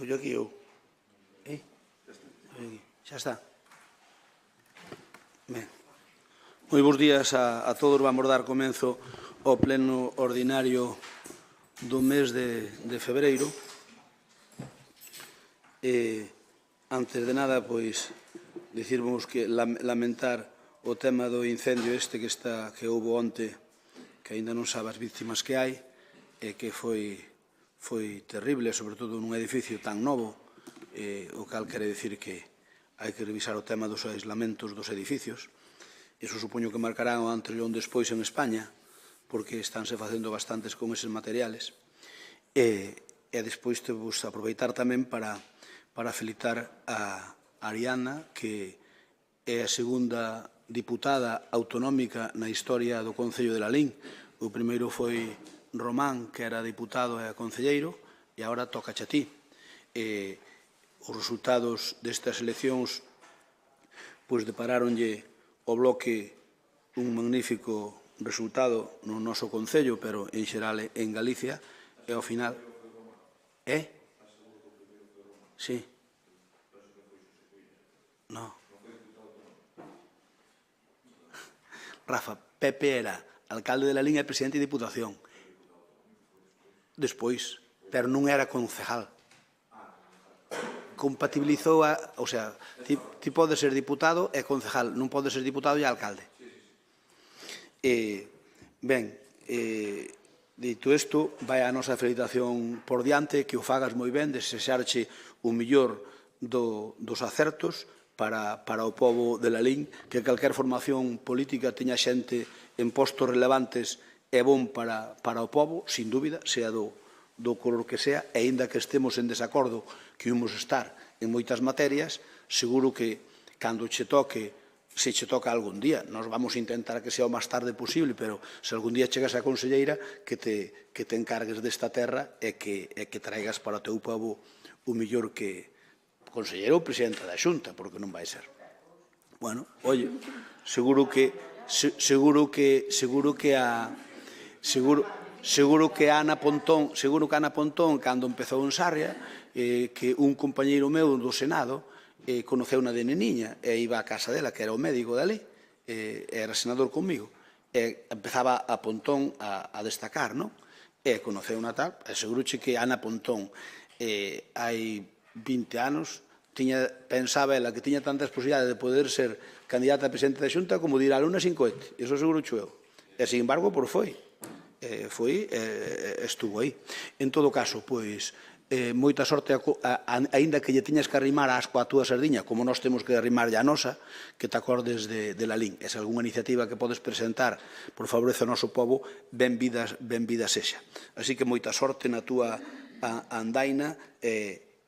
Yo aquí eu. Xa está. Ben. Moi bons días a todos. Vamos dar comenzo ao pleno ordinario do mes de febreiro. Antes de nada, pois, dicirvos que lamentar o tema do incendio este que houve onte, que aínda non sabe as víctimas que hai, e que foi terrible, sobre todo nun edificio tan novo, o cal quere dicir que hai que revisar o tema dos aislamentos dos edificios. Iso supoño que marcará o antes e o despois en España, porque estánse facendo bastantes con eses materiales. E despois vos aproveitar tamén para felicitar a Ariana, que é a segunda diputada autonómica na historia do Concello de Lalín. O primeiro foi Román, que era diputado e concelleiro, e agora toca a ti. Os resultados destas eleccións deparáronlle o Bloque un magnífico resultado no noso Concello, pero en xeral en Galicia, e ao final... Sí. No. Rafa, Pepe era alcalde de Lalín e presidente de Diputación. Despois, pero non era concejal. Compatibilizou o sea, ti podes ser diputado e concejal, non podes ser diputado e alcalde. Ben, dito isto, vai a nosa felicitación por diante, que o fagas moi ben, desexarche o millor dos acertos para o pobo de Lalín, que calquer formación política teña xente en postos relevantes é bon para o pobo, sin dúbida, sea do color que sea, e aínda que estemos en desacordo, que imos estar en moitas materias, seguro que cando che toque, se che toca algún día, nos vamos a intentar que sea o máis tarde posible, pero se algún día chegas a conselleira, que te encargues desta terra e que traigas para o teu pobo o mellor que conselleiro ou presidenta da Xunta, porque non vai ser. Bueno, oye, seguro que Ana Pontón, cando empezou en Sarria, que un compañeiro meu do Senado conoceu unha de neniña e iba á casa dela, que era o médico dali, era senador conmigo, e empezaba a Pontón a destacar, non? E conoceu unha tal, e seguroche que Ana Pontón hai 20 anos pensaba ela que tiña tantas posibilidades de poder ser candidata a presidente da Xunta como de ir á luna sin cohete, iso seguro eu. E, sin embargo, foi. Estuvo aí. En todo caso, pois, moita sorte, aínda que lle tiñas que arrimar a túa sardiña, como nós temos que arrimar a nosa, que te acordes de Lalín. E se algunha iniciativa que podes presentar por favorece o noso pobo, benvida sexa. Así que moita sorte na túa andaina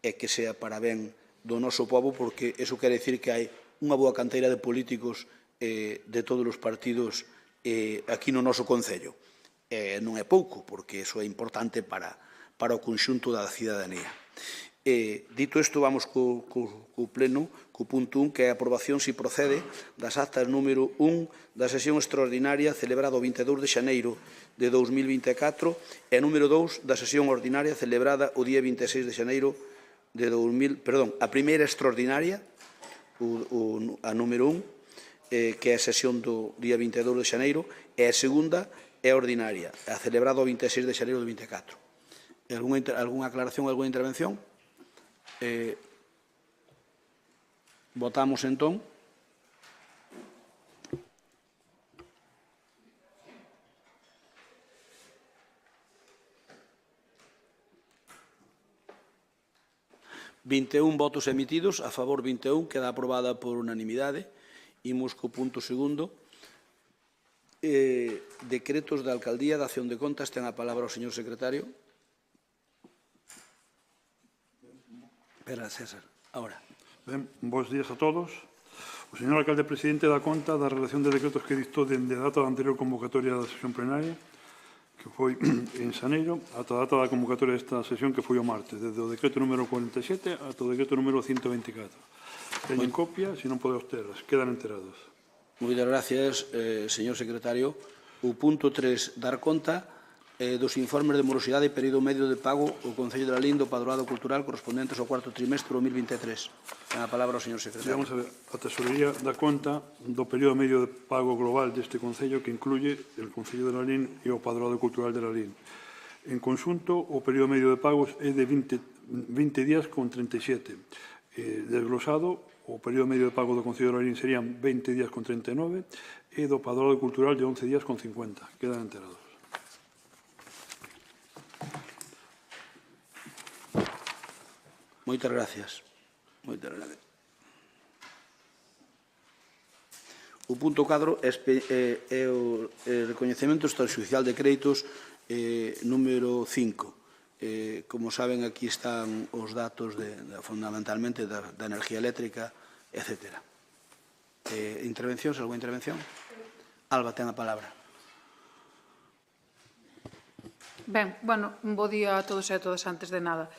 e que sea para ben do noso pobo, porque iso quere dicir que hai unha boa canteira de políticos de todos os partidos aquí no noso Concello. Non é pouco, porque iso é importante para o conxunto da cidadanía. Dito isto, vamos co pleno, co punto 1, que é a aprobación, se procede, das actas número 1 da sesión extraordinaria celebrada o 22 de xaneiro de 2024 e número 2 da sesión ordinaria celebrada o día 26 de xaneiro de 2000, perdón, a primeira extraordinaria, a número 1, que é a sesión do día 22 de xaneiro, e a segunda é ordinaria, a celebrada o 26 de xaneiro de 24. Algúnha aclaración, algúnha intervención? Votamos entón. Votos emitidos, a favor 21, queda aprobada por unanimidade. Imos co punto segundo. Decretos da Alcaldía de Acción de Contas. Ten a palabra o señor secretario. Espera, César, ahora. Ben, bons días a todos. O señor alcalde presidente dá conta da relación de decretos que dictou dende a data da anterior convocatoria da sesión plenaria, que foi en xaneiro, ata a data da convocatoria desta sesión, que foi o martes, desde o decreto número 47 ata o decreto número 124. Teñen copia, se non podeos terlas, quedan enterados. Moitas gracias, señor secretario. O punto 3, dar conta dos informes de morosidade e período medio de pago o Concello de Lalín do Padroado Cultural correspondentes ao cuarto trimestre de 2023. Ten a palabra o señor secretario. Vamos a ver, a Tesorería dá conta do período medio de pago global deste Concello que incluye el Concello de Lalín e o Padroado Cultural de Lalín. En conxunto, o período medio de pagos é de 20 días con 37. Desglosado, o período medio de pago do Concello de Lalín serían 20 días con 39 e do Padroado Cultural de 11 días con 50. Quedan enterados. Moitas gracias. Moitas gracias. O punto 4 é o recoñecemento extrajudicial de créditos número 5. Como saben, aquí están os datos fundamentalmente da energía eléctrica, etc. Intervencións? Alguna intervención? Alba, ten a palabra. Ben, bueno, bo día a todos e a todas antes de nada.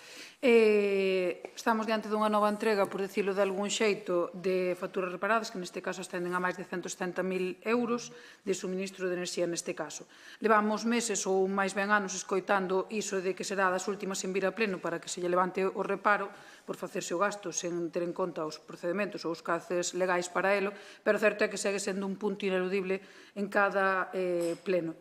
Estamos diante dunha nova entrega, por decirlo de algún xeito, de facturas reparadas, que neste caso ascenden a máis de 170.000 euros de suministro de enerxía neste caso. Levamos meses ou máis ben anos escoitando iso de que será das últimas en vir a pleno para que se lle levante o reparo por facerse o gasto sen ter en conta os procedementos ou os caces legais para elo, pero certo é que segue sendo un punto ineludible en cada pleno.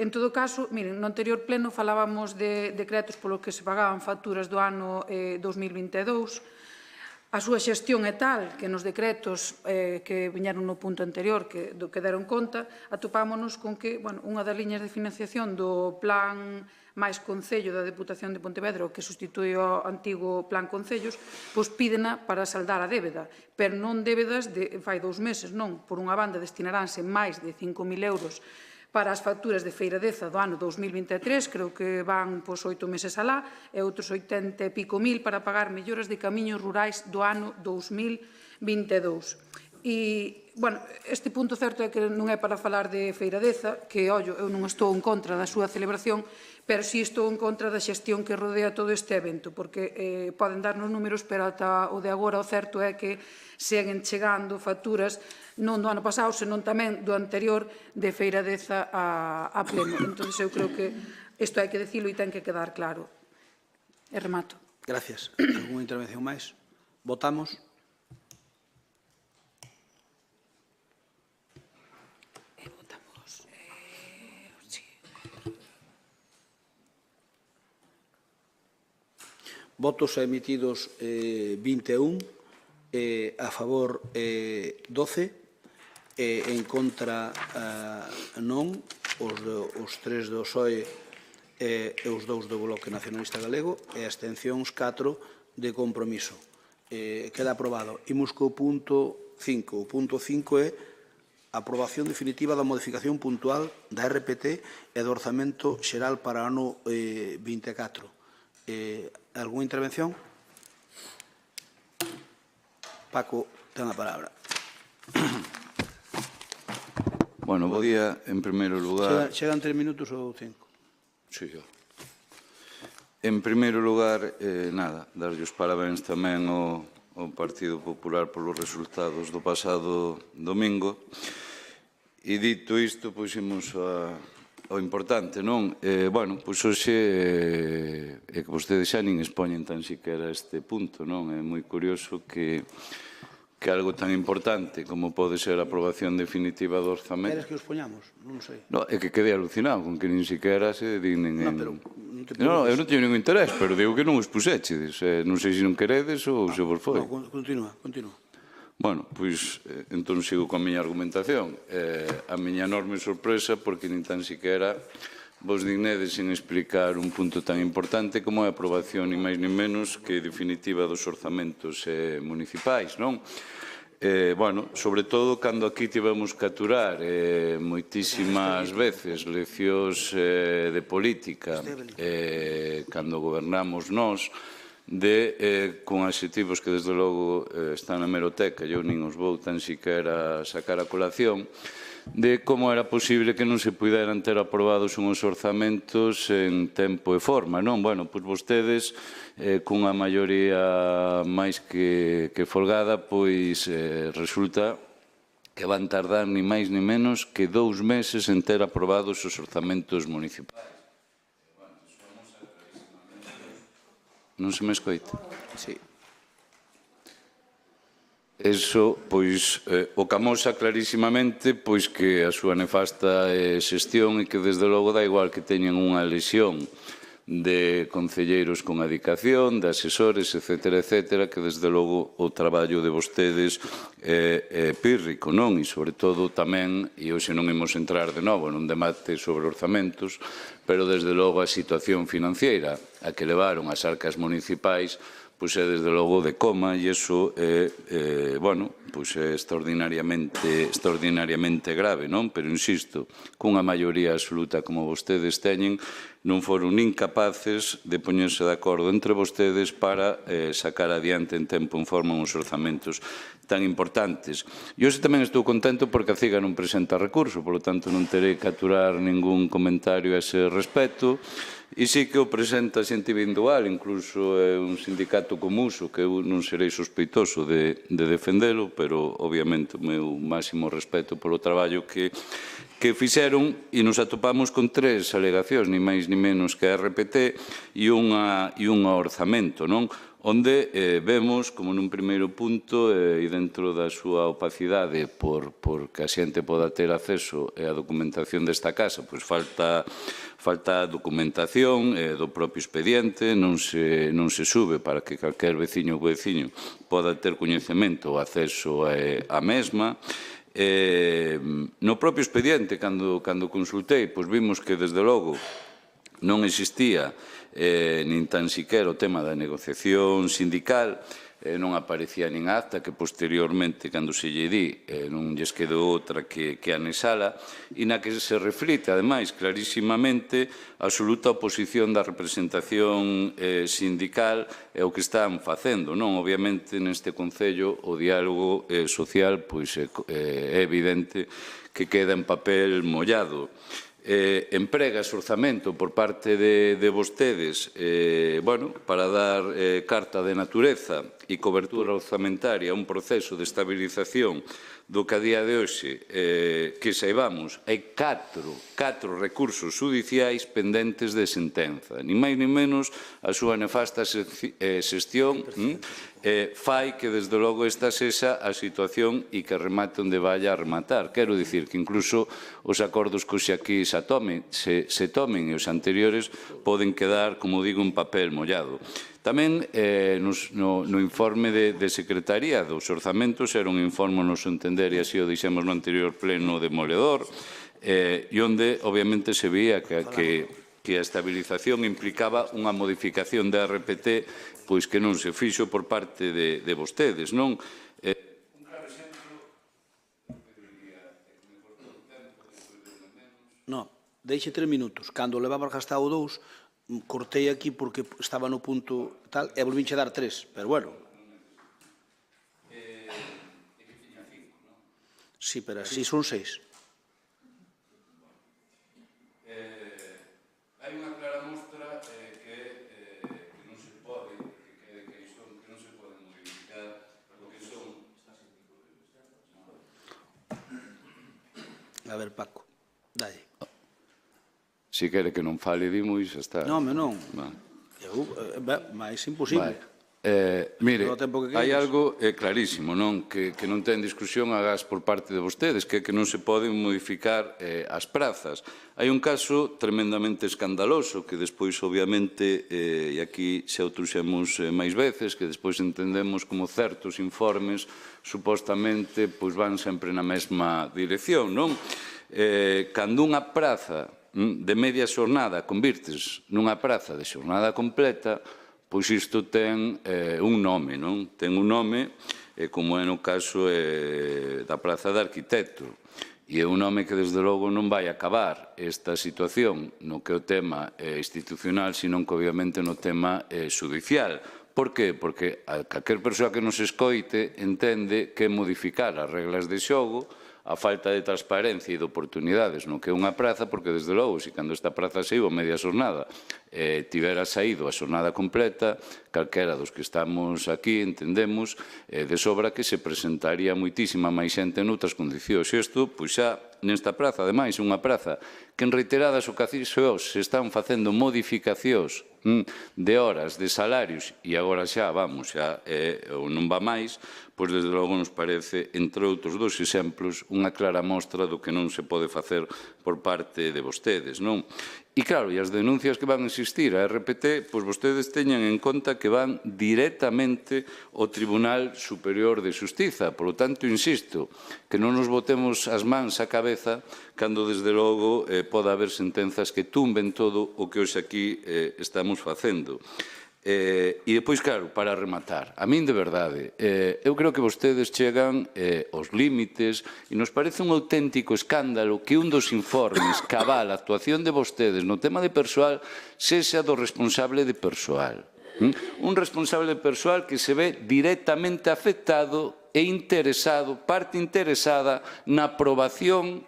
En todo caso, miren, no anterior pleno falábamos de decretos polo que se pagaban facturas do ano 2022. A súa xestión é tal que nos decretos que viñeron no punto anterior do que deron conta, atopámonos con que unha das liñas de financiación do Plan máis Concello da Deputación de Pontevedra, que substitui o antigo Plan Concellos, pois pídena para saldar a débeda, pero non débedas de fai 2 meses, non. Por unha banda destinaránse máis de 5.000 euros para as facturas de feiradeza do ano 2023, creo que van 8 meses alá, e outros 80 e pico mil para pagar melloras de camiños rurais do ano 2022. E, bueno, este punto certo é que non é para falar de feiradeza, que, ollo, eu non estou en contra da súa celebración, pero si estou en contra da xestión que rodea todo este evento, porque poden darnos números, pero ata o de agora o certo é que seguen chegando facturas non do ano pasado, senón tamén do anterior de feiradeza a pleno. Entón, eu creo que isto hai que dicilo e ten que quedar claro. E remato. Gracias. Alguna intervención máis? Votamos. Votos emitidos 21, a favor 12, en contra non, os 3 do PSOE e os 2 do Bloque Nacionalista Galego, e abstencións 4 de compromiso. Queda aprobado. Imos co punto 5. O punto 5 é a aprobación definitiva da modificación puntual da RPT e do orzamento xeral para o ano 24. Alguna intervención? Paco, ten a palabra. Bueno, bo día, en primeiro lugar... Chegan 3 minutos ou 5? Sí, yo. En primeiro lugar, nada, darlle os parabéns tamén ao Partido Popular polos resultados do pasado domingo. E dito isto, pois imos ao importante, non? Bueno, pois hoxe é que vostedes xa nin expoñen tan siquera este punto, non? É moi curioso que algo tan importante como pode ser a aprobación definitiva do orzamento... Queres que os poñamos? Non sei. No, é que quedei alucinado con que nin siquera se dignen en... No, eu non teño ningún interés, pero digo que non os puxechedes. Non sei se non queredes ou se vos foi. No, continúa. Bueno, pois, entón sigo coa miña argumentación. A miña enorme sorpresa, porque nin tan siquera vos dignedes en explicar un punto tan importante como a aprobación, ni máis ni menos, que definitiva dos orzamentos municipais, non? Bueno, sobre todo, cando aquí tivemos que aturar moitísimas veces leccións de política, cando gobernamos nós, con adxetivos que, desde logo, están na hemeroteca, eu nin os vou tan siquera sacar a colación, de como era posible que non se puderan ter aprobados unhos orzamentos en tempo e forma, non? Bueno, pois vostedes, cunha maioría máis que folgada, pois resulta que van tardar ni máis ni menos que 2 meses en ter aprobados os orzamentos municipais. Non se me escoita? Sí. Eso, pois, o que amosa clarísimamente pois que a súa nefasta xestión e que desde logo dá igual que teñen unha lesión de concelleiros con adicación, de asesores, etcétera, que desde logo o traballo de vostedes é pírrico, non? E sobre todo tamén, e hoxe non imos entrar de novo nun debate sobre orzamentos, pero desde logo a situación financiera a que levaron as arcas municipais pois é desde logo de coma e iso é, bueno, pois é extraordinariamente grave, non? Pero insisto, cunha maioría absoluta como vostedes teñen, non foron nin capaces de poñerse de acordo entre vostedes para sacar adiante en tempo en forma uns orzamentos tan importantes. E hoxe tamén estou contento porque a CIGA non presenta recurso, polo tanto non terei que aturar ningún comentario a ese respecto. E sí que o presenta xente individual, incluso é un sindicato como uso, que eu non serei sospeitoso de defendelo, pero obviamente o meu máximo respeto polo traballo que fixeron e nos atopamos con 3 alegacións, ni máis ni menos que a RPT e unha orzamento, non? Onde vemos, como nun primeiro punto, e dentro da súa opacidade porque a xente poda ter acceso á documentación desta casa, pois falta documentación do propio expediente, non se sube para que calquer veciño ou veciño poda ter coñecemento ou acceso á mesma. No propio expediente, cando consultei, pois vimos que, desde logo, non existía nin tan siquera o tema da negociación sindical, non aparecía nin acta que posteriormente, cando se lle di, non lles quedou outra que anexala, e na que se reflite, ademais, clarísimamente a absoluta oposición da representación sindical e o que están facendo, non? Obviamente, neste Concello, o diálogo social é evidente que queda en papel mollado. Empregas orzamento por parte de vostedes para dar carta de natureza e cobertura orzamentaria a un proceso de estabilización do que a día de hoxe, que saibamos, hai 4 recursos judiciais pendentes de sentenza. Ni máis ni menos a súa nefasta xestión fai que, desde logo, esta sexa a situación e que remate onde vaya a rematar. Quero dicir que incluso os acordos que hoxe aquí se tomen e os anteriores poden quedar, como digo, en papel mollado. Tamén no informe de Secretaría dos Orzamentos era un informe, nos entender, e así o dixemos no anterior pleno, demoledor, e onde obviamente se veía que a estabilización implicaba unha modificación da RPT pois que non se fixo por parte de vostedes, non? Non, deixe 3 minutos. Cando levaba gastado 2, cortei aquí porque estaba no punto tal, e volvinche a dar 3, pero bueno. Sí, pero así son 6. Hai unha clara mostra que non se pode, que non se pode modificar o que son... A ver, Paco, dalle. Si quere que non fale, dimo e xa está. Non, máis imposible. Mire, hai algo clarísimo, non? Que non ten discusión agás por parte de vostedes, que non se poden modificar as prazas. Hai un caso tremendamente escandaloso que despois, obviamente, e aquí xa o trouxemos máis veces, que despois entendemos como certos informes supostamente van sempre na mesma dirección, non? Cando unha praza de media xornada convirtes nunha praza de xornada completa, pois isto ten un nome, non? Ten un nome, como é no caso da Praza de Arquitecto, e é un nome que, desde logo, non vai acabar esta situación no que é o tema institucional, sino que, obviamente, no tema judicial. Por qué? Porque calquer persoa que nos escoite entende que modificar as reglas de xogo, a falta de transparencia e de oportunidades no que é unha praza, porque, desde logo, se cando esta praza saiu a media xornada tivera saído a xornada completa, calquera dos que estamos aquí entendemos de sobra que se presentaría moitísima máis xente noutras condicións. E isto, pois xa, nesta praza, ademais, unha praza que en reiteradas ocasións se están facendo modificacións de horas, de salarios, e agora xa, vamos, xa non va máis, pois desde logo nos parece, entre outros dos exemplos, unha clara mostra do que non se pode facer por parte de vostedes, non? E claro, e as denuncias que van existir a RPT, pois vostedes teñan en conta que van directamente ao Tribunal Superior de Xustiza. Por lo tanto, insisto, que non nos botemos as mans á cabeza cando, desde logo, poda haber sentenzas que tumben todo o que hoxe aquí estamos facendo. E depois, claro, para rematar, a min de verdade, eu creo que vostedes chegan aos límites e nos parece un auténtico escándalo que un dos informes que avala a actuación de vostedes no tema de persoal sexa do responsable de persoal. Un responsable de persoal que se ve directamente afectado e interesado, parte interesada na aprobación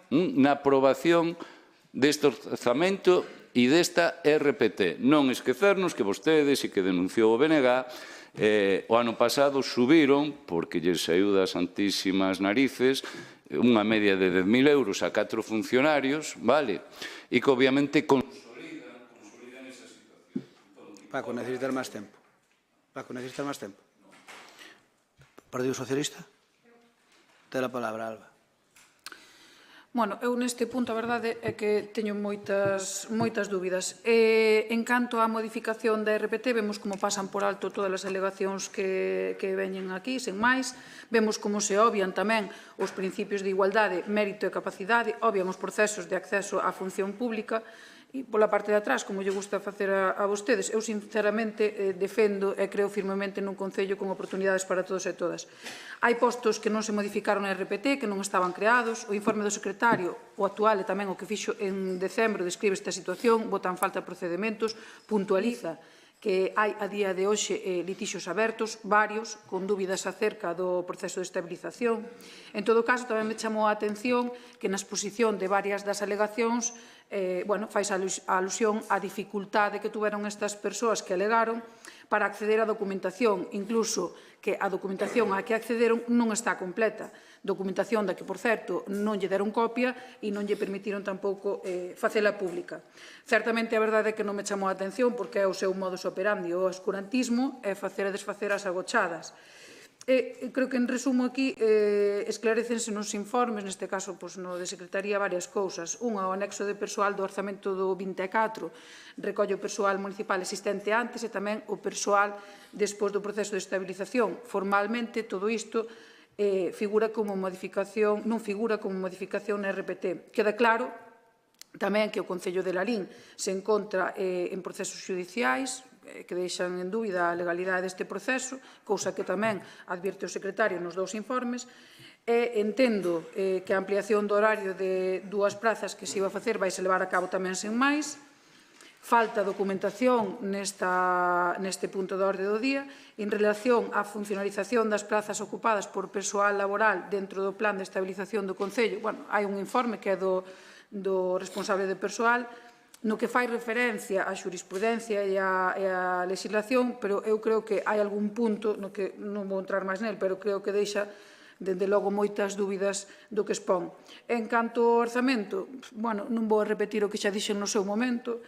deste orzamento e desta RPT. Non esquecernos que vostedes, e que denunciou o BNG, o ano pasado subiron, porque lles saiu das santísimas narices, unha media de 10.000 euros a 4 funcionarios, vale? E que obviamente consolidan esa situación. Paco, necesitas máis tempo. Paco, necesitas máis tempo. Partido Socialista? Ten a palabra, Alba. Bueno, eu neste punto a verdade é que teño moitas dúbidas. En canto á modificación da RPT, vemos como pasan por alto todas as alegacións que veñen aquí, sen máis. Vemos como se obvian tamén os principios de igualdade, mérito e capacidade, obvian os procesos de acceso á función pública. E pola parte de atrás, como lle gusta facer a vostedes, eu sinceramente defendo e creo firmemente nun Concello con oportunidades para todos e todas. Hai postos que non se modificaron na RPT, que non estaban creados. O informe do secretario, o actual e tamén o que fixo en decembro, describe esta situación, bota en falta procedimentos, puntualiza que hai a día de hoxe litixios abertos, varios, con dúbidas acerca do proceso de estabilización. En todo caso, tamén me chamou a atención que na exposición de varias das alegacións faise alusión á dificultade que tuveron estas persoas que alegaron para acceder á documentación, incluso que a documentación á que accederon non está completa. Documentación da que, por certo, non lle deron copia e non lle permitiron tampouco facela pública. Certamente a verdade é que non me chamou a atención porque é o seu modus operandi, o escurantismo, é facer e desfacer as agochadas. Creo que, en resumo, aquí esclarecense nos informes, neste caso no de Secretaría, varias cousas. Unha, o anexo de persoal do orzamento do 24 recolle o persoal municipal existente antes e tamén o persoal despois do proceso de estabilización. Formalmente, todo isto figura como modificación, non figura como modificación na RPT. Queda claro tamén que o Concello de Lalín se encontra en procesos judiciais que deixan en dúbida a legalidade deste proceso, cousa que tamén advirte o secretario nos dous informes. Entendo que a ampliación do horario de 2 prazas que se iba a facer vai se levar a cabo tamén sen máis. Falta documentación neste punto da orde do día. En relación á funcionalización das plazas ocupadas por persoal laboral dentro do plan de estabilización do Concello, hai un informe que é do responsable de persoal, no que fai referencia á xurisprudencia e á legislación, pero eu creo que hai algún punto no que non vou entrar máis nel, pero creo que deixa, dende logo, moitas dúbidas do que expón. En canto ao orzamento, non vou repetir o que xa dixen no seu momento.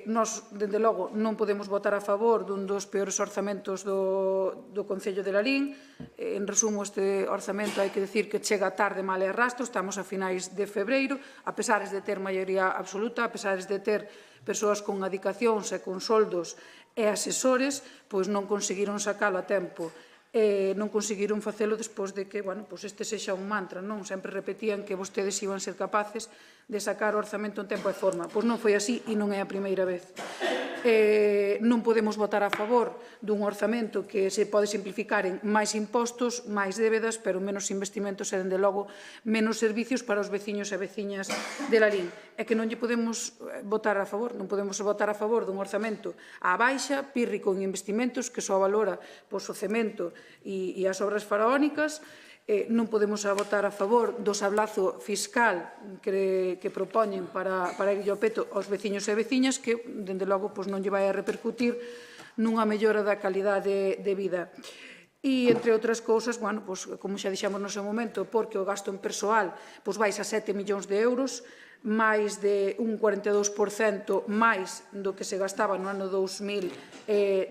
Nós, dende logo, non podemos votar a favor dun dos peores orzamentos do Concello de Lalín. En resumo, este orzamento hai que decir que chega tarde, mal e arrastro. Estamos a finais de febreiro, a pesares de ter maioría absoluta, a pesares de ter persoas con adicacións e con soldos e asesores, pois non conseguiron sacalo a tempo. Non conseguiron facelo despois de que este sexa un mantra, non? Sempre repetían que vostedes iban ser capaces de sacar o orzamento en tempo e forma. Pois non foi así e non é a primeira vez. Non podemos votar a favor dun orzamento que se pode simplificar en máis impostos, máis débedas, pero menos investimentos e, dende logo, menos servicios para os veciños e veciñas de Lalín. É que non lle podemos votar a favor, non podemos votar a favor dun orzamento á baixa, pírrico en investimentos, que só valora o cemento e as obras faraónicas. Non podemos votar a favor do sablazo fiscal que propoñen para ir ao peto aos veciños e veciñas, que, dende logo, non lle vai a repercutir nunha mellora da calidade de vida. E, entre outras cousas, como xa dixemos no seu momento, porque o gasto en persoal vais a 7 millóns de euros, máis de un 42% máis do que se gastaba no ano 2019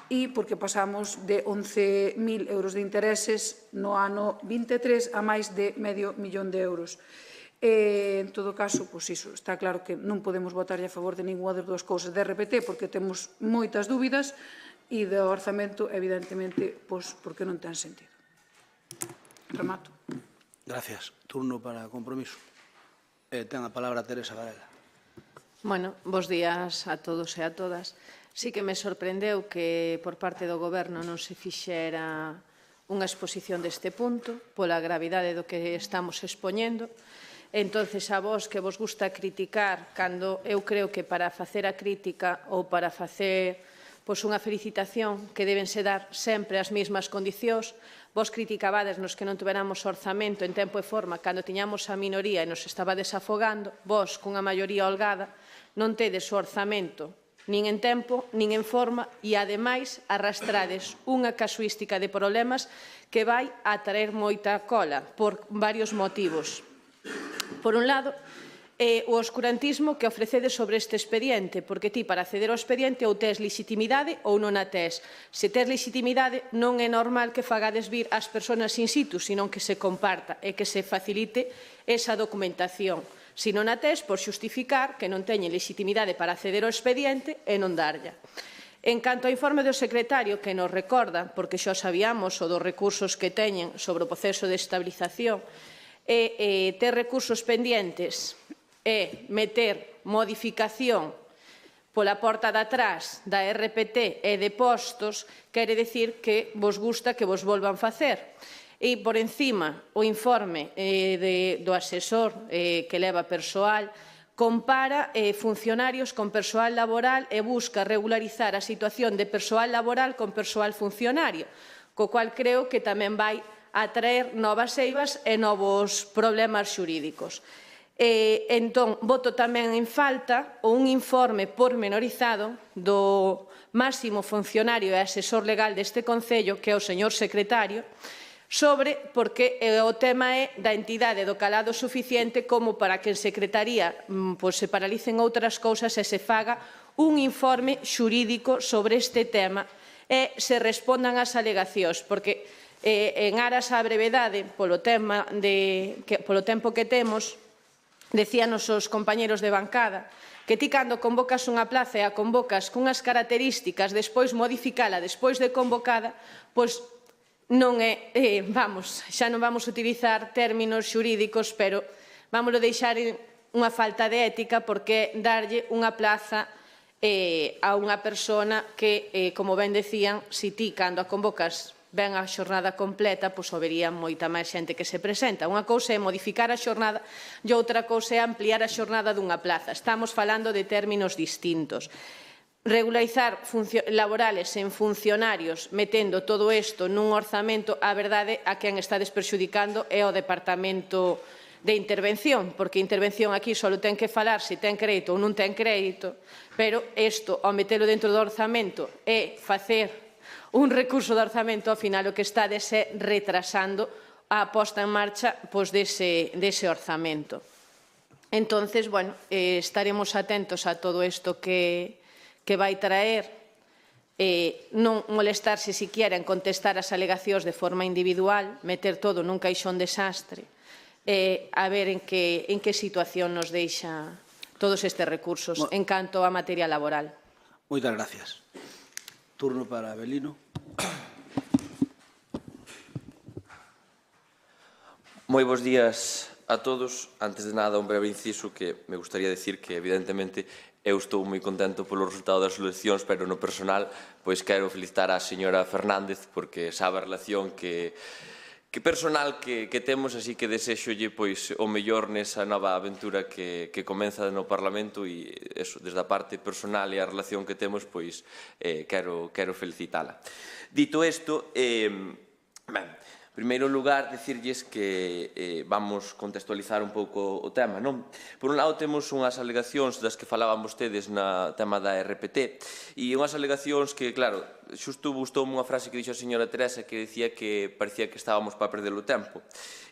e porque pasamos de 11.000 euros de intereses no ano 23 a máis de medio millón de euros. En todo caso, pois iso, está claro que non podemos votar a favor de ninguna das dúas cousas de RPT porque temos moitas dúbidas e do orzamento, evidentemente, pois porque non ten sentido. Remato. Gracias. Turno para compromiso. Ten a palabra Teresa Varela. Bueno, bos días a todos e a todas. Sí que me sorprendeu que por parte do Goberno non se fixera unha exposición deste punto pola gravidade do que estamos expoñendo. Entonces, a vos que vos gusta criticar, cando eu creo que para facer a crítica ou para facer unha felicitación que débense dar sempre as mesmas condicións, vos criticabades nos que non tuveramos orzamento en tempo e forma cando tiñamos a minoría e nos estaba desafogando, vos, cunha maioría holgada, non tedes o orzamento nin en tempo, nin en forma e, ademais, arrastrades unha casuística de problemas que vai a traer moita cola por varios motivos. Por un lado, o oscurantismo que ofrecedes sobre este expediente, porque ti para acceder ao expediente ou tes legitimidade ou non a tes. Se tes legitimidade non é normal que fagades vir as persoas in situ, senón que se comparta e que se facilite esa documentación. Se non a tes, por xustificar que non teñen legitimidade para acceder ao expediente e non darlla. En canto ao informe do secretario, que nos recorda, porque xa sabíamos o dos recursos que teñen sobre o proceso de estabilización, e ter recursos pendientes e meter modificación pola porta de atrás da RPT e de postos, quere dicir que vos gusta que vos volvan facer. E, por encima, o informe do asesor que leva persoal compara funcionarios con persoal laboral e busca regularizar a situación de persoal laboral con persoal funcionario, co cual creo que tamén vai a traer novas eivas e novos problemas xurídicos. Entón, voto tamén en falta un informe pormenorizado do máximo funcionario e asesor legal deste Concello, que é o señor secretario, sobre porque o tema é da entidade do calado suficiente como para que en Secretaría se paralicen outras cousas e se faga un informe xurídico sobre este tema e se respondan as alegacións, porque en aras á brevedade, polo tempo que temos, decíanos os compañeros de bancada, que ti cando convocas unha plaza e a convocas cunhas características, despois modificala, despois de convocada, pois non é, xa non vamos utilizar términos xurídicos, pero vamos deixar unha falta de ética porque darlle unha plaza a unha persona que, como ben decían, se ti cando a convocas ben a xornada completa, pois habería moita máis xente que se presenta. Unha cousa é modificar a xornada e outra cousa é ampliar a xornada dunha plaza. Estamos falando de términos distintos. Regularizar laborales en funcionarios, metendo todo isto nun orzamento, a verdade a quen está desperxudicando é o Departamento de Intervención, porque intervención aquí só ten que falar se ten crédito ou non ten crédito, pero isto, ao metelo dentro do orzamento, é facer un recurso de orzamento, ao final o que está retrasando a posta en marcha dese orzamento. Entonces, bueno, estaremos atentos a todo isto que vai traer, non molestarse siquiera en contestar as alegacións de forma individual, meter todo nun caixón desastre, a ver en que situación nos deixa todos estes recursos en canto a materia laboral. Moitas gracias. Turno para Avelino. Moi bons días a todos. Antes de nada, un breve inciso que me gustaría decir que, evidentemente, eu estou moi contento polo resultado das eleccións, pero no personal, pois quero felicitar a señora Fernández porque sabe a relación que personal que temos, así que desexolle pois o mellor nesa nova aventura que comeza no Parlamento e eso, desde a parte personal e a relación que temos, pois quero felicitala. Dito isto, En primeiro lugar, dicirlles que vamos contextualizar un pouco o tema, non? Por un lado, temos unhas alegacións das que falaban vostedes na tema da RPT e unhas alegacións que, claro, xusto gustoume unha frase que dixo a señora Teresa que dicía que parecía que estábamos para perder o tempo.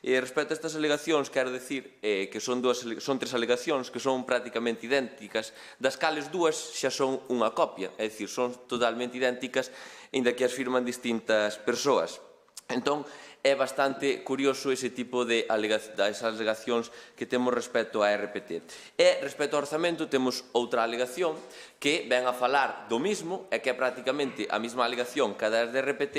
E respecto a estas alegacións, quero dicir que son tres alegacións que son prácticamente idénticas, das cales dúas xa son unha copia, é dicir, son totalmente idénticas, inda que as firman distintas persoas. Entón, é bastante curioso ese tipo de alegacións que temos respecto á RPT. E, respecto ao orzamento, temos outra alegación que ven a falar do mismo, e que é prácticamente a mesma alegación que a das de RPT,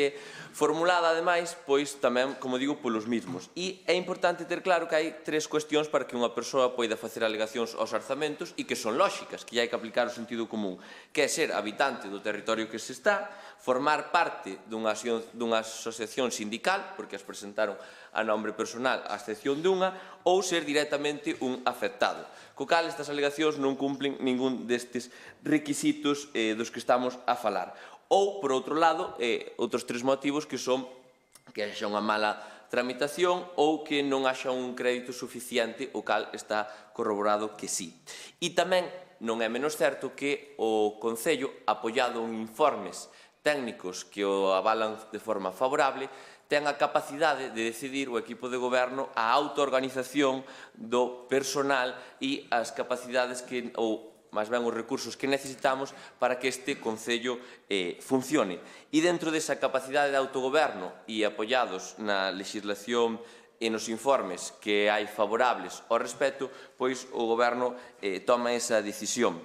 formulada, ademais, pois tamén, como digo, polos mismos. E é importante ter claro que hai tres cuestións para que unha persoa poida facer alegacións aos orzamentos e que son lóxicas, que hai que aplicar o sentido común, que é ser habitante do territorio que se está, formar parte dunha asociación sindical, porque as presentaron a nombre personal a excepción dunha, ou ser directamente un afectado. Co cal, estas alegacións non cumplen ningún destes requisitos dos que estamos a falar. Ou, por outro lado, outros tres motivos que son que haxa unha mala tramitación ou que non haxa un crédito suficiente, o cal está corroborado que sí. E tamén non é menos certo que o Concello, apoiado en informes técnicos que o avalan de forma favorable, ten a capacidade de decidir o equipo de goberno a autoorganización do personal e as capacidades que, ou máis ben os recursos que necesitamos para que este Concello funcione. E dentro desa capacidade de autogoberno e apoiados na legislación e nos informes que hai favorables ao respecto, pois o goberno toma esa decisión.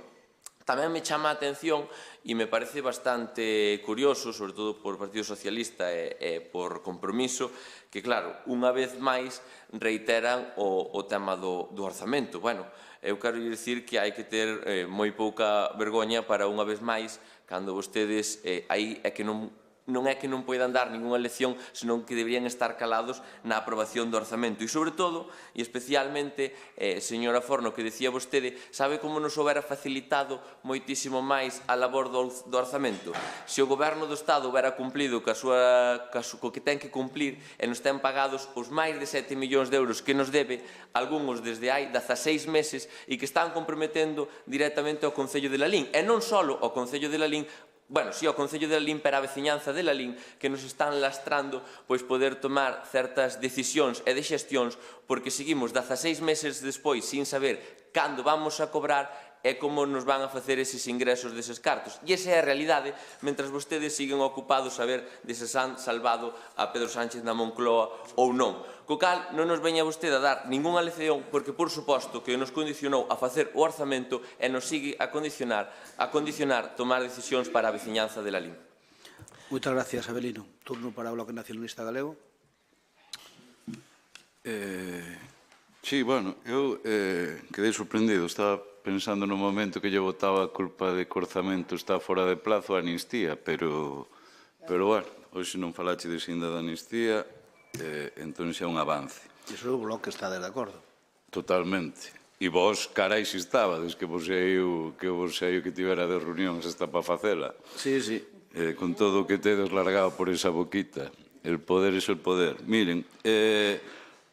Tamén me chama a atención e me parece bastante curioso, sobre todo por Partido Socialista e por Compromiso, que, claro, unha vez máis reiteran o tema do orzamento. Bueno, eu quero dicir que hai que ter moi pouca vergoña para unha vez máis, cando vostedes aí é que non é que non poidan dar ninguna lección, senón que deberían estar calados na aprobación do orzamento. E, sobre todo, e especialmente, señora Forno, que decía vostede, sabe como nos houbera facilitado moitísimo máis a labor do orzamento? Se o Goberno do Estado houbera cumplido co que ten que cumplir e nos ten pagados os máis de 7 millóns de euros que nos debe, algúns desde hai 16 meses, e que están comprometendo directamente ao Concello de Lalín. E non só ao Concello de Lalín, bueno, si ao Concello de Lalín, pero a veciñanza de Lalín, que nos están lastrando pois poder tomar certas decisións e de xestións, porque seguimos 16 meses despois sin saber cando vamos a cobrar e como nos van a facer eses ingresos deses cartos. E esa é a realidade, mentras vostedes siguen ocupados a ver se han salvado a Pedro Sánchez na Moncloa ou non. Co cal, non nos veña vostede a dar ningunha lección, porque, por suposto, que nos condicionou a facer o orzamento e nos sigue a condicionar tomar decisións para a veciñanza de Lalín. Moitas gracias, Abelino. Turno para o Bloque Nacionalista Galego. Sí, bueno, eu quedei sorprendido. Estaba pensando no momento que lle botaba a culpa de que o orzamento está fora de plazo a amnistía, pero bueno, hoxe non falache de xinda da amnistía, entón xa é un avance. Iso o Bloque está de acordo. Totalmente. E vos, carai, se estabades, que vos sei o que tivera de reunións hasta para facela. Sí, sí. Con todo o que tedes largado por esa boquita. El poder é o poder. Miren,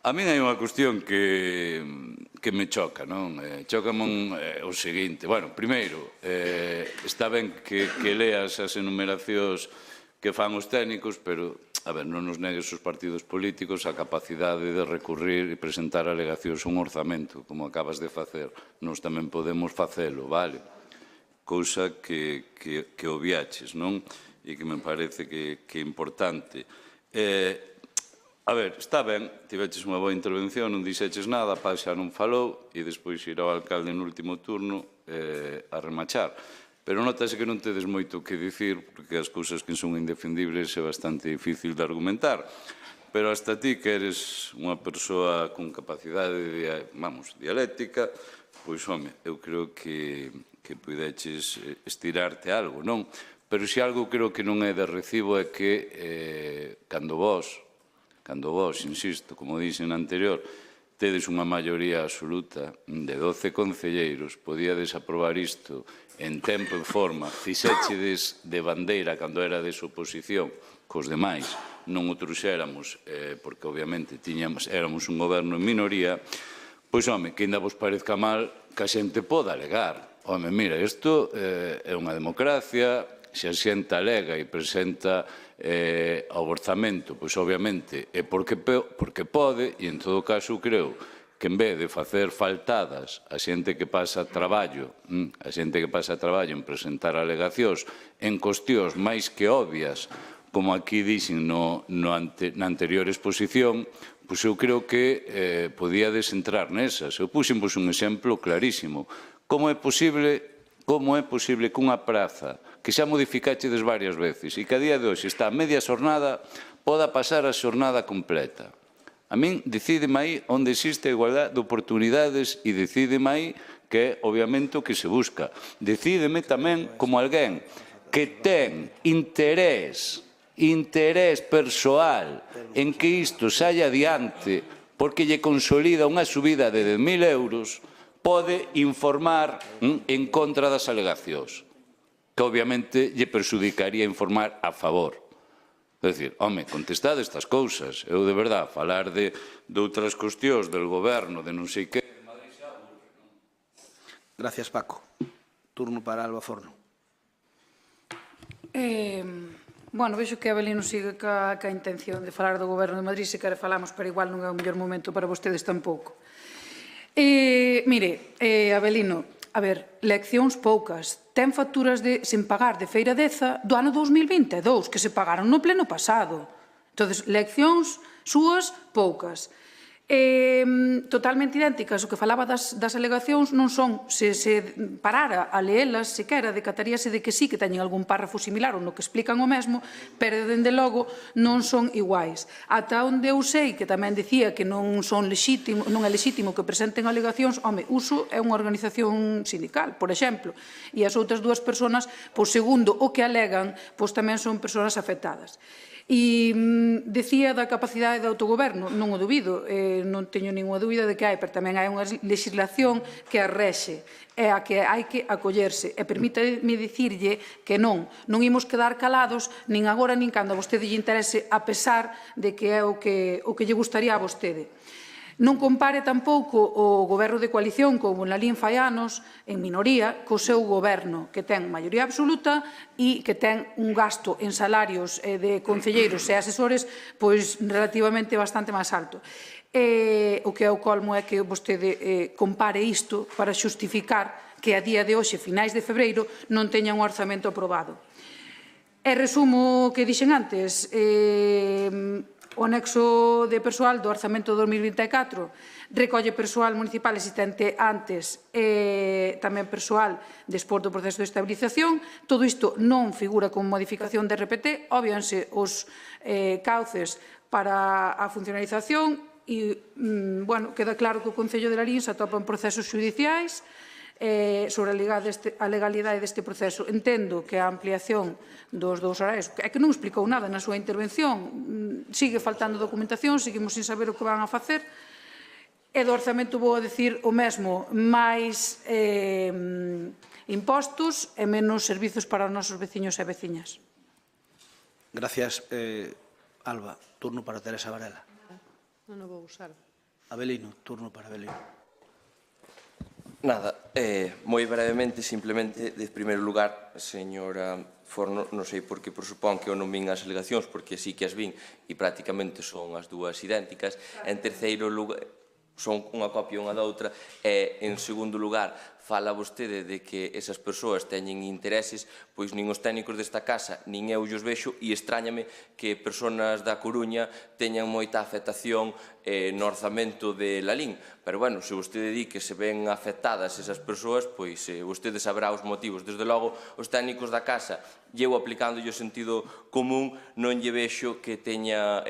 a min hai unha cuestión que me choca, non? Chócame o seguinte. Bueno, primeiro, está ben que leas as enumeracións que fan os técnicos, pero, a ver, non nos negues os partidos políticos a capacidade de recurrir e presentar alegacións a un orzamento, como acabas de facer. Nos tamén podemos facelo, vale? Cousa que obviaches, non? E que me parece que é importante. A ver, está ben, tiveches unha boa intervención, non dixeches nada, Paz xa non falou, e despois irá o alcalde no último turno a remachar. Pero notase que non tedes moito que dicir, porque as cousas que son indefendibles é bastante difícil de argumentar. Pero hasta ti, que eres unha persoa con capacidade, dialéctica, pois, home, eu creo que puideches estirarte algo, non? Pero se algo creo que non é de recibo é que cando vos, insisto, como dixen anterior, tedes unha maioría absoluta de 12 concelleiros, podíades aprobar isto en tempo e forma, fixéchedes de bandeira cando erades oposición, cos demais non o truxéramos, porque obviamente éramos un goberno en minoría, pois, home, que ainda vos parezca mal que a xente poda alegar. Home, mira, isto é unha democracia, se a xente alega e presenta ao orzamento, pois, obviamente, é porque pode, e en todo caso creo que en vez de facer faltadas a xente que pasa traballo en presentar alegacións en cuestións máis que obvias, como aquí dixen na anterior exposición, pois eu creo que podíades entrar nesas. Eu puxenvos un exemplo clarísimo. Como é posible que unha praza que xa modificachedes varias veces e que a día de hoxe está a media xornada poda pasar a xornada completa? A min decídeme aí onde existe a igualdade de oportunidades e decídeme aí que é obviamente o que se busca. Decídeme tamén como alguén que ten interés persoal en que isto saia adiante porque lle consolida unha subida de 10.000 euros, pode informar en contra das alegacións, que obviamente lle perxudicaría informar a favor. É dicir, home, contestad estas cousas. Eu, de verdad, falar de outras cuestións del goberno, de non sei que... Gracias, Paco. Turno para Alba Forno. Bueno, vexo que Abelino sigue ca intención de falar do Goberno de Madrid, se quere falamos, pero igual non é o mellor momento para vostedes tampouco. Mire, Abelino, a ver, leccións poucas. Ten facturas sen pagar de Feira Deza do ano 2022, que se pagaron no pleno pasado. Entón, leccións súas poucas. Totalmente idénticas, o que falaba das alegacións non son, se parara a leelas, sequera, decataríase de que sí que teñen algún párrafo similar ou no que explican o mesmo, pero, dende logo, non son iguais. Ata onde eu sei que tamén dicía que non é lexítimo que presenten alegacións, home, Uso é unha organización sindical, por exemplo, e as outras dúas persoas, pois, segundo o que alegan, pois tamén son persoas afectadas. E decía da capacidade de autogoberno, non o dubido, non teño ninguna dúbida de que hai, pero tamén hai unha legislación que a rexe, é a que hai que acollerse. E permítame dicirlle que non imos quedar calados, nin agora nin cando a vostede lle interese, a pesar de que é o que lle gustaría a vostede. Non compare tampouco o goberno de coalición como Lalín fai anos, en minoría, co seu goberno, que ten maioría absoluta e que ten un gasto en salarios de concelleiros e asesores pois relativamente bastante máis alto. O que é o colmo é que vostede compare isto para xustificar que a día de hoxe, finais de febreiro, non teña un orzamento aprobado. E resumo o que dixen antes. O anexo de persoal do orzamento 2024 recolle persoal municipal existente antes e tamén persoal despois do proceso de estabilización. Todo isto non figura como modificación de RPT, óbvianse os cauces para a funcionalización e, bueno, queda claro que o Concello de Lalín se atopa en procesos xudiciais sobre a legalidade deste proceso. Entendo que a ampliación dos dous horarios, é que non explicou nada na súa intervención, sigue faltando documentación, seguimos sin saber o que van a facer, e do orzamento vou a decir o mesmo, máis impostos e menos servizos para os nosos veciños e veciñas. Gracias, Alba. Turno para Teresa Varela. Non o vou usar. Abelino, turno para Abelino. Nada, moi brevemente, simplemente, de primeiro lugar, señora Forno, non sei por que presupón que eu non vin as alegacións, porque sí que as vin e prácticamente son as dúas idénticas. En terceiro lugar, son unha copia unha da outra, e en segundo lugar, fala vostede de que esas persoas teñen intereses, pois nin os técnicos desta casa, nin eu os vexo, e extrañame que persoas da Coruña teñan moita afectación no orzamento de Lalín. Pero, bueno, se vostede di que se ven afectadas esas persoas, pois vostede sabrá os motivos. Desde logo, os técnicos da casa, llevo aplicando o sentido común, non lle vexo que teñan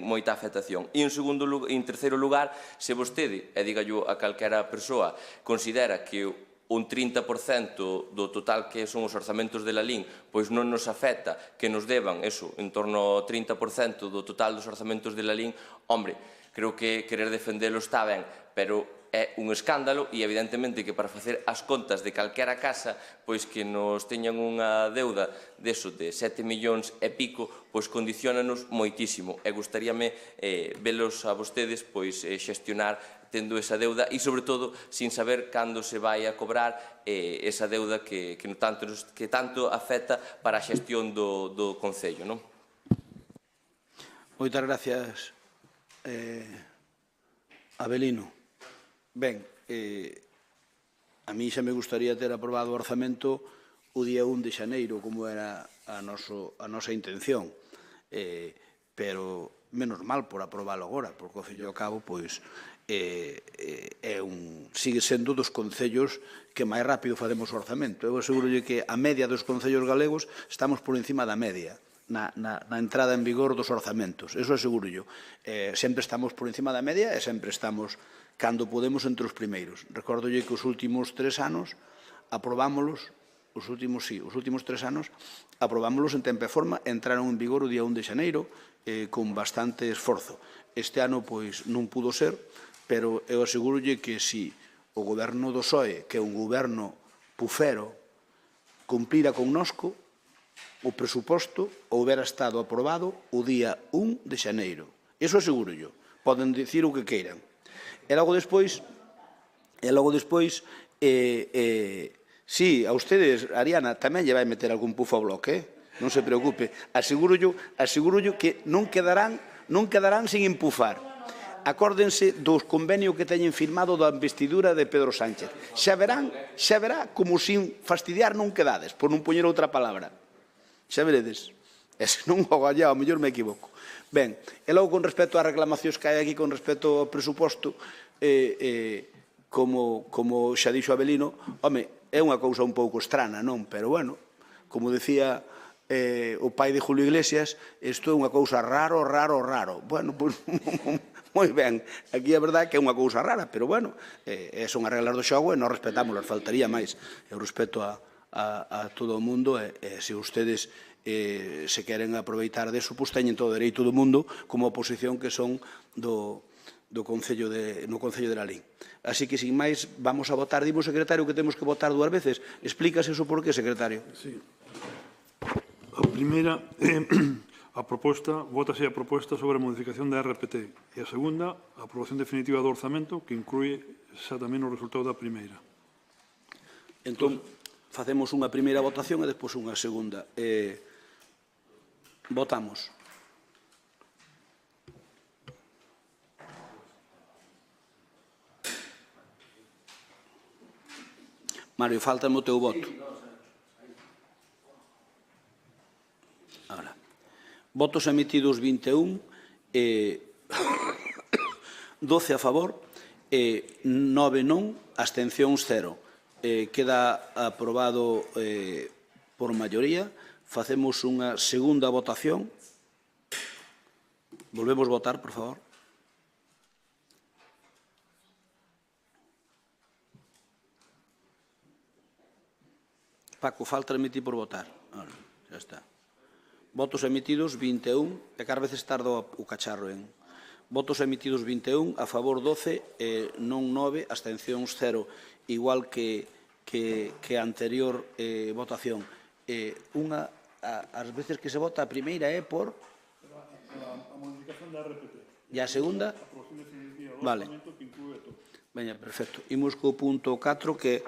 moita afectación. E en terceiro lugar, se vostede, e dígallo a calquera persoa, considera que un 30% do total que son os orzamentos de Lalín pois non nos afecta, que nos deban, en torno ao 30% do total dos orzamentos de Lalín, hombre, Creo que querer defendelo está ben, pero é un escándalo e evidentemente que para facer as contas de calquera casa pois que nos teñan unha deuda deso de 7 millóns e pico pois condiciónanos moitísimo e gustaríame velos a vostedes pois xestionar tendo esa deuda e sobre todo sin saber cando se vai a cobrar esa deuda que tanto afecta para a xestión do Concello, non? Moitas gracias, Avelino. Ben, a mí xa me gustaría ter aprobado o orzamento o día 1 de xaneiro, como era a nosa intención, pero menos mal por aprobalo agora, porque ao fin e ao cabo, pois, sigue sendo dos concellos que máis rápido facemos o orzamento. Eu aseguro que a media dos concellos galegos estamos por encima da media na entrada en vigor dos orzamentos. Eso aseguro yo. Sempre estamos por encima da media e sempre estamos cando podemos entre os primeiros. Recórdolle que os últimos 3 anos aprobámoslos, os últimos 3 anos, aprobámoslos en tempo e forma, entraron en vigor o día 1 de xaneiro con bastante esforzo. Este ano, pois, non pudo ser, pero eu asegurolle que si o goberno do PSOE, que é un goberno pufero, cumplira connosco, o presuposto houbera estado aprobado o día 1 de xaneiro. Iso aseguro yo. Poden dicir o que queiran. E logo despois, sí, a ustedes, Ariana, tamén lle vai meter algún pufo ao bloque, non se preocupe. Aseguro yo que non quedarán sin empufar. Acórdense dos convenios que teñen firmado da investidura de Pedro Sánchez. Xa verá como sin fastidiar non quedades, por non poñer outra palabra. Xa veredes. E se non o gallao, ao mellor me equivoco. Ben, e logo con respecto ás reclamacións que hai aquí con respecto ao presuposto, como xa dixo Avelino, home, é unha cousa un pouco estrana, non? Pero, bueno, como decía o pai de Julio Iglesias, isto é unha cousa raro. Bueno, pois, moi ben, aquí a verdade é que é unha cousa rara, pero, bueno, son as reglas do xogo e non respetámoslas, faltaría máis. Eu respeto a todo o mundo e se ustedes se queren aproveitar deso, pois teñen todo o dereito do mundo como oposición que son no Concello de Lalín. Así que, sin máis, vamos a votar. Dimo, secretario, que temos que votar 2 veces. Explícase iso por qué, secretario. Sí. A primeira vótase a proposta sobre a modificación da RPT e a segunda, a aprobación definitiva do orzamento que inclúe xa tamén o resultado da primeira. Entón, facemos unha primeira votación e despois unha segunda. Votamos. Mario, falta o teu voto. Ahora. Votos emitidos 21, 12 a favor, 9 non, abstencións 0. Queda aprobado por maioría. Facemos unha segunda votación. Volvemos a votar, por favor. Paco, falta emitir por votar. Xa está. Votos emitidos 21, e cada vez tardo o cacharro en... Votos emitidos 21, a favor 12, non 9, abstencións 0, igual que a anterior votación. As veces que se vota a primeira é por... A modificación da RPT. E a segunda? A aprobación definitiva do orzamento que inclúe todo. Veña, perfecto. Imos co punto 4, que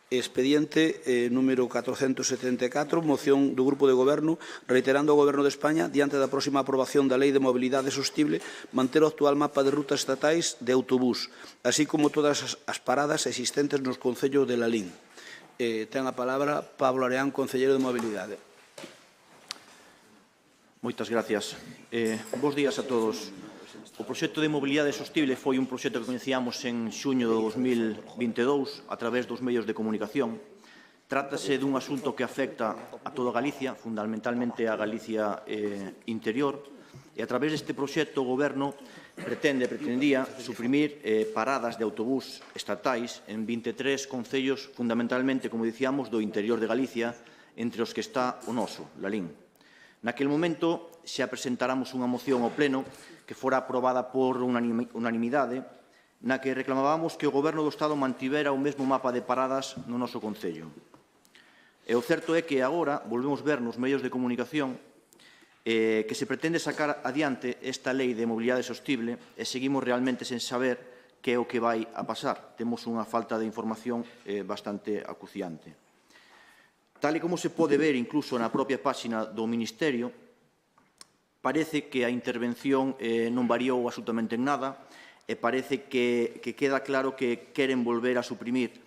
expediente número 474, moción do Grupo de Goberno, reiterando ao Goberno de España, diante da próxima aprobación da Lei de Mobilidade Sostible, manter o actual mapa de rutas estatais de autobús, así como todas as paradas existentes nos concellos de Lalín. Ten a palabra Pablo Areán, concelleiro de Mobilidade. Moitas gracias. Bos días a todos. O proxecto de mobilidade sostible foi un proxecto que coñecíamos en xuño de 2022 a través dos medios de comunicación. Trátase dun asunto que afecta a toda Galicia, fundamentalmente a Galicia interior, e a través deste proxecto o Goberno pretendía suprimir paradas de autobús estatais en 23 concellos, fundamentalmente, como dicíamos, do interior de Galicia, entre os que está o noso, Lalín. Naquel momento xa presentáramos unha moción ao Pleno que fora aprobada por unanimidade, na que reclamábamos que o Goberno do Estado mantivera o mesmo mapa de paradas no noso Concello. E o certo é que agora volvemos ver nos medios de comunicación que se pretende sacar adiante esta lei de mobilidade sostible e seguimos realmente sen saber que é o que vai a pasar. Temos unha falta de información bastante acuciante. Tal e como se pode ver incluso na propia páxina do Ministerio, parece que a intervención non variou absolutamente en nada e parece que queda claro que queren volver a suprimir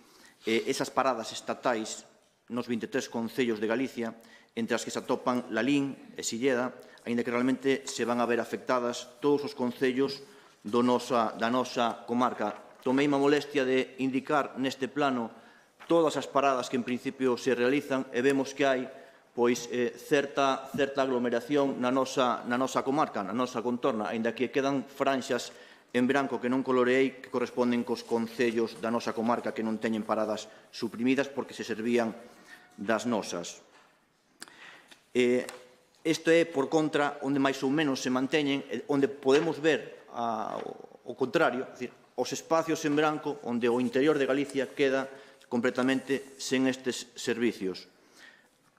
esas paradas estatais nos 23 concellos de Galicia, entre as que se atopan Lalín e Silleda, aínda que realmente se van a ver afectadas todos os concellos da nosa comarca. Tomei a molestia de indicar neste plano todas as paradas que en principio se realizan e vemos que hai certa aglomeración na nosa comarca, na nosa contorna, aínda que quedan franxas en branco que non coloreei que corresponden cos concellos da nosa comarca que non teñen paradas suprimidas porque se servían das nosas. Isto é, por contra, onde máis ou menos se manteñen, onde podemos ver o contrario, é dicir, os espacios en branco onde o interior de Galicia queda completamente sen estes servicios,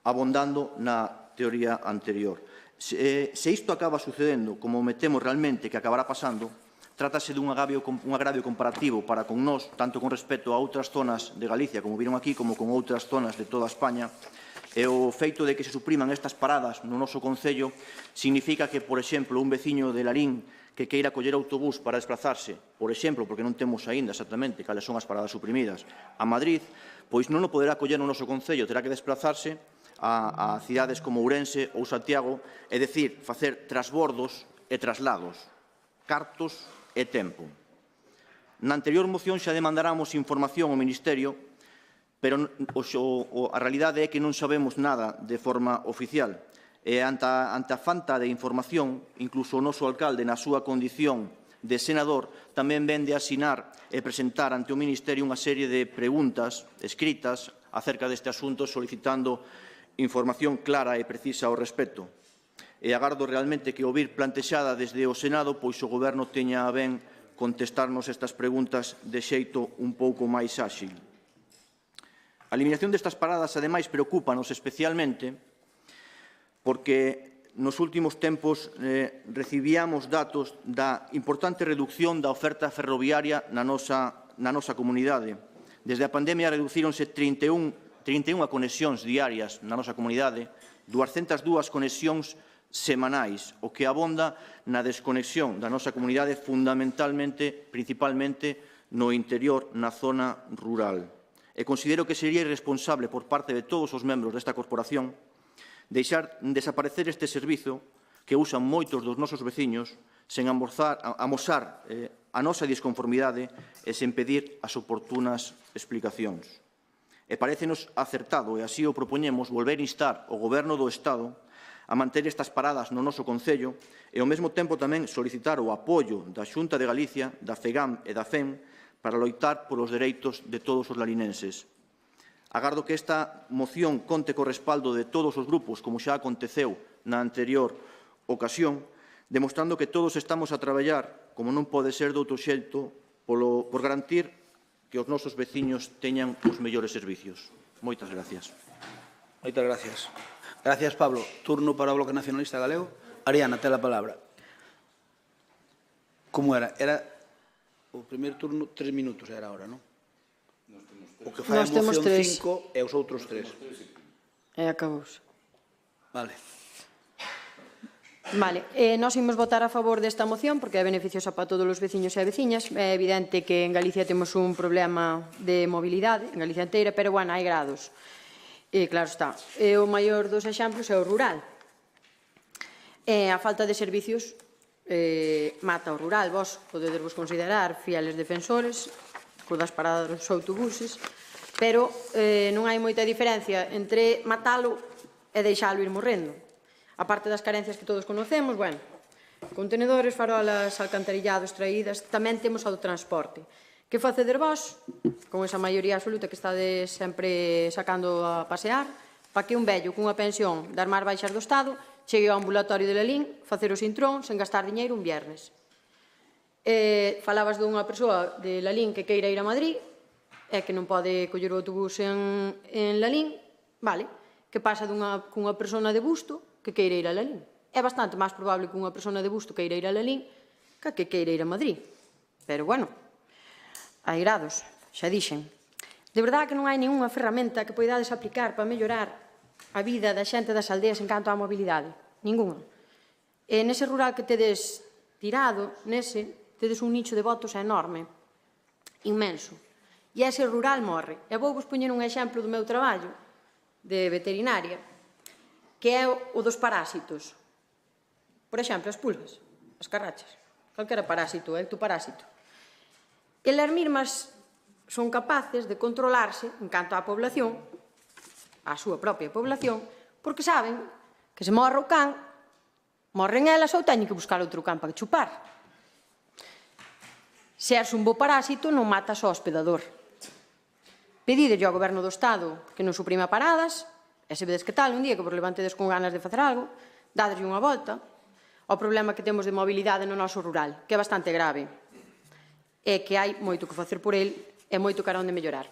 abondando na teoría anterior. Se isto acaba sucedendo, como metemos realmente que acabará pasando, trátase dun agravio comparativo para con nós, tanto con respecto a outras zonas de Galicia, como viron aquí, como con outras zonas de toda España, e o feito de que se supriman estas paradas no noso Concello significa que, por exemplo, un veciño de Larín que queira coller autobús para desplazarse, por exemplo, porque non temos aínda exactamente cales son as paradas suprimidas, a Madrid, pois non o poderá coller no noso Concello, terá que desplazarse a cidades como Ourense ou Santiago, é dicir, facer trasbordos e traslados, cartos e tempo. Na anterior moción xa demandáramos información ao Ministerio, pero a realidade é que non sabemos nada de forma oficial. E ante a falta de información, incluso o noso alcalde, na súa condición de senador, tamén vende a asinar e presentar ante o Ministerio unha serie de preguntas escritas acerca deste asunto, solicitando información clara e precisa ao respecto. E agardo realmente que o vir plantexada desde o Senado, pois o Goberno teña a ben contestarnos estas preguntas de xeito un pouco máis áxil. A eliminación destas paradas, ademais, preocúpanos especialmente porque nos últimos tempos recibíamos datos da importante reducción da oferta ferroviaria na nosa comunidade. Desde a pandemia reducíronse 31 conexións diarias na nosa comunidade, 202 conexións semanais, o que abonda na desconexión da nosa comunidade fundamentalmente, principalmente, no interior, na zona rural. E considero que sería irresponsable por parte de todos os membros desta corporación deixar desaparecer este servizo que usan moitos dos nosos veciños sen amosar a nosa disconformidade e sen pedir as oportunas explicacións. E parécenos acertado, e así o propoñemos, volver a instar o Goberno do Estado a manter estas paradas no noso Concello e ao mesmo tempo tamén solicitar o apoio da Xunta de Galicia, da FEGAM e da FEM para loitar polos dereitos de todos os larinenses. Agardo que esta moción conte co respaldo de todos os grupos, como xa aconteceu na anterior ocasión, demostrando que todos estamos a traballar, como non pode ser de outro xeito, por garantir que os nosos veciños teñan os mellores servicios. Moitas gracias. Moitas gracias. Gracias, Pablo. Turno para o Bloque Nacionalista Galego. Ariana, ten a palabra. Como era? Era o primeiro turno 3 minutos, era ahora, non? O que fai a moción 5 e os outros 3. E acabouse. Vale. Vale, nós imos votar a favor desta moción porque é beneficiosa para todos os veciños e veciñas. É evidente que en Galicia temos un problema de mobilidade, en Galicia inteira, pero, bueno, hai grados. E, claro está, o maior dos exemplos é o rural. A falta de servicios mata o rural. Vos podedevos considerar fieles defensores das paradas dos autobuses, pero non hai moita diferencia entre matalo e deixalo ir morrendo. A parte das carencias que todos conocemos, bueno, contenedores, farolas, alcantarillados, traídas, tamén temos ao transporte. Que facedes vos, con esa maioría absoluta que estades sempre sacando a pasear, para que un vello cunha pensión das máis baixas do Estado chegue ao ambulatorio de Lalín, facer o sintrón, sen gastar diñeiro un viernes. Falabas dunha persoa de Lalín que queira ir a Madrid e que non pode coller o autobús en Lalín, vale, que pasa cunha persona de Busto que queira ir a Lalín. É bastante máis probable que unha persona de Busto queira ir a Lalín que queira ir a Madrid. Pero, bueno, hai grados, xa dixen. De verdade que non hai ninguna ferramenta que poidades aplicar para mellorar a vida da xente das aldeas en canto á mobilidade. Ninguna. E nese rural que tedes tirado, tedes un nicho de votos enorme, inmenso. E ese rural morre. E vou vos poñer un exemplo do meu traballo de veterinaria, que é o dos parásitos. Por exemplo, as pulgas, as carrachas, calquera parásito, ectoparásito. Elas mesmas son capaces de controlarse en canto á población, á súa propia población, porque saben que se morre o can, morren elas ou teñen que buscar outro can para chupar. Se és un bo parásito, non matas ao hospedador. Pedídelle ao Goberno do Estado que non suprima paradas, e se vedes que tal, un día que vos levantedes con ganas de facer algo, dadeslle unha volta ao problema que temos de mobilidade no noso rural, que é bastante grave, e que hai moito que facer por el e moito cara onde mellorar.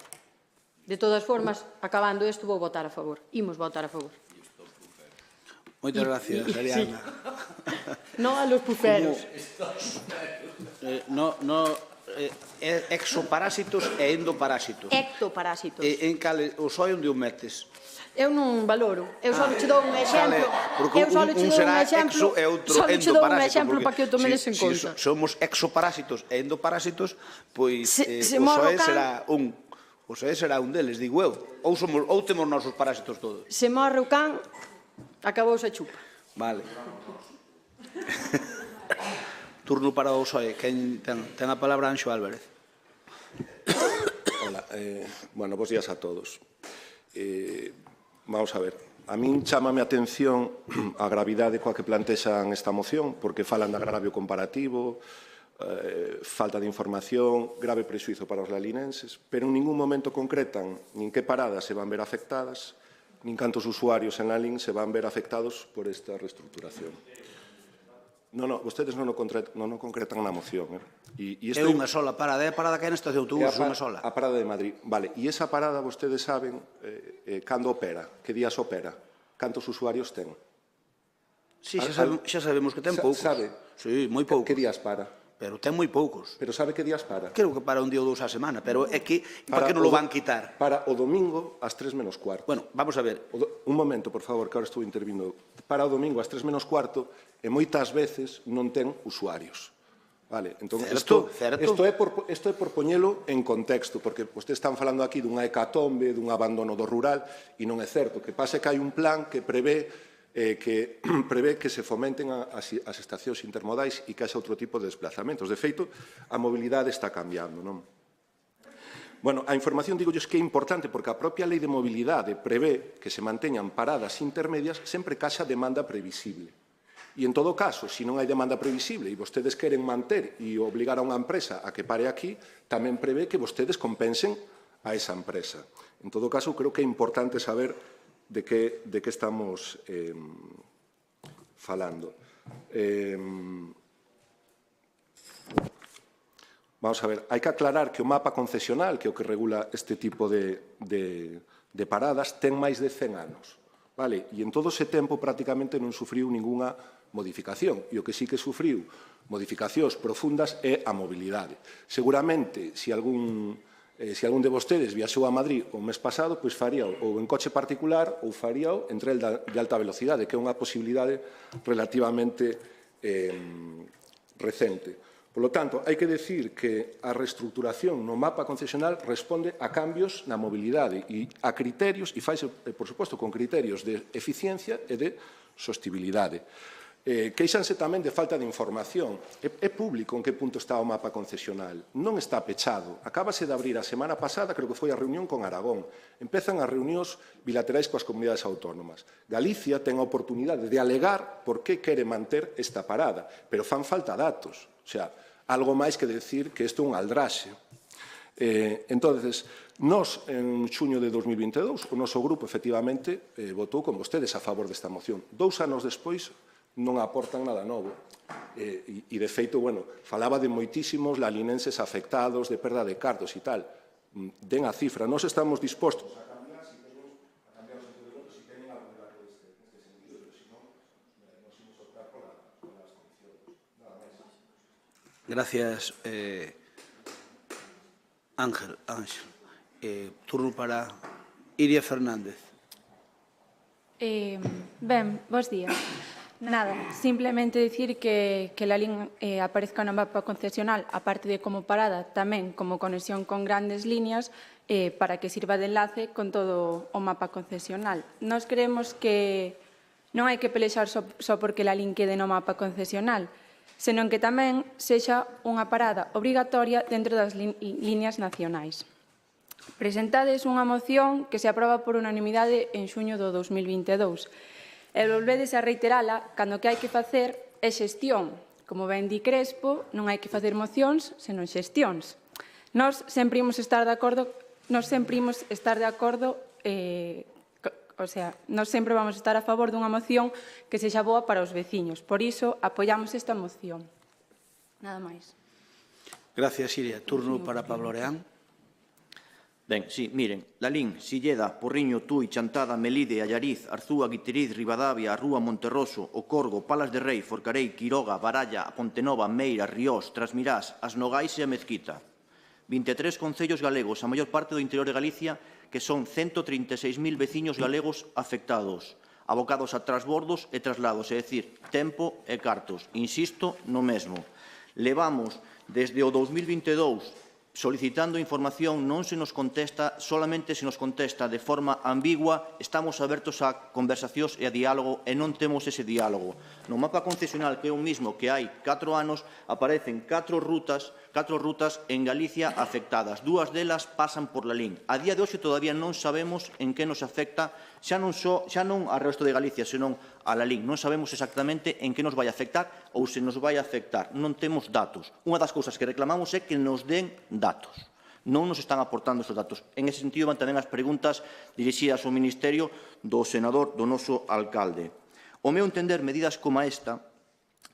De todas formas, acabando isto, vou votar a favor. Imos votar a favor. Moitas gracias, Ariana. Non a los puferos. Exoparásitos e endoparásitos. Ectoparásitos. En cale, o soi onde o metes? Eu non valoro. Eu só che dou un exemplo. Porque un será exo e outro endoparásito. Só che dou un exemplo para que o tomedes en conta. Se somos exoparásitos e endoparásitos, pois o soe será un deles, digo eu. Ou temos nosos parásitos todos. Se morre o can, acabouse a chupa. Vale. Turno para o soe. Quen ten a palabra? Anxo Álvarez. Hola, bueno, bons días a todos. Vamos a ver, a min chámame a atención a gravidade coa que plantexan esta moción, porque falan de agravio comparativo, falta de información, grave prexuizo para os lalinenses, pero en ningún momento concretan nin que paradas se van ver afectadas, nin cantos usuarios en Lalín se van ver afectados por esta reestructuración. Non, vostedes non o concretan na moción. É unha sola parada, é a parada que hai na estación de autobús, unha sola. A parada de Madrid, vale. E esa parada, vostedes saben, cando opera, que días opera, cantos usuarios ten? Sí, xa sabemos que ten poucos. Sabe? Sí, moi poucos. Que días para? Pero ten moi poucos. Pero sabe que días para? Creo que para un día ou dous a semana, pero é que, para que non lo van quitar? Para o domingo ás 3 menos cuarto. Bueno, vamos a ver. Un momento, por favor, que ahora estou intervindo. Para o domingo ás 3 menos cuarto, e moitas veces non ten usuarios. Vale, entón, isto é por poñelo en contexto, porque vostedes están falando aquí dunha hecatombe, dun abandono do rural, e non é certo. Que pase que hai un plan que prevé que se fomenten as estacións intermodais e que haxa outro tipo de desplazamentos. De feito, a mobilidade está cambiando, non? Bueno, a información, digolles que é importante porque a propia lei de mobilidade prevé que se manteñan paradas intermedias sempre que haxa demanda previsible. E, en todo caso, se non hai demanda previsible e vostedes queren manter e obligar a unha empresa a que pare aquí, tamén prevé que vostedes compensen a esa empresa. En todo caso, creo que é importante saber de que estamos falando. Vamos a ver, hai que aclarar que o mapa concesional, que é o que regula este tipo de paradas, ten máis de 100 anos. Vale? E en todo ese tempo prácticamente non sufriu ningunha modificación. E o que sí que sufriu modificacións profundas é a mobilidade. Seguramente, se algún de vostedes viaxou a Madrid o mes pasado, pois faría ou en coche particular ou faría en tren de alta velocidade, que é unha posibilidade relativamente recente. Por lo tanto, hai que decir que a reestructuración no mapa concesional responde a cambios na mobilidade e a criterios, e faise, por suposto, con criterios de eficiencia e de sostibilidade. Queixanse tamén de falta de información. É público en que punto está o mapa concesional. Non está pechado. Acábase de abrir a semana pasada, creo que foi a reunión con Aragón. Empezan as reunións bilaterais coas comunidades autónomas. Galicia ten a oportunidade de alegar por que quere manter esta parada, pero fan falta datos. O sea, algo máis que decir que isto é un aldraxe. Entonces, nós, en xuño de 2022, o noso grupo, efectivamente, votou con vostedes a favor desta moción. 2 anos despois, non aportan nada novo. E, de feito, bueno, falaba de moitísimos lalinenses afectados, de perda de cartos e tal. Den a cifra. Nós estamos dispostos a cambiar se teñen algún dato neste sentido, pero se non, nos imos optar polas condicións. Nada máis. Gracias, Ángel. Turno para Iria Fernández. Ben, bos días. Nada, simplemente dicir que la LIN aparezca no mapa concesional, aparte de como parada, tamén como conexión con grandes líneas, para que sirva de enlace con todo o mapa concesional. Nós creemos que non hai que pelexar só porque la LIN quede no mapa concesional, senón que tamén sexa unha parada obrigatoria dentro das líneas nacionais. Presentades unha moción que se aproba por unanimidade en xuño do 2022 e volvedes a reiterala cando que hai que facer é xestión. Como ben di Crespo, non hai que facer mocións senón xestións. Nós sempre imos estar de acordo, nós sempre vamos estar a favor dunha moción que sexa boa para os veciños. Por iso, apoiamos esta moción. Nada máis. Gracias, Iria. Turno para Pablo Oreán. Ben, sí, miren, Lalín, Silleda, Porriño, Tui, Chantada, Melide, Allariz, Arzúa, Guiteriz, Ribadavia, Arrúa, Monterroso, O Corgo, Palas de Rei, Forcarei, Quiroga, Baralla, Pontenova, Meira, Riós, Trasmirás, As Nogais e a Mezquita. 23 concellos galegos, a maior parte do interior de Galicia, que son 136.000 veciños galegos afectados, abocados a trasbordos e traslados, é dicir, tempo e cartos. Insisto no mesmo. Levamos desde o 2022 solicitando información, non se nos contesta, solamente se nos contesta de forma ambigua, estamos abertos a conversacións e a diálogo e non temos ese diálogo. No mapa concesional, que é o mismo que hai 4 anos, aparecen 4 rutas en Galicia afectadas. 2 delas pasan por Lalín. A día de hoxe todavía non sabemos en que nos afecta, xa non ao resto de Galicia, senón a Lalín. Non sabemos exactamente en que nos vai afectar ou se nos vai afectar. Non temos datos. Unha das cousas que reclamamos é que nos den datos. Non nos están aportando esos datos. En ese sentido van tamén as preguntas dirixidas ao Ministerio do senador, do noso alcalde. O meu entender, medidas como esta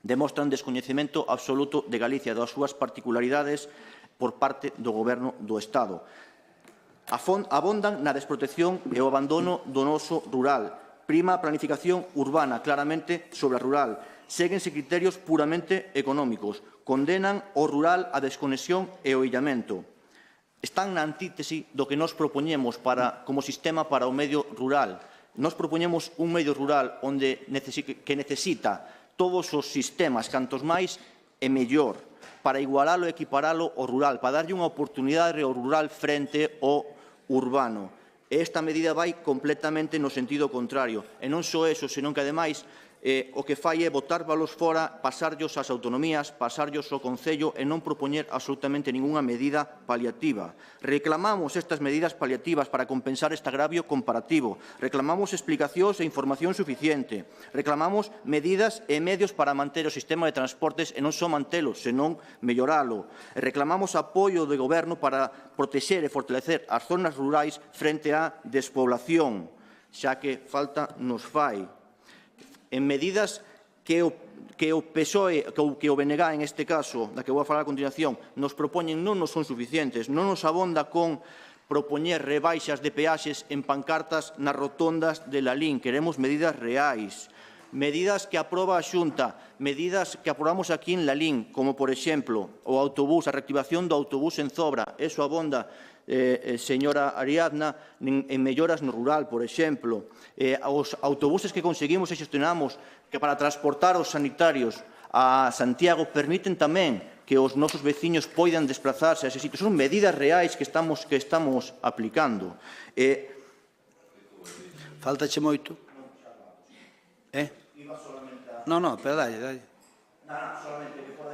demostran descoñecemento absoluto de Galicia das súas particularidades por parte do Goberno do Estado. Abondan na desprotección e o abandono do noso rural. Prima a planificación urbana, claramente sobre a rural. Séguense criterios puramente económicos. Condenan o rural a desconexión e o illamento. Están na antítese do que nos propoñemos como sistema para o medio rural. Nos propoñemos un medio rural que necesita todos os sistemas, cantos máis e mellor, para igualalo e equiparalo ao rural, para darlle unha oportunidade ao rural frente ao urbano. Esta medida vai completamente no sentido contrario. E non só eso, senón que, ademais, o que fai é botar valos fora, pasarllos ás autonomías, pasarllos ao Concello e non propoñer absolutamente ningunha medida paliativa. Reclamamos estas medidas paliativas para compensar este agravio comparativo. Reclamamos explicacións e información suficiente. Reclamamos medidas e medios para manter o sistema de transportes e non só mantelos, senón melloralo. Reclamamos apoio do Goberno para protexer e fortalecer as zonas rurais frente á despoblación, xa que falta nos fai. En medidas que o PSOE, que o BNG, en este caso, da que vou a falar a continuación, nos propoñen non nos son suficientes, non nos abonda con propoñer rebaixas de peaxes en pancartas nas rotondas de Lalín. Queremos medidas reais, medidas que aproba a Xunta, medidas que aprobamos aquí en Lalín, como, por exemplo, o autobús, a reactivación do autobús en Zobra. Eso abonda, señora Ariadna, en melloras no rural, por exemplo. Os autobuses que conseguimos e xestionamos que para transportar os sanitarios a Santiago permiten tamén que os nosos veciños poidan desplazarse a ese sitio. Son medidas reais que estamos aplicando. Faltache moito? Non, pero dalle.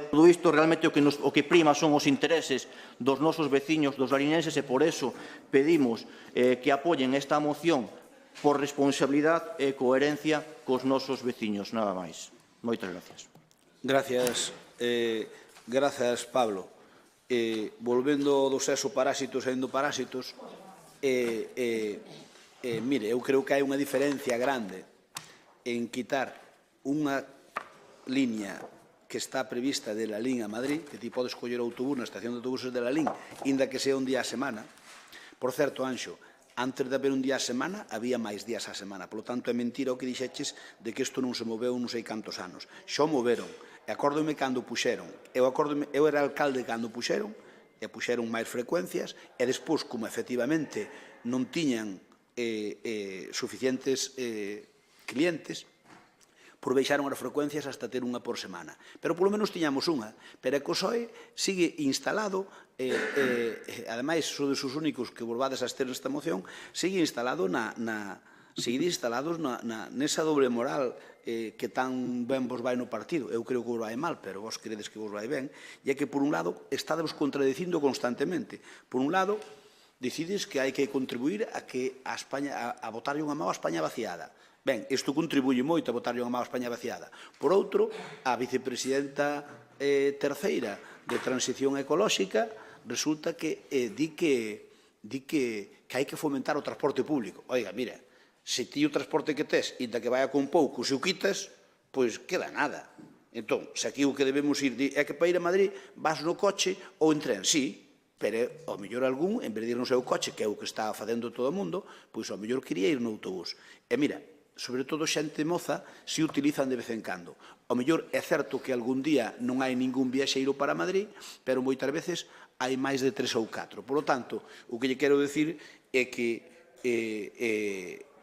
Todo isto realmente o que prima son os intereses dos nosos veciños, dos larinenses, e por eso pedimos que apoyen esta moción por responsabilidade e coherencia cos nosos veciños, nada máis. Moitas gracias. Gracias, Pablo. volvendo do sexo parásitos e endoparásitos, mire, eu creo que hai unha diferencia grande en quitar unha liña que está prevista de la LIN a Madrid, que ti podes coller o autobús na estación de autobuses de la LIN, inda que sea un día a semana. Por certo, Anxo, antes de haber un día a semana, había máis días a semana. Por lo tanto, é mentira o que dixeches de que isto non se moveu non sei cantos anos. Xo moveron. E acórdome cando puxeron. Eu era alcalde cando puxeron, e puxeron máis frecuencias, e despois, como efectivamente non tiñan suficientes clientes, baixaron as frecuencias hasta ter unha por semana. Pero polo menos tiñamos unha. Pero que o PSOE sigue instalado, ademais, sodes os únicos que volvades a ter esta moción, sigue instalado nesa doble moral que tan ben vos vai no partido. Eu creo que vos vai mal, pero vos credes que vos vai ben. E é que, por un lado, estádevos contradicindo constantemente. Por un lado, decides que hai que contribuir a que a votarlle unha mão a España vaciada. Ben, isto contribuye moito a votarlle unha mão a España vaciada. Por outro, a vicepresidenta terceira de Transición Ecolóxica resulta que di que hai que fomentar o transporte público. Oiga, mira, se ti o transporte que tes, inda que vaya con pouco, se o quitas, pois queda nada. Entón, se aquí o que debemos ir é que para ir a Madrid vas no coche ou en tren, sí, pero ao mellor algún, en vez de ir no seu coche, que é o que está facendo todo o mundo, pois ao mellor quería ir no autobús. E mira, sobre todo xente moza, se utilizan de vez en cando. Ao mellor é certo que algún día non hai ningún viaxeiro para Madrid, pero moitas veces hai máis de 3 ou 4. Por lo tanto, o que lle quero decir é que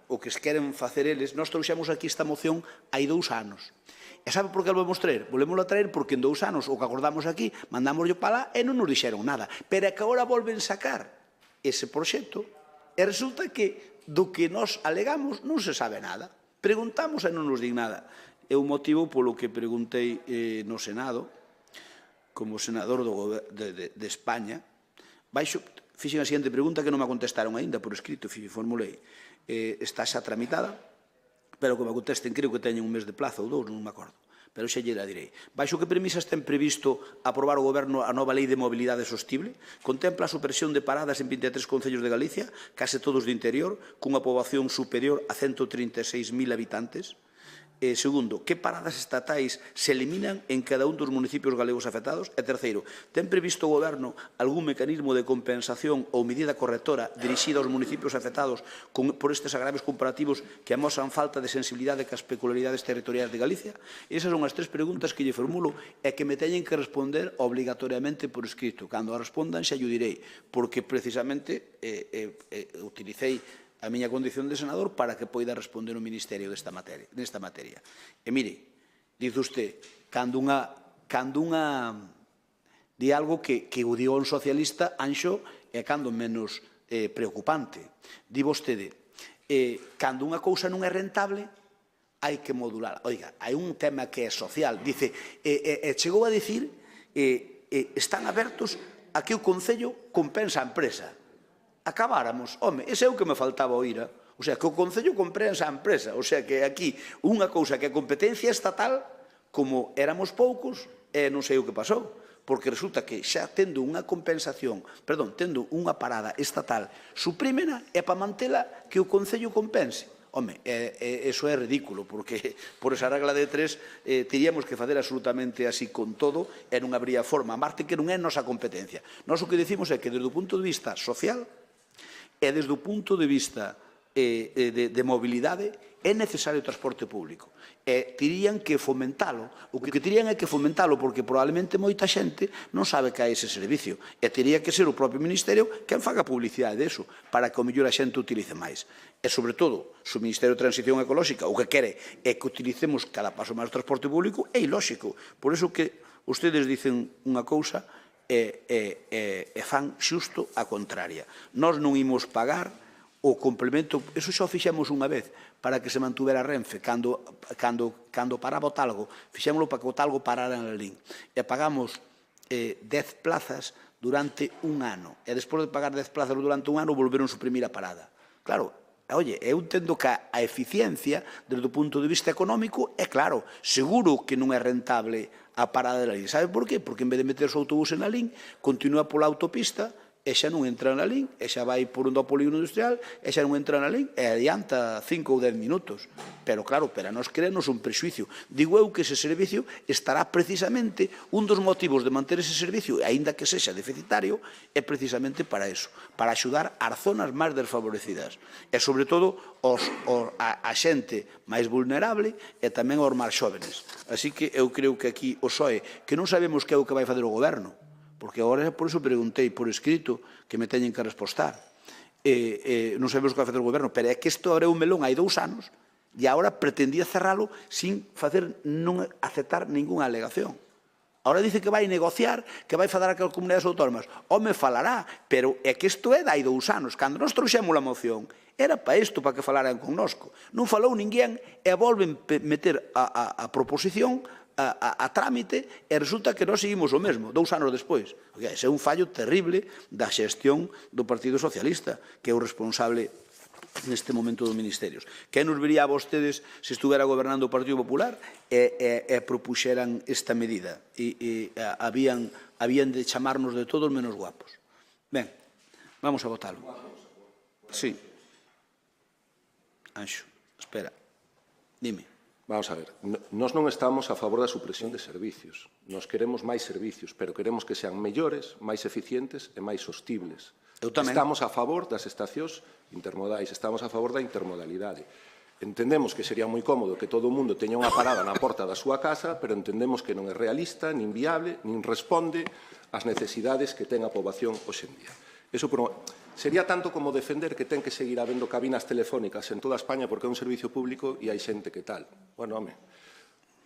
o que queren facer eles, nós trouxemos aquí esta moción hai 2 anos. E sabe por que a volvemos traer? Volvemos a traer porque en 2 anos o que acordamos aquí, mandámoslo para lá e non nos dixeron nada. Pero é que agora volven sacar ese proxecto e resulta que do que nos alegamos non se sabe nada. Preguntamos e non nos din nada. É o motivo polo que preguntei no Senado, como senador de España, fixen a seguinte pregunta que non me contestaron aínda por escrito, formulei. Está xa tramitada, pero que me contesten, creo que teñen un mes de plazo ou 2, non me acordo. Pero xa lle la direi. Baixo que premisas ten previsto aprobar o Goberno a nova Lei de Mobilidade Sostible? Contempla a supresión de paradas en 23 concellos de Galicia, case todos de interior, cunha poboación superior a 136.000 habitantes? Segundo, que paradas estatais se eliminan en cada un dos municipios galegos afectados? E terceiro, ten previsto o Goberno algún mecanismo de compensación ou medida correctora dirixida aos municipios afectados por estes agravios comparativos que amosan falta de sensibilidade cas peculiaridades territoriais de Galicia? Esas son as 3 preguntas que lle formulo e que me teñen que responder obligatoriamente por escrito. Cando a respondan xa lle direi, porque precisamente utilicei a miña condición de senador para que poida responder o Ministerio nesta materia. E mire, dice usted, cando unha di algo que o digo un socialista, Anxo, é cando menos preocupante. Di vostede, cando unha cousa non é rentable, hai que modular. Oiga, hai un tema que é social. Dice, chegou a dicir, están abertos a que o Concello compensa a empresa. Acabáramos, home, ese é o que me faltaba oír, o sea, que o Concello compensa a empresa, o sea, que aquí unha cousa que é competencia estatal, como éramos poucos, non sei o que pasou, porque resulta que xa tendo unha compensación, tendo unha parada estatal, suprímena e para mantela que o Concello compense. Home, eso é ridículo, porque por esa regla de 3 teríamos que facer absolutamente así con todo e non habría forma. A parte que non é nosa competencia. Nós o que decimos é que desde o punto de vista social e desde o punto de vista de mobilidade é necesario o transporte público. E terían que fomentalo. O que terían é que fomentalo porque probablemente moita xente non sabe que hai ese servicio. E tería que ser o propio Ministerio quen faga publicidade deso para que o mellor a xente utilice máis. E, sobre todo, se o Ministerio de Transición Ecolóxica o que quere é que utilicemos cada paso máis o transporte público, é ilóxico. Por iso que ustedes dicen unha cousa e fan xusto a contraria. Nós non imos pagar o complemento, eso xa o fixemos unha vez, para que se mantuvera Renfe, cando paraba o Talgo, fixémoslo para que o Talgo parara na LIN. E pagamos 10 plazas durante un ano. E despois de pagar 10 plazas durante un ano, volveron suprimir a parada. Claro, Oye, eu entendo que a eficiencia, desde o punto de vista económico, é claro, seguro que non é rentable a parada da LIN. Sabe por qué? Porque en vez de meter os autobuses na LIN, continúa pola autopista, e xa non entra na LIN, e xa vai por un do polígono industrial, e xa non entra na LIN, e adianta 5 ou 10 minutos. Pero claro, para nós creernos un prexuicio. Digo eu que ese servicio estará precisamente, un dos motivos de manter ese servicio, aínda que sexa deficitario, é precisamente para eso, para axudar ás zonas máis desfavorecidas. E sobre todo a xente máis vulnerable e tamén aos máis xóvenes. Así que eu creo que aquí o PSOE, que non sabemos que é o que vai fazer o goberno, porque agora por iso preguntei por escrito que me teñen que respostar. Non sabemos o que vai facer o goberno, pero é que isto abre un melón hai 2 anos e agora pretendía cerralo sin non aceptar ninguna alegación. Agora dice que vai negociar, que vai falar aquelas comunidades autónomas. Home, falará, pero é que isto é dai 2 anos. Cando nós trouxemos a moción, era para isto, para que falaran connosco. Non falou ninguén e volven meter a proposición a trámite e resulta que nós seguimos o mesmo 2 anos despois. Ese é un fallo terrible da xestión do Partido Socialista, que é o responsable neste momento dos ministerios. Que nos vería a vostedes se estuvera gobernando o Partido Popular e propuxeran esta medida e habían de chamarnos de todos menos guapos. Ben, vamos a votalo. Sí. Anxo, espera, dime. Vamos a ver, nós non estamos a favor da supresión de servicios. Nós queremos máis servicios, pero queremos que sean mellores, máis eficientes e máis sostibles. Estamos a favor das estacións intermodais, estamos a favor da intermodalidade. Entendemos que sería moi cómodo que todo o mundo teña unha parada na porta da súa casa, pero entendemos que non é realista, nin viable, nin responde ás necesidades que ten a poboación hoxe en día. Eso sería tanto como defender que ten que seguir habendo cabinas telefónicas en toda España porque é un servicio público e hai xente que tal. Bueno, home,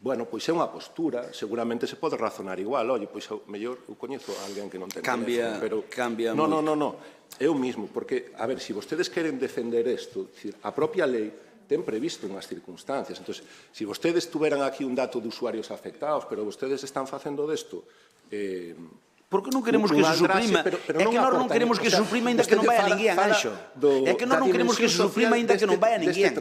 pois é unha postura, seguramente se pode razonar igual. Oye, pois mellor eu coñezo a alguén que non ten teléfono, pero... Cambia moito. No, é o mismo, porque, a ver, se vostedes queren defender isto, a propia lei ten previsto unhas circunstancias. Entón, se vostedes tuveran aquí un dato de usuarios afectados, pero vostedes están facendo desto... Porque non queremos que se suprima. É que nós non queremos que se suprima ainda que non vai a ninguén, Anxo. É que nós non queremos que se suprima ainda que non vai a ninguén.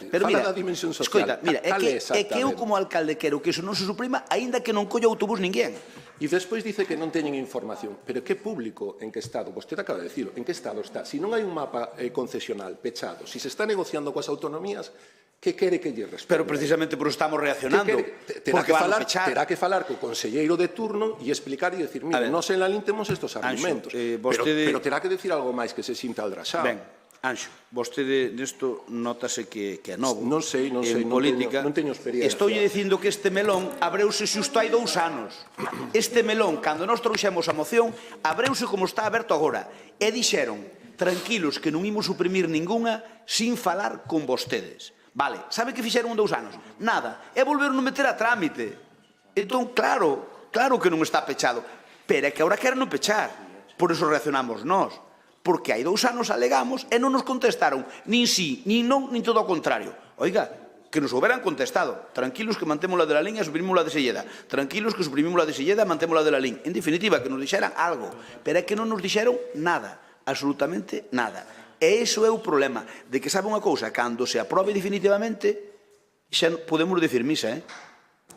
Pero mira, escoita, mira, é que eu como alcalde quero que eso non se suprima ainda que non colla autobús ninguén. E despois dice que non teñen información. Pero que público, en que estado? Vostede acaba de decirlo, en que estado está? Se non hai un mapa concesional pechado, se se está negociando coas autonomías, que quere que lle responda? Pero precisamente por estamos reaccionando. Terá que falar co conselleiro de turno e explicar e decir, mira, nós en la LIN temos estos argumentos. Pero terá que decir algo máis que se sinta aldraxado. Ben, Anxo, vostede nesto notase que é novo. Non sei, non teño experiencia. Estou dicindo que este melón abreuse xusto hai 2 anos. Este melón, cando nós trouxemos a moción, abreuse como está aberto agora. E dixeron, tranquilos, que non imos suprimir ninguna sin falar con vostedes. Vale, sabe que fixeron 2 anos? Nada, e volveron a meter a trámite. Entón, claro que non está pechado, pero é que agora queren non pechar. Por eso reaccionamos nós, porque hai 2 anos alegamos e non nos contestaron, nin sí, nin non, nin todo ao contrario. Oiga, que nos houberan contestado, tranquilos que mantemos la de la LIN e suprimimos la de Silleda, tranquilos que suprimimos la de Silleda e mantemos la de la LIN. En definitiva, que nos dixeran algo, pero é que non nos dixeron nada, absolutamente nada. E iso é o problema, de que sabe unha cousa, cando se aprobe definitivamente, xa podemos dicir misa,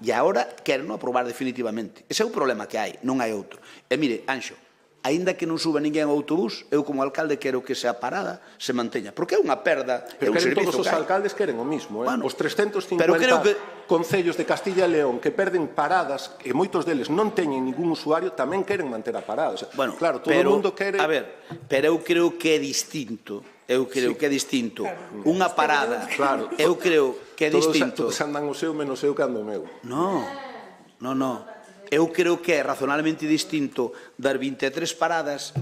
e agora queren aprobar definitivamente. Ese é o problema que hai, non hai outro. E mire, Anxo, aínda que non suba ninguén ao autobús, eu como alcalde quero que esa parada se manteña, porque é unha perda, é un servizo que hai. Pero todos os alcaldes queren o mismo, os 350 concellos de Castilla e León que perden paradas, e moitos deles non teñen ningún usuario, tamén queren manter a parada. Claro, todo o mundo quere... A ver, pero eu creo que é distinto. Unha parada, eu creo que é distinto. Todos andan o seu menos eu que ando o meu. Non. Eu creo que é razonablemente distinto dar 23 paradas,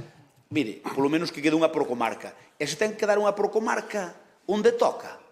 mire, polo menos que quede unha procomarca. E se ten que dar unha procomarca onde toca?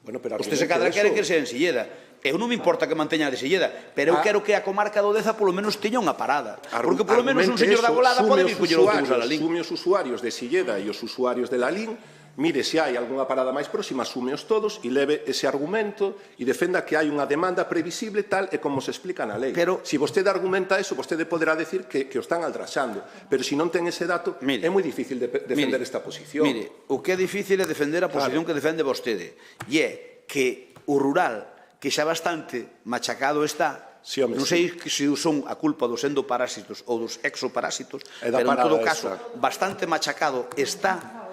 Usted se cadra quere que sea en Silleda. Eu non me importa que manteña de Silleda, pero eu quero que a comarca do Deza polo menos teña unha parada. Porque polo menos un señor da Golada pode vir coller autobús a la LIN. Sume os usuarios de Silleda e os usuarios de la LIN mire se hai algunha parada máis próxima, asumeos todos e leve ese argumento e defenda que hai unha demanda previsible tal e como se explica na lei. Pero, se vostede argumenta eso, vostede poderá decir que o están aldraxando, pero se non ten ese dato, é moi difícil defender esta posición. Mire, o que é difícil é defender a posición que defende vostede, e é que o rural, que xa bastante machacado está, non sei se son a culpa dos endoparásitos ou dos exoparásitos, pero en todo caso, bastante machacado está,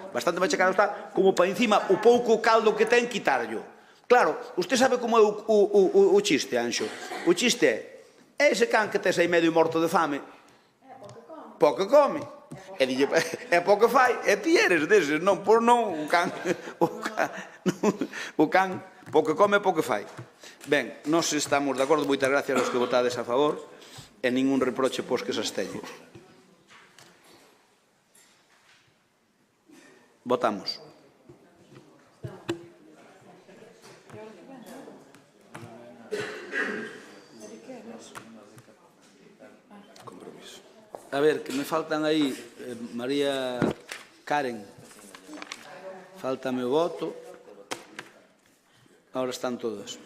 como para encima o pouco caldo que ten quitarlo. Claro, usted sabe como é o chiste, Anxo? O chiste é ese can que tes aí medio morto de fame, pouco come. E dille, é pouco fai, e ti eres deses, non, por non, o can, pouco come, pouco fai. Ben, nós estamos de acordo, moitas gracias aos que votades a favor, e ningún reproche pos que se absteñen. Votamos. A ver, que me faltan aí María Karen. Fáltame o voto. Ahora están todas.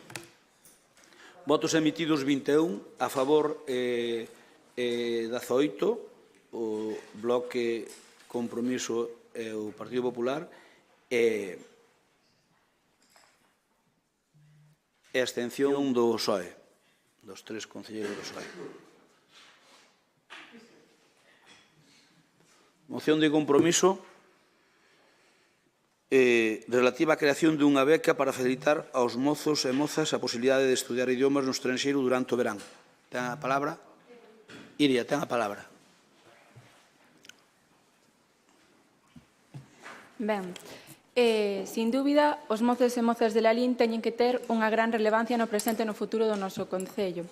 Votos emitidos 21, a favor 18, o Bloque, Compromiso e o Partido Popular, e abstención do PSOE, dos 3 concelleiros do PSOE. Moción de compromiso relativa á creación dunha beca para facilitar aos mozos e mozas a posibilidade de estudiar idiomas no estranxeiro durante o verán. Ten a palabra? Iria, ten a palabra. Ben, sin dúbida, os mozos e mozas de Lalín teñen que ter unha gran relevancia no presente e no futuro do noso concello.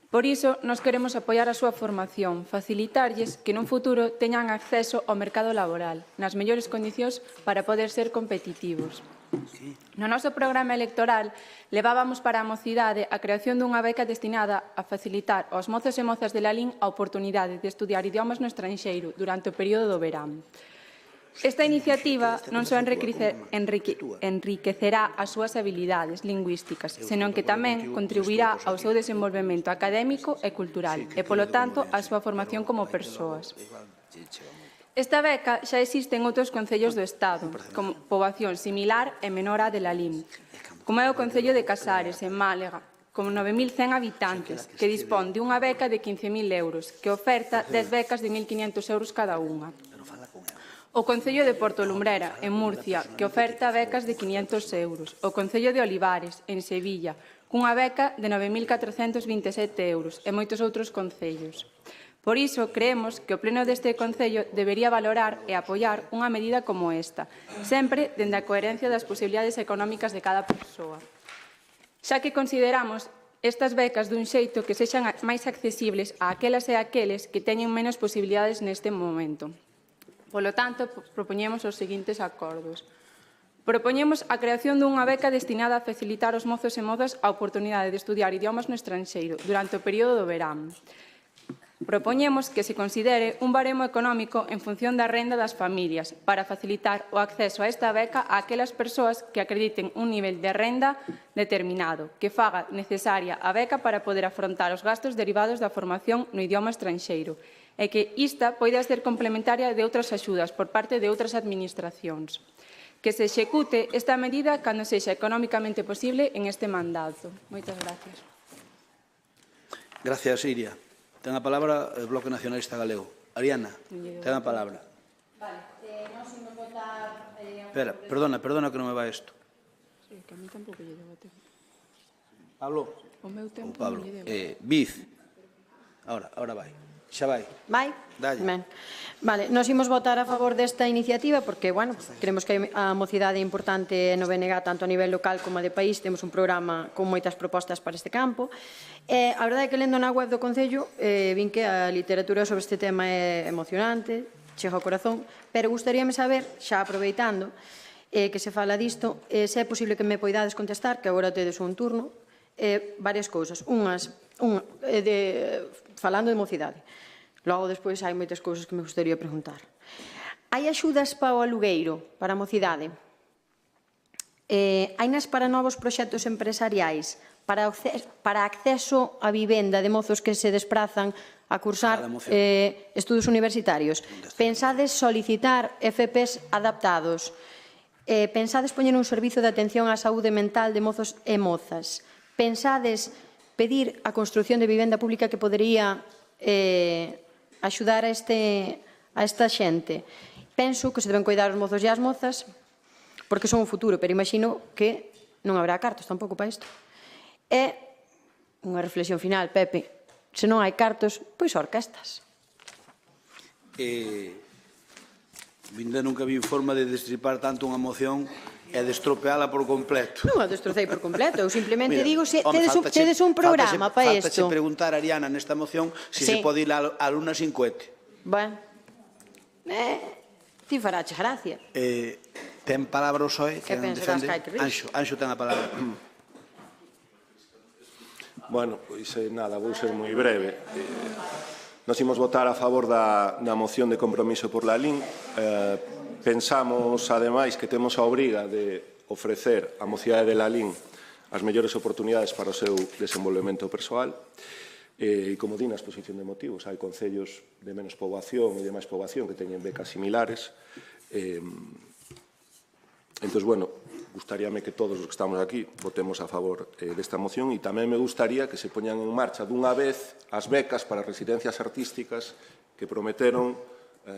Por iso, nos queremos apoiar a súa formación, facilitarlles que nun futuro teñan acceso ao mercado laboral, nas mellores condicións para poder ser competitivos. No noso programa electoral levábamos para a mocidade a creación dunha beca destinada a facilitar aos mozos e mozas de Lalín a oportunidade de estudiar idiomas no estranxeiro durante o período do verán. Esta iniciativa non só enriquecerá as súas habilidades lingüísticas, senón que tamén contribuirá ao seu desenvolvemento académico e cultural e, polo tanto, á súa formación como persoas. Esta beca xa existe en outros concellos do Estado, con poboación similar e menor á de Lalín, como é o Concello de Casares, en Málaga, con 9.100 habitantes, que dispón de unha beca de 15.000 euros, que oferta 10 becas de 1.500 euros cada unha. O Concello de Porto Lumbrera, en Murcia, que oferta becas de 500 euros. O Concello de Olivares, en Sevilla, cunha beca de 9.427 euros, e moitos outros concellos. Por iso, creemos que o Pleno deste Concello debería valorar e apoiar unha medida como esta, sempre dende a coherencia das posibilidades económicas de cada persoa. Xa que consideramos estas becas dun xeito que sexan máis accesibles a aquelas e aqueles que teñen menos posibilidades neste momento. Polo tanto, propoñemos os seguintes acordos. Propoñemos a creación dunha beca destinada a facilitar aos mozos e mozas a oportunidade de estudiar idiomas no estranxeiro durante o período do verán. Propoñemos que se considere un baremo económico en función da renda das familias para facilitar o acceso a esta beca a aquelas persoas que acrediten un nivel de renda determinado, que faga necesaria a beca para poder afrontar os gastos derivados da formación no idioma estranxeiro, e que esta poida ser complementaria de outras axudas por parte de outras administracións. Que se execute esta medida cando sexa económicamente posible en este mandato. Moitas gracias. Gracias, Iria. Ten a palabra o Bloque Nacionalista Galego. Ariana, ten a palabra. Vale, nós imos votar... Espera, perdona que non me va isto. Sí, que a mí tampouco lle debo tempo. Pablo. O meu tempo Pablo. non lle debo. Viz. Ahora vai. Xa vai. Vai? Dalle. Ben. Vale, nos imos votar a favor desta iniciativa porque, bueno, creemos que a mocidade é importante no BNG tanto a nivel local como a de país. Temos un programa con moitas propostas para este campo. A verdade é que lendo na web do Concello vin que a literatura sobre este tema é emocionante, chega ao corazón, pero gustaríame saber, xa aproveitando que se fala disto, se é posible que me poidades contestar, que agora tedes un turno, varias cousas. Falando de mocidade. Logo, despois, hai moitas cousas que me gustaría preguntar. Hai axudas para o alugueiro, para a mocidade. Hainas para novos proxectos empresariais, para acceso a vivenda de mozos que se desprazan a cursar estudos universitarios. Pensades solicitar FPs adaptados. Pensades poñer un servizo de atención á saúde mental de mozos e mozas. Pensades pedir a construción de vivenda pública que podería axudar a esta xente. Penso que se deben coidar os mozos e as mozas porque son o futuro, pero imagino que non habrá cartos tampouco para isto. E unha reflexión final, Pepe, se non hai cartos, pois orquestas. Vinda nunca vi forma de destripar tanto unha moción e de estropeala por completo. Non a destrocei por completo, eu simplemente digo se tedes un programa para isto. Faltache preguntar a Ariana nesta moción se se pode ir a alumna sin cohete. Bueno, ti farache gracia. Ten palabra o PSOE? Que pensarás que hai que rir? Anxo ten a palabra. Bueno, pois nada, vou ser moi breve. Nos imos votar a favor da moción de compromiso por la LIN. Pensamos, ademais, que temos a obriga de ofrecer á mocidade de la LIN as mellores oportunidades para o seu desenvolvemento persoal. E, como di na exposición de motivos, hai concellos de menos poboación e de máis poboación que teñen becas similares. Entón, bueno, gustaríame que todos os que estamos aquí votemos a favor desta moción e tamén me gustaría que se poñan en marcha dunha vez as becas para residencias artísticas que prometeron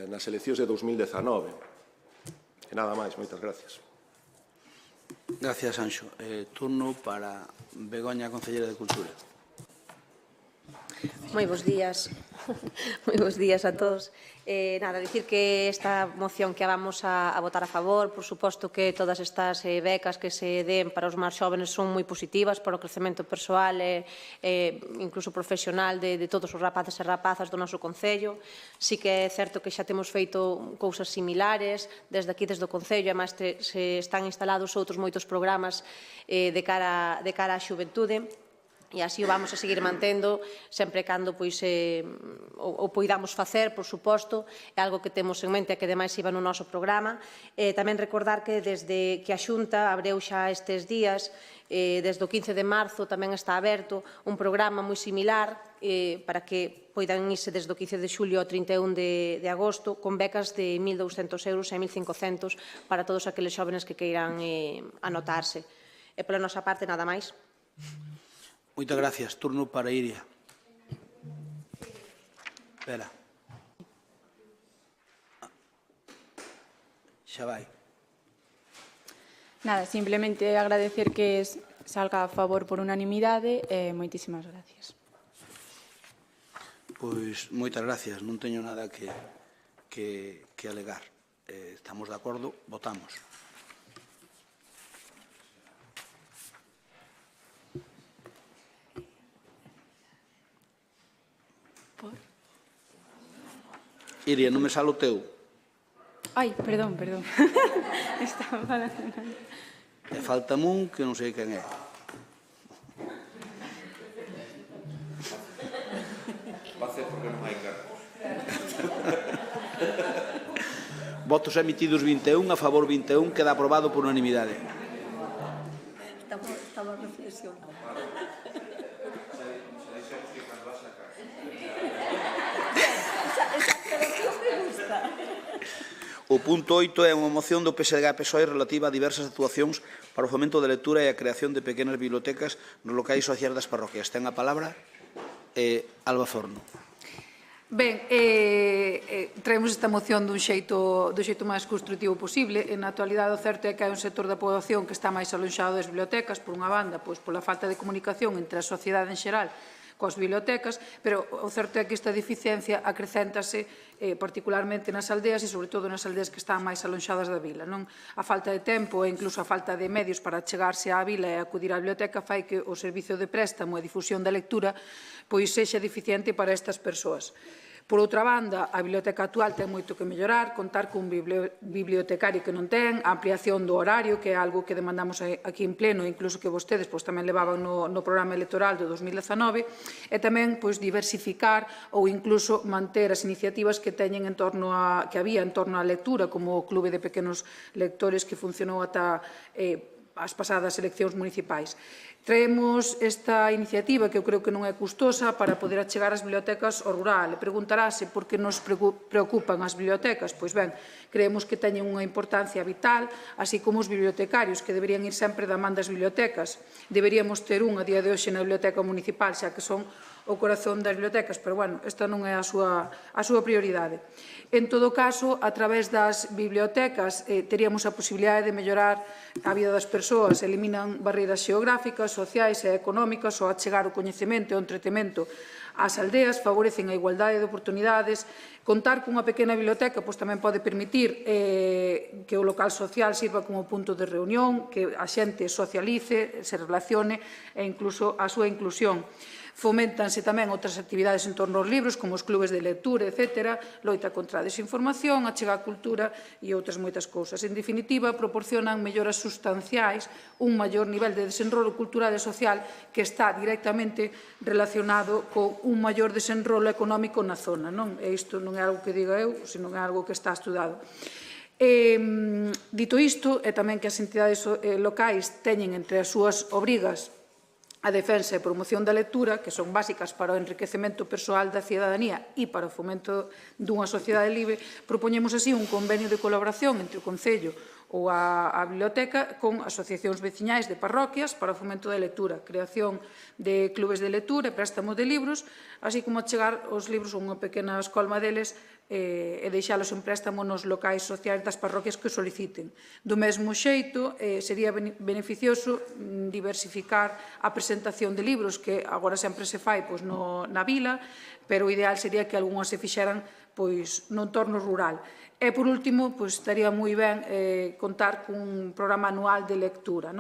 nas eleccións de 2019. E nada máis, moitas gracias. Gracias, Anxo. Turno para Begoña, Concelleira de Cultura. Moi bons días. Moi bons días a todos. Nada, dicir que esta moción que vamos a votar a favor, por suposto que todas estas becas que se den para os máis xóvenes son moi positivas para o crecemento persoal e incluso profesional de todos os rapaces e rapazas do noso Concello. Sí que é certo que xa temos feito cousas similares desde aquí, desde o Concello, e máis se están instalados outros moitos programas de cara á xuventude. E así o vamos a seguir mantendo sempre cando o poidamos facer, por suposto, é algo que temos en mente e que ademais iba no noso programa. Tamén recordar que desde que a Xunta abreu xa estes días, desde o 15 de marzo tamén está aberto un programa moi similar para que poidan irse desde o 15 de xulio ao 31 de agosto con becas de 1.200 euros e 1.500 para todos aqueles xóvenes que queiran anotarse. E pola nosa parte, nada máis. Moitas gracias. Turno para Iria. Espera. Xa vai. Nada, simplemente agradecer que salga a favor por unanimidade e moitísimas gracias. Pois moitas gracias. Non teño nada que alegar. Estamos de acordo. Votamos. Iria, non me sale o teu. Ai, perdón. Estaba falando. E falta un que non sei quen é. Pase porque non hai cartos. Votos emitidos 21, a favor 21, queda aprobado por unanimidade. Estamos reflexionando. O punto 8 é unha moción do PSDG-PSOE relativa a diversas actuacións para o fomento da lectura e a creación de pequenas bibliotecas nos locais sociais das parroquias. Ten a palabra Alba Forno. Ben, traemos esta moción do xeito máis construtivo posible. Na actualidade o certo é que hai un sector da poboación que está máis alonxado das bibliotecas, por unha banda, pois pola falta de comunicación entre a sociedade en xeral coas bibliotecas, pero o certo é que esta deficiencia acrecéntase particularmente nas aldeas e, sobre todo, nas aldeas que están máis alonxadas da vila. A falta de tempo e incluso a falta de medios para chegarse á vila e acudir á biblioteca fai que o servizo de préstamo e difusión da lectura pois sexa deficiente para estas persoas. Por outra banda, a biblioteca actual ten moito que mellorar, contar cun bibliotecario que non ten, a ampliación do horario, que é algo que demandamos aquí en pleno, incluso que vostedes tamén levaban no programa electoral do 2019, e tamén diversificar ou incluso manter as iniciativas que teñen que había en torno á lectura, como o Clube de Pequenos Lectores que funcionou ata as pasadas eleccións municipais. Traemos esta iniciativa, que eu creo que non é custosa, para poder achegar as bibliotecas ao rural. E preguntarase por que nos preocupan as bibliotecas. Pois ben, creemos que teñen unha importancia vital, así como os bibliotecarios, que deberían ir sempre da man das bibliotecas. Deberíamos ter a día de hoxe na biblioteca municipal, xa que son o corazón das bibliotecas, pero, bueno, esta non é a súa prioridade. En todo caso, a través das bibliotecas teríamos a posibilidade de mellorar a vida das persoas, eliminan barreiras xeográficas, sociais e económicas, ao achegar o coñecemento e o entretemento ás aldeas, favorecen a igualdade de oportunidades. Contar cunha pequena biblioteca tamén pode permitir que o local social sirva como punto de reunión, que a xente socialice, se relacione e incluso a súa inclusión. Foméntanse tamén outras actividades en torno aos libros, como os clubes de lectura, etc., loita contra a desinformación, achega a cultura e outras moitas cousas. En definitiva, proporcionan melloras sustanciais, un maior nivel de desenrolo cultural e social que está directamente relacionado con un maior desenrolo económico na zona. E isto non é algo que diga eu, senón é algo que está estudado. Dito isto, é tamén que as entidades locais teñen entre as súas obrigas a defensa e promoción da lectura, que son básicas para o enriquecemento persoal da cidadanía e para o fomento dunha sociedade libre, propoñemos así un convenio de colaboración entre o Concello ou a biblioteca con asociacións veciñais de parroquias para o fomento da lectura, creación de clubes de lectura e préstamo de libros, así como chegar os libros a unha pequena escolma deles e deixalos en préstamo nos locais sociais das parroquias que o soliciten. Do mesmo xeito, sería beneficioso diversificar a presentación de libros, que agora sempre se fai na vila, pero o ideal sería que algunhas se fixeran no entorno rural. E, por último, estaría moi ben contar cun programa anual de lectura.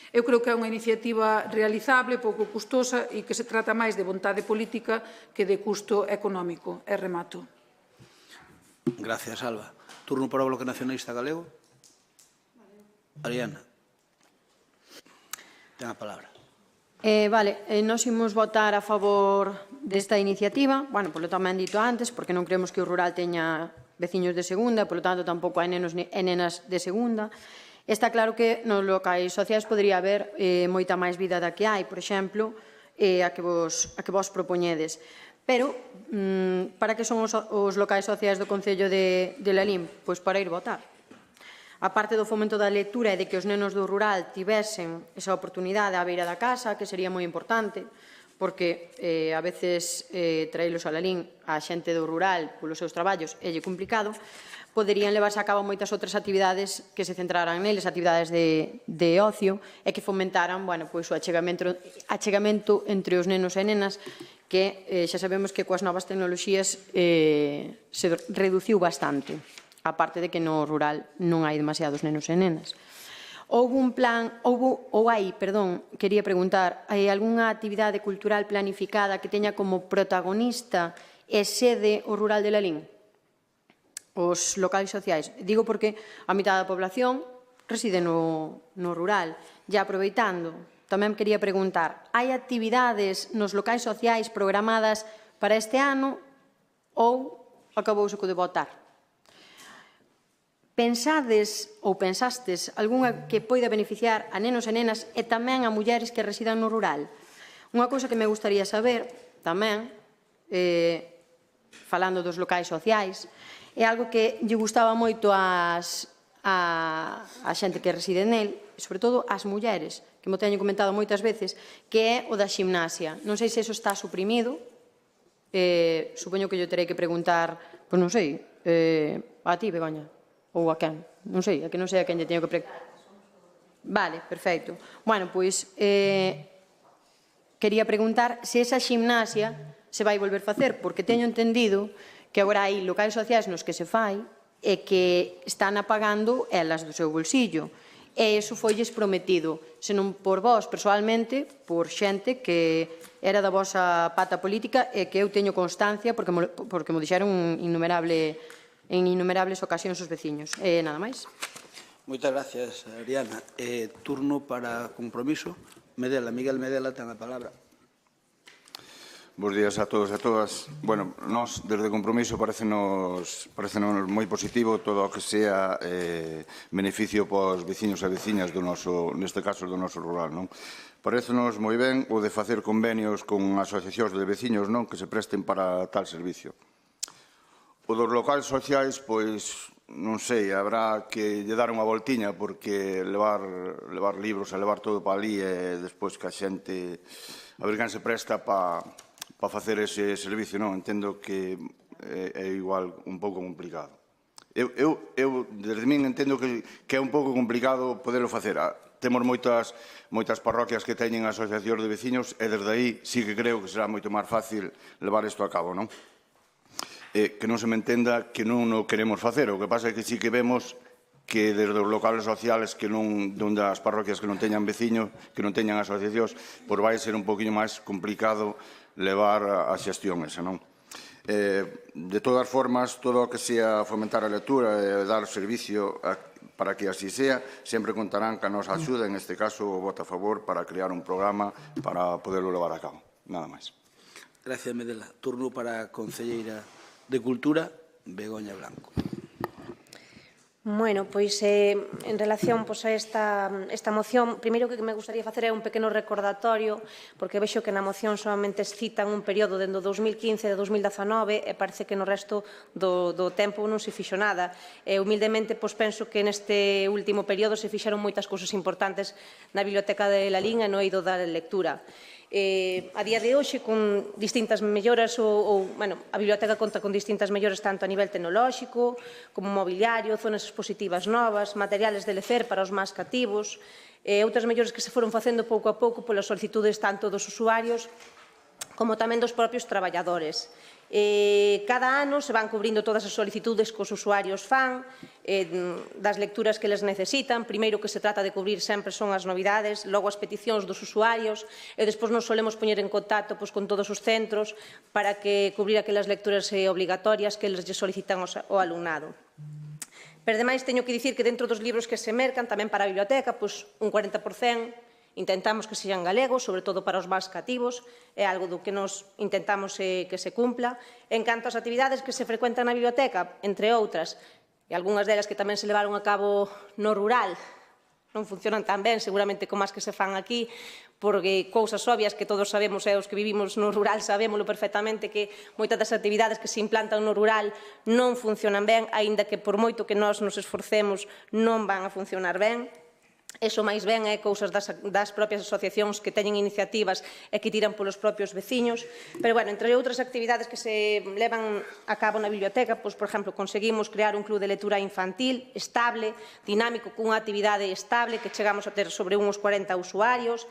Eu creo que é unha iniciativa realizable, pouco custosa, e que se trata máis de vontade política que de custo económico. E remato. Gracias, Alba. Turno para o Bloque Nacionalista Galego. Ariana. Ten a palabra. Nós imos votar a favor desta iniciativa, polo tamén dito antes, porque non creemos que o rural teña veciños de segunda, polo tanto, tampouco hai nenos e nenas de segunda. Está claro que nos locais sociais podría haber moita máis vida da que hai, por exemplo, a que vos propoñedes. Pero, para que son os locais sociais do Concello de Lalín? Pois para ir votar. A parte do fomento da lectura e de que os nenos do rural tivesen esa oportunidade á beira da casa, que sería moi importante, porque a veces traílos a Lalín a xente do rural polos seus traballos é complicado, poderían levarse a cabo moitas outras actividades que se centraran neles, actividades de ocio, e que fomentaran o achegamento entre os nenos e nenas, que xa sabemos que coas novas tecnoloxías se reduciu bastante, aparte de que no rural non hai demasiados nenos e nenas. Quería preguntar, hai algunha actividade cultural planificada que teña como protagonista e sede o rural de Lalín? Os locais sociais. Digo porque a mitad da población reside no rural. E aproveitando, tamén quería preguntar, hai actividades nos locais sociais programadas para este ano ou acabouse co de votar? Pensades ou pensastes algunha que poida beneficiar a nenos e nenas e tamén a mulleres que residan no rural? Unha cousa que me gustaría saber tamén, falando dos locais sociais, é algo que lle gustaba moito a xente que reside nel, sobre todo as mulleres, que mo teño comentado moitas veces, que é o da ximnasia. Non sei se eso está suprimido, supoño que yo terei que preguntar, pois non sei, a ti, Begoña, ou a quen, non sei, a que non sei a quen lle teño que preguntar. Vale, perfecto. Bueno, pois, quería preguntar se esa ximnasia se vai volver facer, porque teño entendido que agora hai locais sociais nos que se fai e que están apagando elas do seu bolsillo. e iso foilles prometido, senón por vós, persoalmente, por xente que era da vosa pata política e que eu teño constancia porque mo dixeron en innumerables ocasións os veciños. E nada máis. Moitas gracias, Ariana. Turno para compromiso. Miguel Medela ten a palabra. Bos días a todos e a todas. Bueno, nós, desde Compromiso, parecenos moi positivo todo o que sea beneficio pos veciños e veciñas do noso, neste caso, do noso rural, non? Parecenos moi ben o de facer convenios con asociacións de veciños, non, que se presten para tal servicio. O dos locales sociais, pois, non sei, habrá que lle dar unha voltiña, porque levar libros e levar todo para ali e despois que a xente, a ver quen se presta para facer ese servicio, non? Entendo que é igual un pouco complicado. Eu, desde min, entendo que é un pouco complicado poderlo facer. Temos moitas parroquias que teñen asociacións de veciños e desde aí sí que creo que será moito máis fácil levar isto a cabo, non? Que non se me entenda que non o queremos facer. O que pasa é que sí que vemos que desde os locales sociales que non, donde as parroquias que non teñan veciños, que non teñan asociacións, pois vai ser un poquinho máis complicado levar a xestión esa, non? De todas formas, todo o que sea fomentar a lectura e dar servicio para que así sea, sempre contarán que a nosa axuda, en este caso o voto a favor, para crear un programa para poderlo levar a cabo. Nada máis. Gracias, Medela. Turno para a Concelleira de Cultura, Begoña Blanco. Bueno, pois en relación a esta moción, primeiro que me gustaría facer é un pequeno recordatorio, porque vexo que na moción solamente citan un período dende o 2015 e 2019 e parece que no resto do tempo non se fixo nada. Humildemente, penso que neste último período se fixeron moitas cousas importantes na Biblioteca de Lalín e no eido da lectura. A día de hoxe, con distintas melloras, a biblioteca conta con distintas melloras tanto a nivel tecnolóxico, como mobiliario, zonas expositivas novas, materiales de lecer para os máis cativos, outras melloras que se foron facendo pouco a pouco polas solicitudes tanto dos usuarios como tamén dos propios traballadores. Cada ano se van cubrindo todas as solicitudes que os usuarios fan, das lecturas que les necesitan. Primeiro que se trata de cubrir sempre son as novidades, logo as peticións dos usuarios, e despois nos solemos poñer en contacto con todos os centros para que cubrir aquelas lecturas obligatorias que eles solicitan ao alumnado. Pero, ademais, teño que dicir que dentro dos libros que se mercan, tamén para a biblioteca, un 40% intentamos que sexan galegos, sobre todo para os máis cativos, é algo do que nos intentamos que se cumpla. En canto ás actividades que se frecuentan na biblioteca, entre outras, e algunhas delas que tamén se levaron a cabo no rural, non funcionan tan ben, seguramente, como as que se fan aquí, porque cousas obvias que todos sabemos, e os que vivimos no rural sabémoslo perfectamente, que moitas das actividades que se implantan no rural non funcionan ben, aínda que por moito que nós nos esforcemos non van a funcionar ben. Iso máis ben é cousas das propias asociacións que teñen iniciativas e que tiran polos propios veciños. Pero, entre outras actividades que se levan a cabo na biblioteca, por exemplo, conseguimos crear un club de lectura infantil estable, dinámico, cunha actividade estable que chegamos a ter sobre uns 40 usuarios.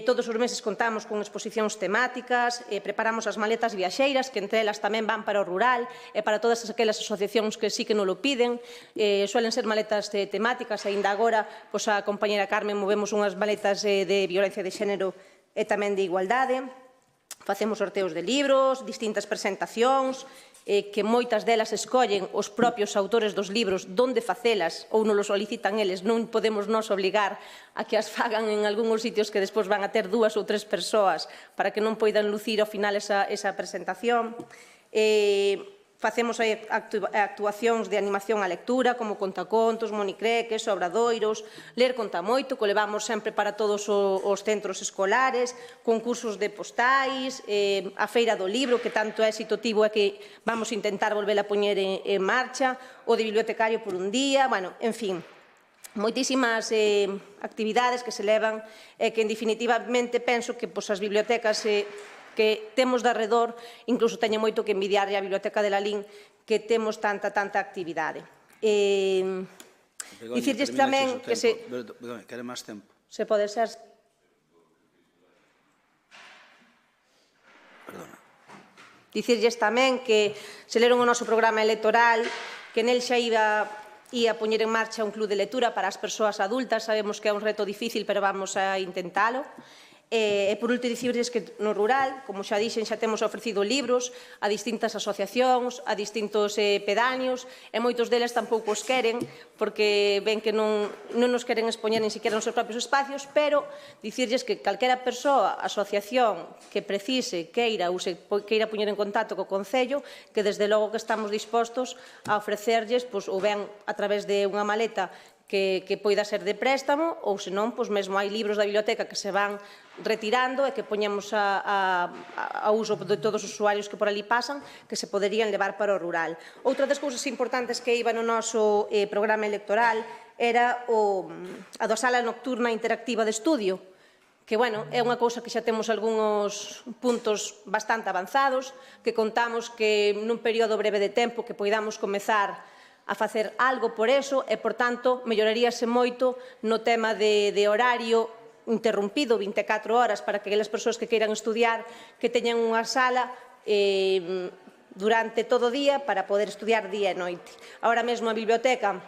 Todos os meses contamos con exposicións temáticas, preparamos as maletas viaxeiras, que entre elas tamén van para o rural e para todas aquelas asociacións que sí que non lo piden. Suelen ser maletas temáticas, e ainda agora a compañera Carmen movemos unhas maletas de violencia de xénero e tamén de igualdade. Facemos sorteos de libros, distintas presentacións, que moitas delas escollen os propios autores dos libros donde facelas ou non lo solicitan eles, non podemos nos obligar a que as fagan en algúns sitios que despois van a ter 2 ou 3 persoas para que non poidan lucir ao final esa presentación. Facemos actuacións de animación á lectura, como contacontos, monicreques, obradoiros, ler conta moito, que levamos sempre para todos os centros escolares, concursos de postais, a Feira do Libro, que tanto éxito tivo e que vamos intentar volver a poñer en marcha, o de bibliotecario por un día, en fin, moitísimas actividades que se levan e que, en definitivamente, penso que as bibliotecas que temos de arredor, incluso teño moito que envidiar a Biblioteca de Lalín, que temos tanta actividade. Dicirlles tamén que se... Quere máis tempo? Se pode ser... Perdona. Dicirlles tamén que se leron o noso programa electoral, que nel xa iba e a poñer en marcha un club de lectura para as persoas adultas. Sabemos que é un reto difícil, pero vamos a intentalo. E por último, dicirles que no rural, como xa dixen, xa temos ofrecido libros a distintas asociacións, a distintos pedáneos, e moitos deles tampouco os queren, porque ven que non nos queren expoñer nin siquiera nos seus propios espacios, pero dicirles que calquera persoa, asociación que precise, queira ou se queira poñer en contacto co Concello, que desde logo que estamos dispostos a ofrecerlles, ou ben a través de unha maleta que poida ser de préstamo, ou senón, mesmo hai libros da biblioteca que se van retirando e que poñemos a uso de todos os usuarios que por ali pasan, que se poderían levar para o rural. Outra das cousas importantes que iba no noso programa electoral era a da sala nocturna interactiva de estudio, que, bueno, é unha cousa que xa temos algúns puntos bastante avanzados, que contamos que nun período breve de tempo que poidamos comezar a facer algo por eso e, por tanto, melloraríase moito no tema de horario interrumpido 24 horas para que aquelas persoas que queiran estudiar que teñan unha sala durante todo o día para poder estudiar día e noite. Ahora mesmo a biblioteca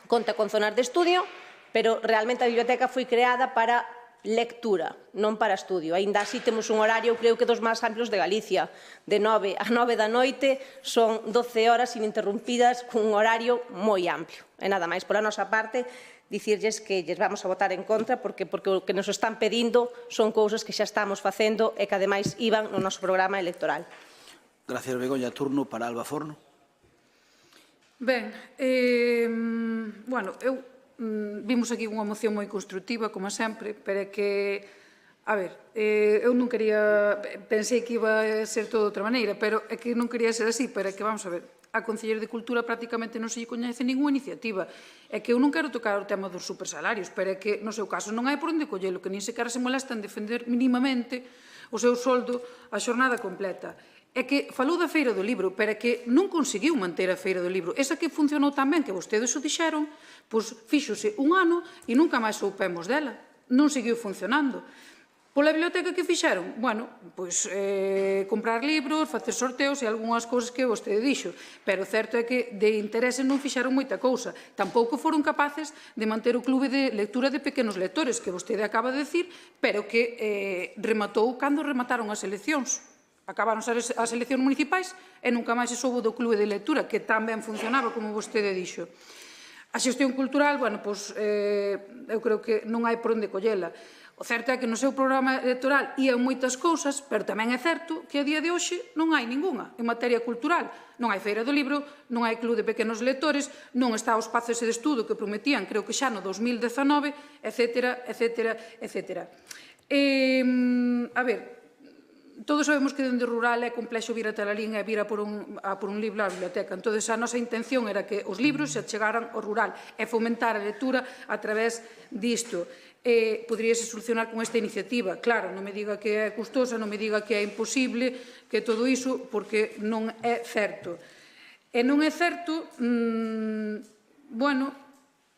conta con zonas de estudio, pero realmente a biblioteca foi creada para lectura, non para estudio. Aínda así temos un horario, creo que dos máis amplios de Galicia. De 9 a 9 da noite son 12 horas ininterrumpidas cun horario moi amplio. E nada máis, pola nosa parte, dicirlles que lles vamos a votar en contra porque o que nos están pedindo son cousas que xa estamos facendo e que ademais iban no noso programa electoral. Gracias, Begoña. Turno para Alba Forno. Ben, bueno, vimos aquí unha moción moi constructiva, como sempre, pero é que, a ver, eu non quería, pensei que iba a ser todo de outra maneira, pero é que non quería ser así, pero é que, vamos a ver, a Concelleira de Cultura prácticamente non se lle coñece ninguna iniciativa. É que eu non quero tocar o tema dos supersalarios, pero é que, no seu caso, non hai por onde collelo, que nin sequera se molesta en defender minimamente o seu soldo a xornada completa. É que falou da Feira do Libro, pero é que non conseguiu manter a Feira do Libro. Esa que funcionou tan ben que vostedes o dixeron, pois fíxose un ano e nunca máis soupemos dela. Non seguiu funcionando. Pola biblioteca que fixeron? Bueno, pois comprar libros, facer sorteos e algunhas cousas que vostede dixo. Pero o certo é que de interese non fixeron moita cousa. Tampouco foron capaces de manter o clube de lectura de pequenos lectores, que vostede acaba de decir, pero que rematou cando remataron as eleccións. Acabaron as eleccións municipais e nunca máis se soubo do clube de lectura, que tan ben funcionaba como vostede dixo. A xestión cultural, bueno, pois eu creo que non hai por onde collela. O certo é que no seu programa electoral ían moitas cousas, pero tamén é certo que a día de hoxe non hai ninguna en materia cultural. Non hai Feira do Libro, non hai Club de Pequenos Lectores, non está o espazo ese de estudo que prometían, creo que xa no 2019, etcétera, etcétera, etcétera. A ver, todos sabemos que dende o rural é complexo vir a Talalín e vir a por un libro á biblioteca. Entón, a nosa intención era que os libros se chegaran ao rural e fomentar a lectura a través disto. Poderíase solucionar con esta iniciativa. Claro, non me diga que é custosa, non me diga que é imposible, que todo iso, porque non é certo. E non é certo, bueno,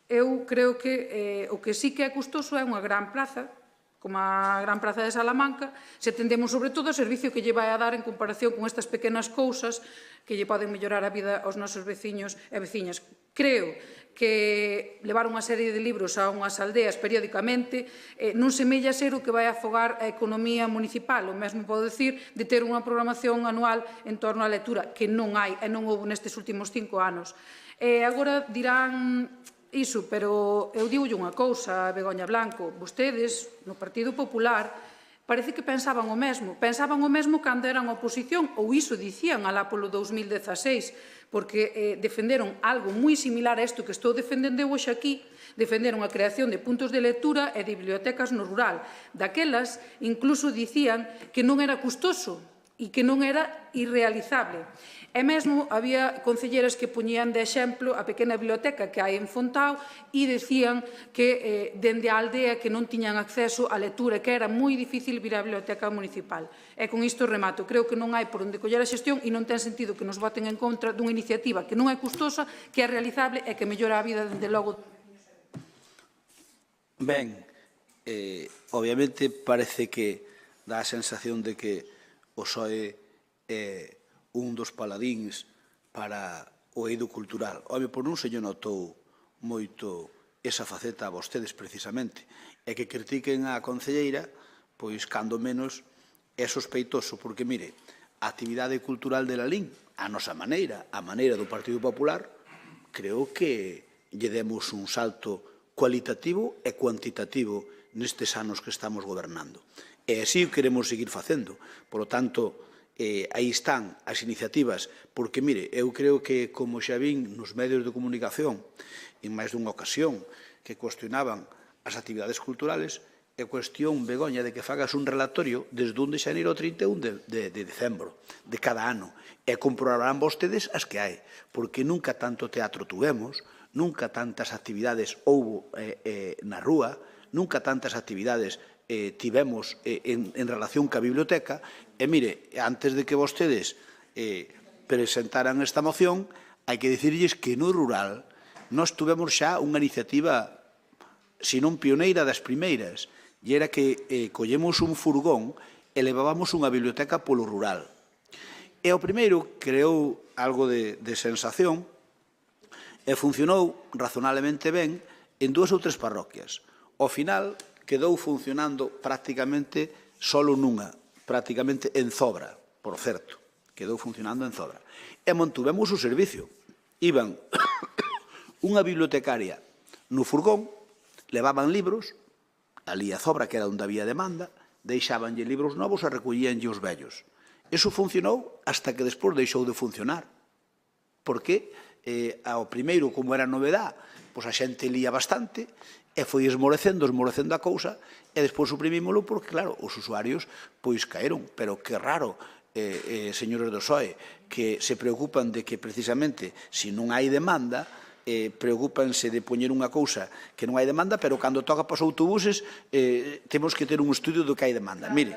eu creo que o que sí que é custoso é unha gran praza, como a Gran Praza de Salamanca, se atendemos sobre todo ao servicio que lle vai a dar en comparación con estas pequenas cousas que lle poden mellorar a vida aos nosos veciños e veciñas. Creo que levar unha serie de libros a unhas aldeas periódicamente non semella ser o que vai afogar a economía municipal. O mesmo podo decir de ter unha programación anual en torno á lectura, que non hai e non houve nestes últimos 5 anos. Agora dirán iso, pero eu digo unha cousa, Begoña Blanco, vostedes, no Partido Popular, parece que pensaban o mesmo cando eran oposición, ou iso dicían alá polo 2016, porque defenderon algo moi similar a isto que estou defendendo hoxe aquí, defenderon a creación de puntos de lectura e de bibliotecas no rural. Daquelas, incluso dicían que non era custoso e que non era irrealizable. E mesmo había concelleras que poñían de exemplo a pequena biblioteca que hai en Fontao e decían que dende a aldea que non tiñan acceso á lectura, que era moi difícil vir á biblioteca municipal. E con isto remato. Creo que non hai por onde coller a xestión e non ten sentido que nos voten en contra dunha iniciativa que non é custosa, que é realizable e que mellora a vida dende logo. Ben, obviamente parece que dá a sensación de que o PSOE é un dos paladíns para o eido cultural. Home, pois non se lle notou moito esa faceta a vostedes precisamente. E que critiquen a concelleira, pois cando menos é sospeitoso, porque mire, a actividade cultural de Lalín, a nosa maneira, a maneira do Partido Popular, creo que lle demos un salto cualitativo e cuantitativo nestes anos que estamos gobernando. E así o queremos seguir facendo. Por lo tanto, aí están as iniciativas, porque, mire, eu creo que, como xa vin nos medios de comunicación, en máis dunha ocasión, que cuestionaban as actividades culturales, é cuestión, Begoña, de que fagas un relatorio desde 1 de xaneiro ao 31 de decembro de cada ano. E comprobarán vostedes as que hai, porque nunca tanto teatro tuvemos, nunca tantas actividades houbo na rúa, nunca tantas actividades tivemos en relación ca biblioteca. E, mire, antes de que vostedes presentaran esta moción, hai que dicirlles que no rural nós tuvemos xa unha iniciativa, se non pioneira, das primeiras, e era que collemos un furgón e levábamos unha biblioteca polo rural. E o primeiro creou algo de sensación e funcionou razonablemente ben en 2 ou 3 parroquias. Ao final quedou funcionando prácticamente solo nunha, prácticamente en Zobra, por certo, quedou funcionando en Zobra. E mantuvemos o servicio. Iban unha bibliotecaria no furgón, levaban libros, ali a Zobra, que era onde había demanda, deixabanlle libros novos e recollíanlle os vellos. Iso funcionou hasta que despois deixou de funcionar. Porque ao primeiro, como era novedad, pois a xente lía bastante e foi esmorecendo a cousa e despois suprimímolo porque, claro, os usuarios pois caeron. Pero que raro, señores do PSOE, que se preocupan de que precisamente, se non hai demanda, preocupanse de poñer unha cousa que non hai demanda, pero cando toca para os autobuses temos que ter un estudio do que hai demanda. Mire,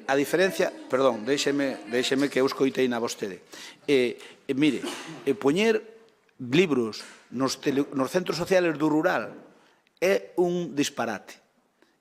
a diferencia, perdón, déixeme que eu escoitei na vostede. Mire, poñer libros nos centros sociales do rural é un disparate.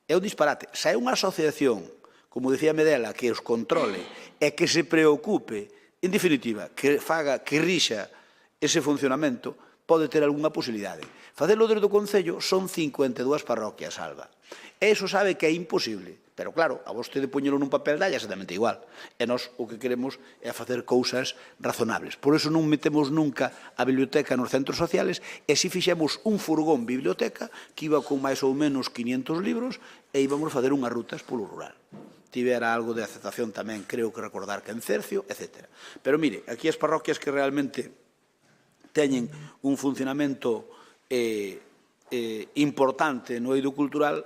É un disparate. Se hai unha asociación, como dicía Medela, que os controle e que se preocupe, en definitiva, que faga, que rixa ese funcionamento, pode ter algunha posibilidade. Facelo desde o Concello son 52 parroquias, Alba. E iso sabe que é imposible. Pero, claro, a vostede poñelo nun papel dá exactamente igual. E nós o que queremos é facer cousas razonables. Por iso non metemos nunca a biblioteca nos centros sociales e si fixemos un furgón biblioteca que iba con máis ou menos 500 libros e íbamos facer unhas rutas polo rural. Tivera algo de aceptación tamén, creo que recordar que en Cercio, etc. Pero, mire, aquí as parroquias que realmente teñen un funcionamento importante no eido cultural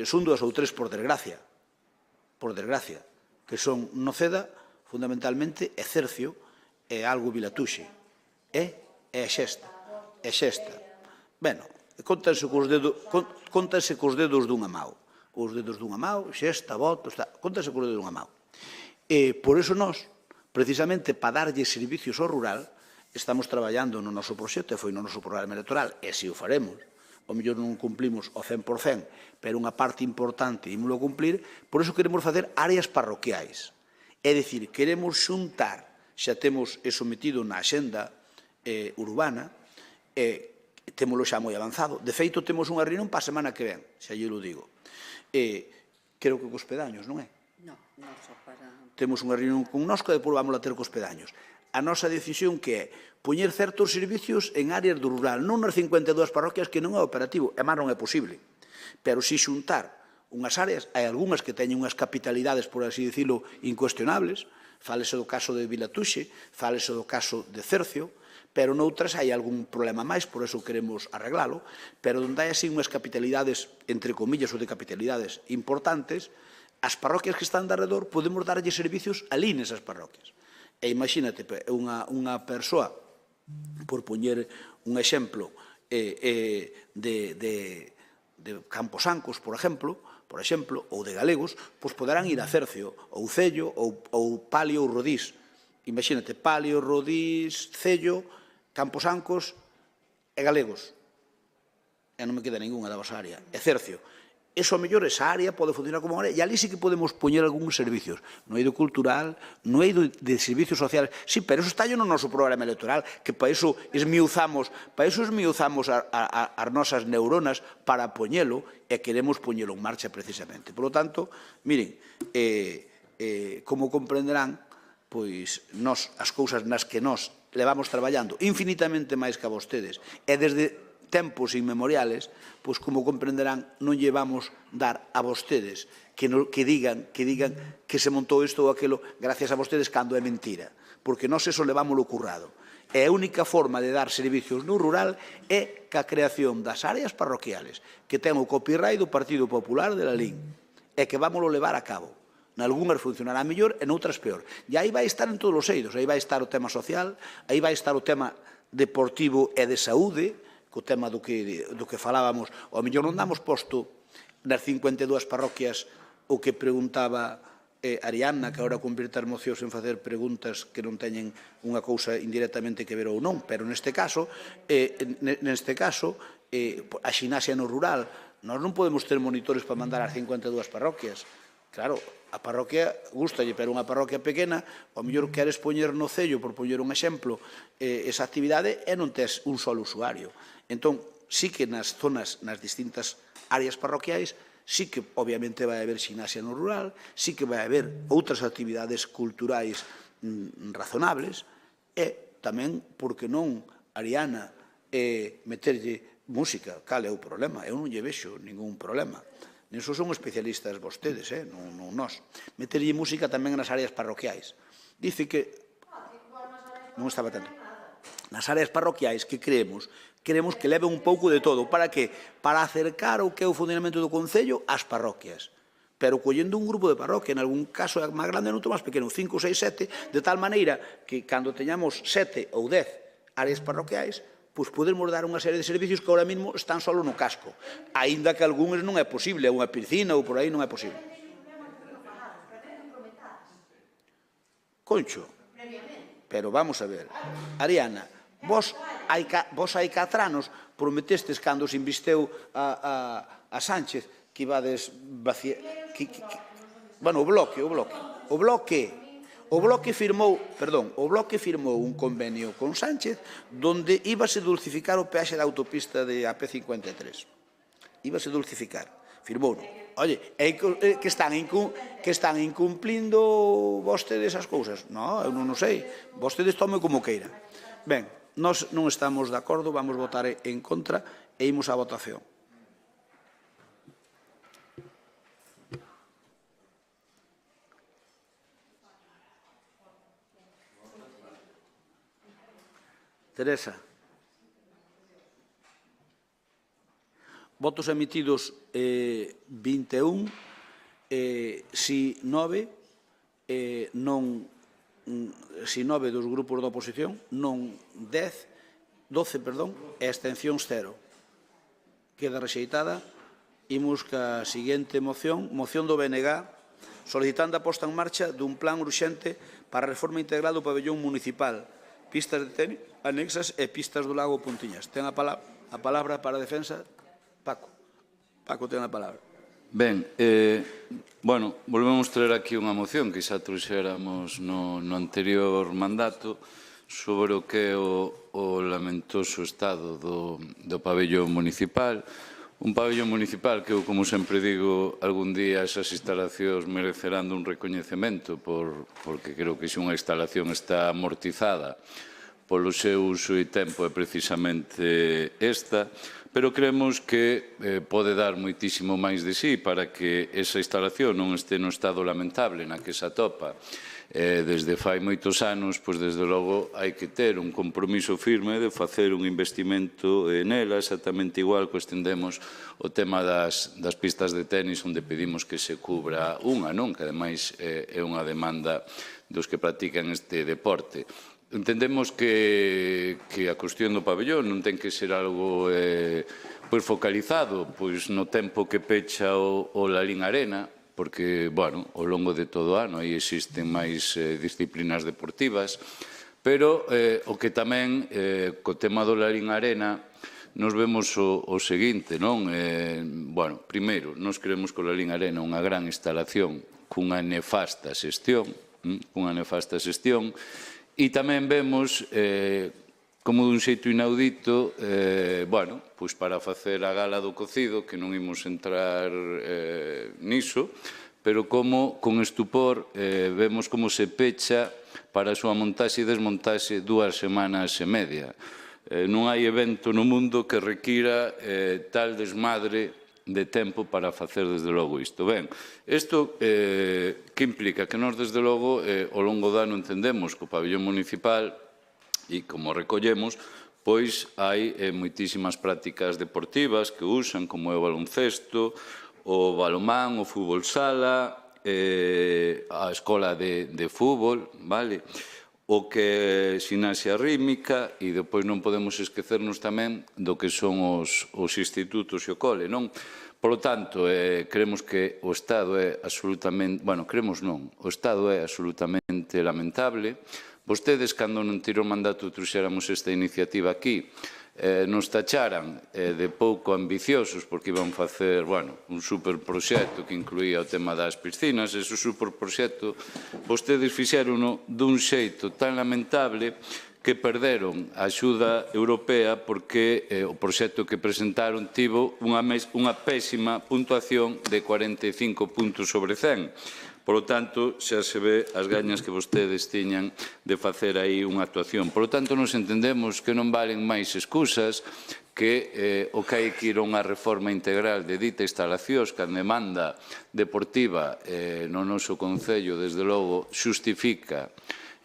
son 2 ou 3, por desgracia, que son Noceda, fundamentalmente, e Cercio, e algo Vilatuxe, e Xesta. Bueno, contanse cos dedos dunha mão. Os dedos dunha mão, Xesta, Votos, contanse cos dedos dunha mão. Por iso nós, precisamente, para darlle servicios ao rural, estamos traballando no noso proxecto, e foi no noso programa electoral, e se o faremos, o mellor non cumplimos o 100%, pero unha parte importante ímolo cumplir, por iso queremos facer áreas parroquiais. É dicir, queremos xuntar, xa temos sometido na axenda urbana, témolo xa moi avanzado. De feito, temos unha reunión para a semana que ven, xa lle lo digo. Creo que cos pedaños, non é? Non, non só para... Temos unha reunión con nós que depois vamos a ter cos pedaños. A nosa decisión que é poñer certos servicios en áreas do rural, non nas 52 parroquias que non é operativo, e máis non é posible. Pero si xuntar unhas áreas, hai algunhas que teñen unhas capitalidades, por así dicilo, incuestionables, fálese do caso de Vilatuxe, fálese do caso de Cercio, pero noutras hai algún problema máis, por eso queremos arreglalo, pero onde hai así unhas capitalidades, entre comillas, ou de capitalidades importantes, as parroquias que están de arredor podemos darlle servicios alí nesas parroquias. E imagínate, unha persoa, por poñer un exemplo de Camposancos, por exemplo, ou de galegos, pois poderán ir a Cercio, ou Cello, ou Palio ou Rodís. Imagínate, Palio, Rodís, Cello, Camposancos e galegos. E non me queda ninguna da vosa área. E Cercio. eso a mellor esa área pode funcionar como área, e ali sí que podemos poñer algúns servicios, no eido cultural, no eido de servicios sociales, sí, pero eso está no noso programa electoral, que para eso esmiuzamos as nosas neuronas para poñelo, e queremos poñelo en marcha precisamente. Por lo tanto, miren, como comprenderán, pois nós, as cousas nas que nós levamos traballando infinitamente máis que a vostedes, e desde tempos inmemoriales, pois como comprenderán, non llevamos dar a vostedes que digan que se montou isto ou aquilo gracias a vostedes cando é mentira, porque nós eso levámoslo currado. E a única forma de dar servicios no rural é ca creación das áreas parroquiales, que ten o copyright do Partido Popular de la LIN, e que vámoslo levar a cabo. Nalgúnas funcionará mellor e noutras peor. E aí vai estar en todos os eidos, aí vai estar o tema social, aí vai estar o tema deportivo e de saúde, co tema do que falábamos, ao mellor non damos posto nas 52 parroquias o que preguntaba Ariadna, que agora convirte as mocións en facer preguntas que non teñen unha cousa indirectamente que ver ou non, pero neste caso, a xinasia no rural, nós non podemos ter monitores para mandar as 52 parroquias. Claro, a parroquia gustalle, pero unha parroquia pequena, ao mellor queres poñer no cello, por poñer un exemplo, esa actividade e non tes un solo usuario. Entón, sí que nas zonas, nas distintas áreas parroquiais, sí que obviamente vai haber xinasia no rural, sí que vai haber outras actividades culturais razonables, e tamén, porque non, Ariana, meterlle música, cal é o problema? Eu non lle vexo ningún problema. Niso son especialistas vostedes, non nós. Meterlle música tamén nas áreas parroquiais. Dice que... Non estaba atento. Nas áreas parroquiais que queremos que leve un pouco de todo. Para que? Para acercar o que é o funcionamento do Concello ás parroquias. Pero collendo un grupo de parroquia, en algún caso máis grande, en outro máis pequeno, 5, 6, 7, de tal maneira que cando teñamos 7 ou 10 áreas parroquiais, pois podemos dar unha serie de servicios que ahora mesmo están só no casco. Aínda que algúns non é posible, unha piscina ou por aí non é posible. Concho, pero vamos a ver. Ariana, vos hai 4 anos prometestes cando se invisteu a Sánchez que ibades vaciar... Bueno, o Bloque firmou un convenio con Sánchez donde íbase dulcificar o peaxe da autopista de AP53. Íbase dulcificar. Firmou. Oye, que están incumplindo vostedes as cousas? Non, eu non sei. Vostedes tomen como queira. Ben, nós non estamos de acordo, vamos votar en contra e imos á votación. Teresa. Votos emitidos 21, si 9, si 9 dos grupos da oposición, non 12, e abstencións 0. Queda rexeitada. Imos ca seguinte moción do BNG, solicitando a posta en marcha dun plan urxente para a reforma integral do pabellón municipal, pistas de tenis anexas e pistas do lago Pontiñas. Ten a palabra para a defensa Paco. Paco ten a palabra. Ben, volvemos traer aquí unha moción que xa trouxéramos no anterior mandato sobre o que é o lamentoso estado do pabellón municipal. Un pabellón municipal que eu, como sempre digo, algún día esas instalacións merecerán un recoñecemento porque creo que se unha instalación está amortizada polo seu uso e tempo é precisamente esta, pero creemos que pode dar moitísimo máis de sí para que esa instalación non este no estado lamentable na que se atopa desde fai moitos anos, pois desde logo hai que ter un compromiso firme de facer un investimento nela, exactamente igual que estendemos o tema das pistas de tenis onde pedimos que se cubra unha, non? Que ademais é unha demanda dos que practican este deporte. Entendemos que a cuestión do pabellón non ten que ser algo focalizado no tempo que pecha o Lalín Arena, porque, ao longo de todo o ano aí existen máis disciplinas deportivas, pero o que tamén, co tema do Lalín Arena, nos vemos o seguinte, non? Bueno, primeiro, nos queremos que o Lalín Arena unha gran instalación cunha nefasta xestión, e tamén vemos como dun xeito inaudito, bueno, pois para facer a gala do cocido, que non imos entrar niso, pero como con estupor vemos como se pecha para a súa montaxe e desmontaxe 2 semanas e media. Non hai evento no mundo que requira tal desmadre de tempo para facer desde logo isto. Ben, isto que implica? Que nós desde logo ao longo do ano entendemos que o pabellón municipal e como recollemos, pois hai moitísimas prácticas deportivas que usan, como é o baloncesto, o balomán, o fútbol sala, a escola de fútbol, vale? O que é ximnasia rítmica, e depois non podemos esquecernos tamén do que son os institutos e o cole, non? Por lo tanto, creemos que o Estado é absolutamente... Bueno, creemos non. O Estado é absolutamente lamentable. Vostedes, cando no anterior mandato trouxéramos esta iniciativa aquí, nos tacharan de pouco ambiciosos porque iban facer, bueno, un superproxecto que incluía o tema das piscinas. Ese superproxecto vostedes fixérono dun xeito tan lamentable que perderon a axuda europea porque o proxecto que presentaron tivo unha pésima puntuación de 45 puntos sobre 100. Por lo tanto, xa se ve as gañas que vostedes tiñan de facer aí unha actuación. Por lo tanto, nos entendemos que non valen máis excusas, que o que hai que ir a unha reforma integral de dita instalacións, que a demanda deportiva no noso Concello, desde logo, xustifica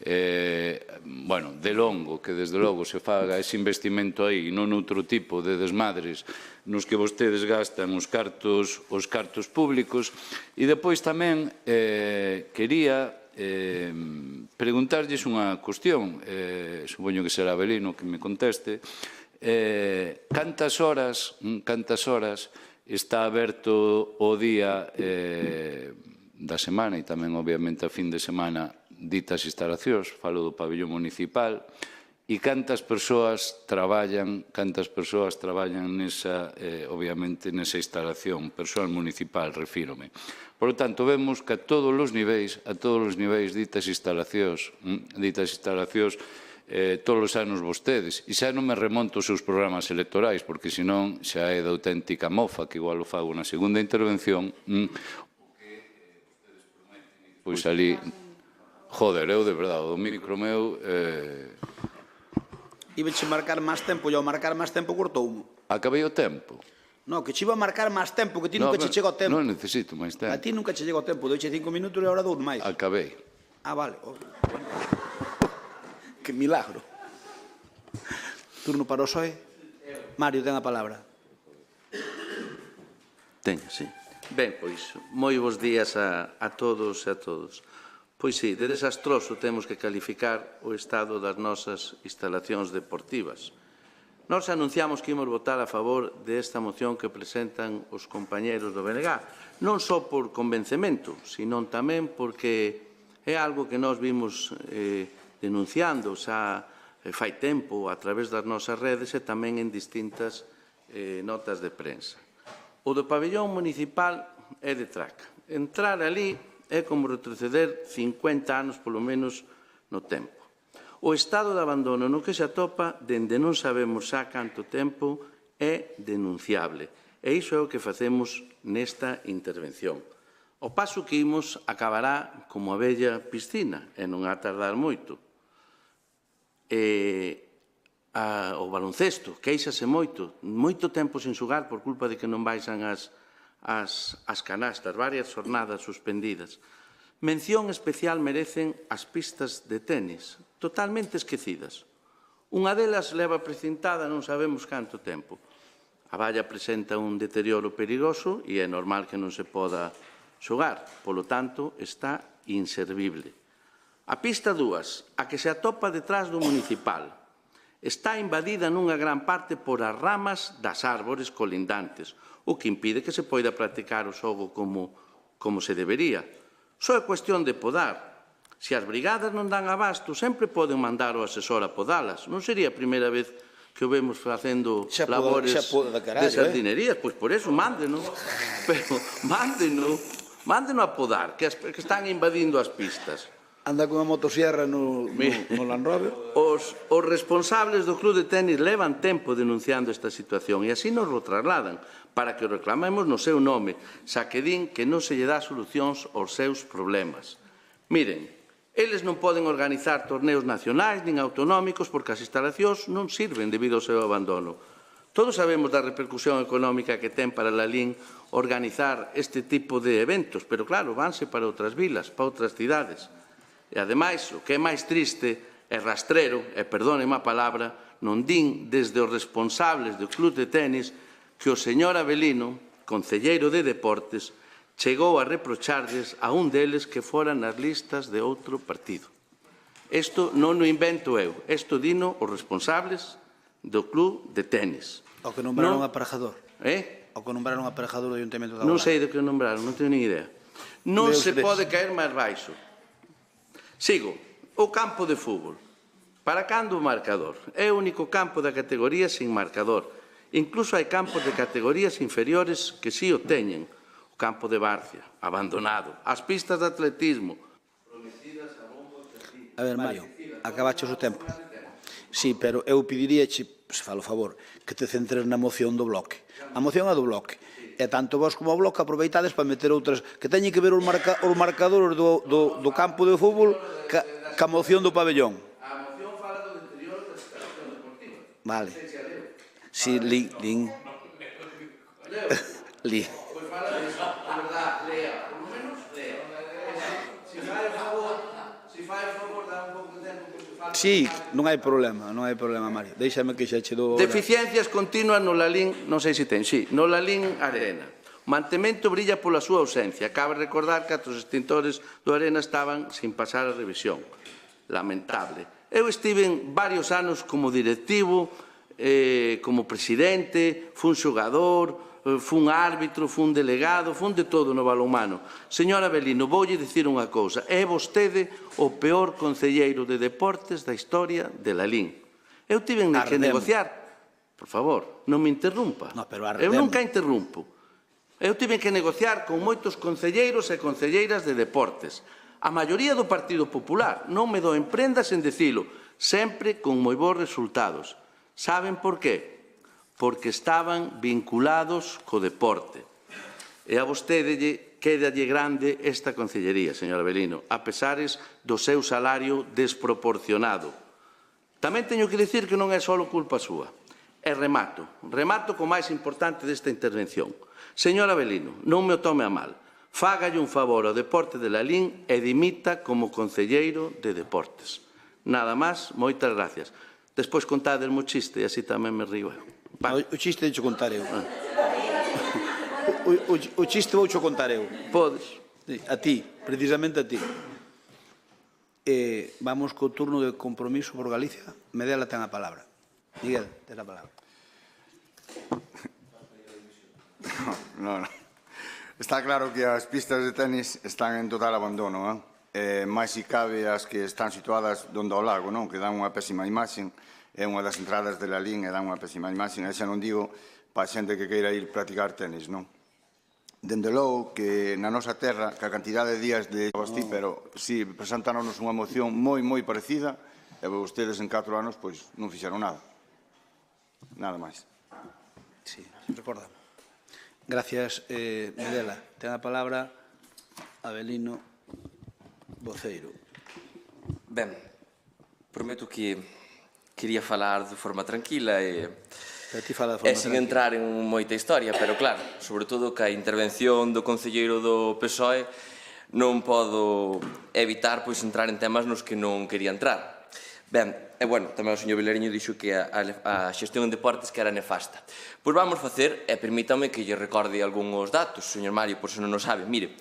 bueno, de longo, que desde logo se faga ese investimento aí, non outro tipo de desmadres nos que vostedes gastan os cartos públicos. E depois tamén quería preguntarlles unha cuestión, supoño que será Avelino que me conteste, cantas horas está aberto o día da semana e tamén obviamente a fin de semana ditas instalacións, falo do pabellón municipal, e cantas persoas traballan nesa, obviamente, nesa instalación, persoal municipal, refírome. Por lo tanto, vemos que a todos os niveis, ditas instalacións, todos os anos vostedes, e xa non me remonto aos seus programas electorais, porque senón xa é da auténtica mofa, que igual o fago na segunda intervención, pois ali... Joder, eu de verdade, o micro meu... Ibache marcar máis tempo, e ao marcar máis tempo cortou. Acabei o tempo. Non, que che iba a marcar máis tempo, que ti nunca che chega o tempo. Non necesito máis tempo. A ti nunca che chega o tempo, doiche 5 minutos e agora 2 máis. Acabei. Ah, vale. Que milagro. Turno para o PSOE. Mario, ten a palabra. Teño, sí. Ben, pois, moi bons días a todos e a todos. Pois sí, de desastroso temos que calificar o estado das nosas instalacións deportivas. Nós anunciamos que imos votar a favor desta moción que presentan os compañeros do BNG, non só por convencemento, sino tamén porque é algo que nós vimos denunciando xa fai tempo a través das nosas redes e tamén en distintas notas de prensa. O do pabellón municipal é de traca. Entrar ali é como retroceder 50 anos, polo menos, no tempo. O estado de abandono no que se atopa, dende non sabemos xa canto tempo, é denunciable. E iso é o que facemos nesta intervención. O paso que imos acabará como a bella piscina, e non a tardar moito. O baloncesto, queixase moito tempo sen xogar por culpa de que non baixan as canastas, varias jornadas suspendidas. Mención especial merecen as pistas de tenis, totalmente esquecidas. Unha delas leva precintada non sabemos canto tempo. A valla presenta un deterioro perigoso e é normal que non se poda xogar, polo tanto, está inservible. A pista 2, a que se atopa detrás do municipal, está invadida nunha gran parte por as ramas das árbores colindantes, o que impide que se poida practicar o xogo como se debería. Só é cuestión de podar. Se as brigadas non dan abasto, sempre poden mandar o asesor a podalas. Non sería a primeira vez que o vemos facendo labores de sardinerías, pois por eso mándeno, pero mándeno a podar, que están invadindo as pistas. Anda con a motosierra no Land Rover. Os responsables do club de tenis levan tempo denunciando esta situación e así nos lo trasladan para que o reclamemos no seu nome, xa que din que non se lle dá solucións aos seus problemas. Miren, eles non poden organizar torneos nacionais nin autonómicos porque as instalacións non sirven debido ao seu abandono. Todos sabemos da repercusión económica que ten para Lalín organizar este tipo de eventos, pero claro, vanse para outras vilas, para outras cidades. E, ademais, o que é máis triste é rastrero, e perdóneme a palabra, non din desde os responsables do club de tenis que o señor Avelino, concelleiro de Deportes, chegou a reprocharles a un deles que fora nas listas de outro partido. Isto non o invento eu, isto dino os responsables do club de tenis. O que nombraron aparejador. O que nombraron aparejador do Ayuntamento da Ola. Non sei do que nombraron, non teño nin idea. Non se pode caer máis baixo. Sigo. O campo de fútbol. Para cando o marcador? É o único campo da categoría sin marcador. Incluso hai campos de categorías inferiores que sí o teñen. O campo de Barcia, abandonado. As pistas de atletismo. A ver, Mario, acabaches o tempo. Sí, pero eu pediríache, se falo favor, que te centres na moción do bloque. A moción é do bloque. E tanto vos como o bloque aproveitades para meter outras que teñen que ver os marcadores do campo de fútbol ca moción do pabellón. A moción fala do interior da instalación deportiva. Vale. Si, Lin. Li. Pois fala disso, a verdade, lea, por lo menos lea. Si fai o favor, dá un pouco de tempo que fala. Sí, non hai problema, Mario. Déixame que xa che dou... Deficiencias continuas no Lalín, non sei se ten, sí, no Lalín Arena. O mantemento brilla pola súa ausencia. Cabe recordar que os extintores do Arena estaban sin pasar a revisión. Lamentable. Eu estive varios anos como directivo, como presidente, fun xogador, fun árbitro, fun delegado, fun de todo no balonmano. Señor Avelino, voulle dicir unha cousa. É vostede o peor concelleiro de deportes da historia de Lalín. Eu tive que negociar. Por favor, non me interrumpa. Eu nunca interrumpo. Eu tive que negociar con moitos concelleiros e concelleiras de deportes. A maioría do Partido Popular. Non me dou en prendas en dicilo. Sempre con moi bons resultados. Saben por qué? Porque estaban vinculados co deporte. E a vostede quedalle grande esta concellería, señor Avelino, a pesares do seu salario desproporcionado. Tamén teño que dicir que non é só culpa súa. E remato co máis importante desta intervención. Señor Avelino, non me o tome a mal. Fágalle un favor ao deporte de Lalín e dimita como concelleiro de deportes. Nada máis, moitas gracias. Despois contádesme o chiste e así tamén me río eu. O chiste deixo contar eu. O chiste voucho contar eu. Podes. A ti, precisamente a ti. Vamos co turno de compromiso por Galicia. Medela ten a palabra. Miguel, ten a palabra. No. Está claro que as pistas de tenis están en total abandono, non? Mais se cabe as que están situadas donde ao lago, non? Que dan unha pésima imaxe. É unha das entradas de Lalín e dan unha pésima imaxe. E xa non digo para a xente que queira ir practicar tenis, non? Dende logo que na nosa terra, que a cantidade de días de Bastí, pero si presentaron unha moción moi parecida, e vostedes en 4 anos pois non fixeron nada. Nada máis. Sí, recorda. Gracias, Medela. Ten a palabra Avelino Voceiro. Ben, prometo que quería falar de forma tranquila e sin entrar en moita historia, pero claro, sobre todo que a intervención do concelleiro do PSOE non podo evitar pois entrar en temas nos que non quería entrar. Ben, e bueno, tamén o señor Vilariño dixo que a xestión en deportes que era nefasta. Pois vamos facer, e permítame que lle recorde algúns datos, señor Mario, por se non o sabe. Mire,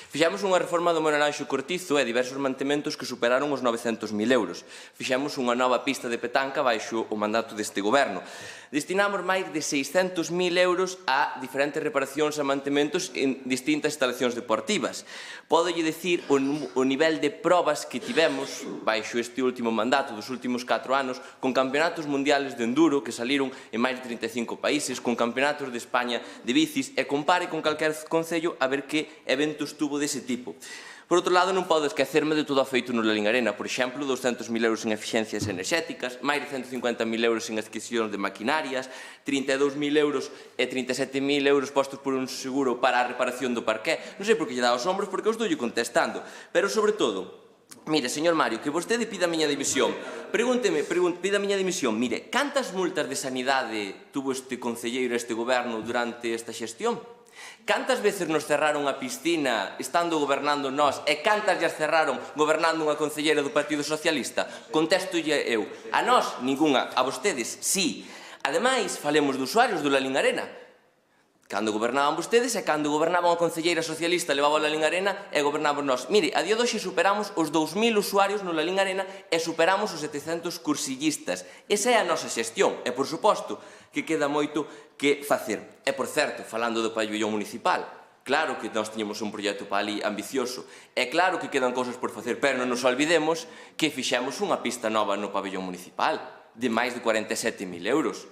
fixemos unha reforma do Monaranxo Cortizo e diversos mantementos que superaron os 900.000 euros. Fixemos unha nova pista de petanca baixo o mandato deste goberno. Destinamos máis de 600.000 euros a diferentes reparacións e mantementos en distintas instalacións deportivas. Pódolle dicir o nivel de probas que tivemos baixo este último mandato dos últimos 4 4 anos, con campeonatos mundiales de enduro que saliron en máis de 35 países, con campeonatos de España de bicis, e compare con calquer concello a ver que eventos tuvo dese tipo. Por outro lado, non podo esquecerme de todo o feito no Lalín Arena. Por exemplo, 200.000 euros en eficiencias enerxéticas, máis de 150.000 euros en adquisicións de maquinarias, 32.000 euros e 37.000 euros postos por un seguro para a reparación do parqué. Non sei por que lle dá os ombros, porque eu estou contestando. Pero, sobre todo, mire, señor Mario, que vostede pida a miña dimisión. Pida a miña dimisión. Mire, cantas multas de sanidade tuvo este concelleiro, este goberno, durante esta xestión? Cantas veces nos cerraron a piscina estando gobernando nós e cantas llas cerraron gobernando unha concelleira do Partido Socialista? Contéstolle eu. A nós, ningunha. A vostedes, sí. Ademais, falemos de usuarios do Lalín Arena. Cando gobernaban vostedes e cando gobernaban a concelleira socialista levaba o Lalín Arena e gobernamos nós. Mire, a día de hoxe superamos os 2.000 usuarios no Lalín Arena e superamos os 700 cursillistas. Esa é a nosa xestión e, por suposto, que queda moito que facer. E, por certo, falando do pabellón municipal, claro que nós tiñamos un proxecto para ali ambicioso, e claro que quedan cousas por facer, pero non nos olvidemos que fixemos unha pista nova no pabellón municipal de máis de 47.000 euros.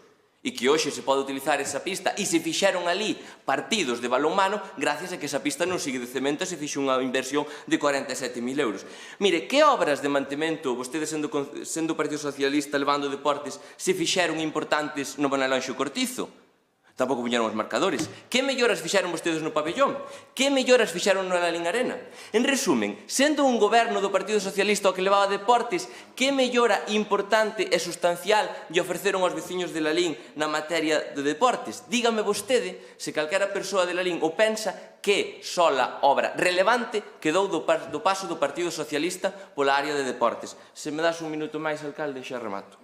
E que hoxe se pode utilizar esa pista e se fixeron ali partidos de balonmano gracias a que esa pista non sigue de cemento e se fixe unha inversión de 47.000 euros. Mire, que obras de mantemento vostedes sendo o Partido Socialista levando deportes se fixeron importantes no Banalonxo Cortizo? Tampouco viñeron os marcadores. Que melloras fixeron vostedes no pabellón? Que melloras fixeron no Lalín Arena? En resumen, sendo un goberno do Partido Socialista o que levaba deportes, que mellora importante e sustancial lle ofreceron aos veciños de Lalín na materia de deportes? Dígame vostede se calquera persoa de Lalín o pensa que sola obra relevante quedou do paso do Partido Socialista pola área de deportes. Se me das un minuto máis, alcalde, xa remato.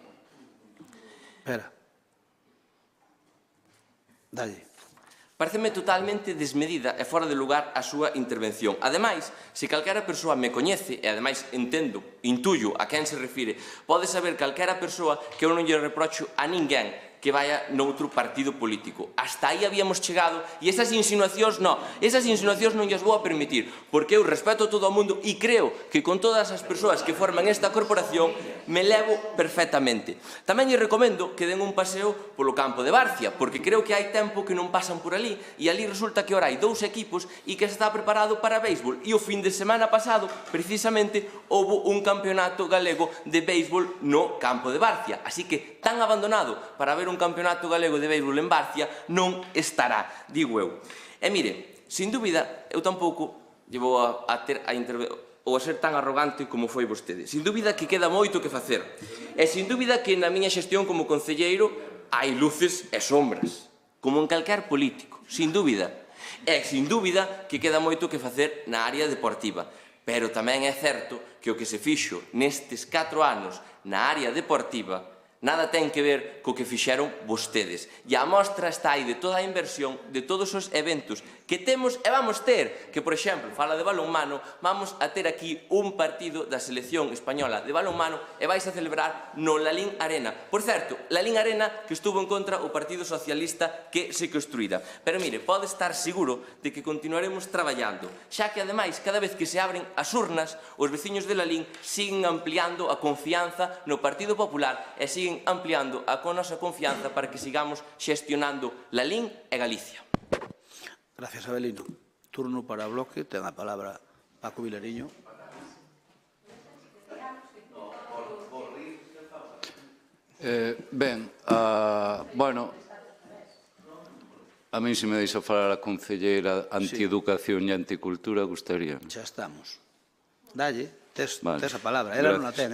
Espera. Dalle. Pareceme totalmente desmedida e fora de lugar a súa intervención. Ademais, se calquera persoa me coñece, e ademais entendo, intuyo a quen se refire, pode saber calquera persoa que eu non lle reprocho a ninguén que vaya noutro partido político. Hasta aí habíamos chegado e esas insinuacións non lles vou a permitir, porque eu respeto a todo o mundo e creo que con todas as persoas que forman esta corporación me levo perfectamente. Tamén lle recomendo que den un paseo polo campo de Barcia, porque creo que hai tempo que non pasan por ali e ali resulta que ora hai 2 equipos e que se está preparado para béisbol e o fin de semana pasado, precisamente, houve un campeonato galego de béisbol no campo de Barcia. Así que tan abandonado para ver un campeonato galego de béisbol en Barcia non estará, digo eu. E mire, sin dúbida, eu tampouco llevo a ter a ou a ser tan arrogante como foi vostede. Sin dúbida que queda moito que facer. E sin dúbida que na miña xestión como concelleiro hai luces e sombras, como en calquer político, sin dúbida. E sin dúbida que queda moito que facer na área deportiva. Pero tamén é certo que o que se fixo nestes 4 anos na área deportiva nada ten que ver co que fixeron vostedes. E a mostra está aí de toda a inversión, de todos os eventos que temos e vamos ter, que, por exemplo, fala de balonmano, vamos a ter aquí un partido da selección española de balonmano e vais a celebrar no Lalín Arena. Por certo, Lalín Arena que estuvo en contra o Partido Socialista que se construíra. Pero mire, pode estar seguro de que continuaremos traballando, xa que, ademais, cada vez que se abren as urnas, os veciños de Lalín siguen ampliando a confianza no Partido Popular e siguen ampliando a nosa confianza para que sigamos xestionando Lalín e Galicia. Gracias, Abelino. Turno para o bloque. Ten a palabra Paco Vilariño. Bueno, a mí se me deixa falar a concelleira antieducación e anticultura, gustaría. Xa estamos. Dalle, tes a palabra. Ela non a ten,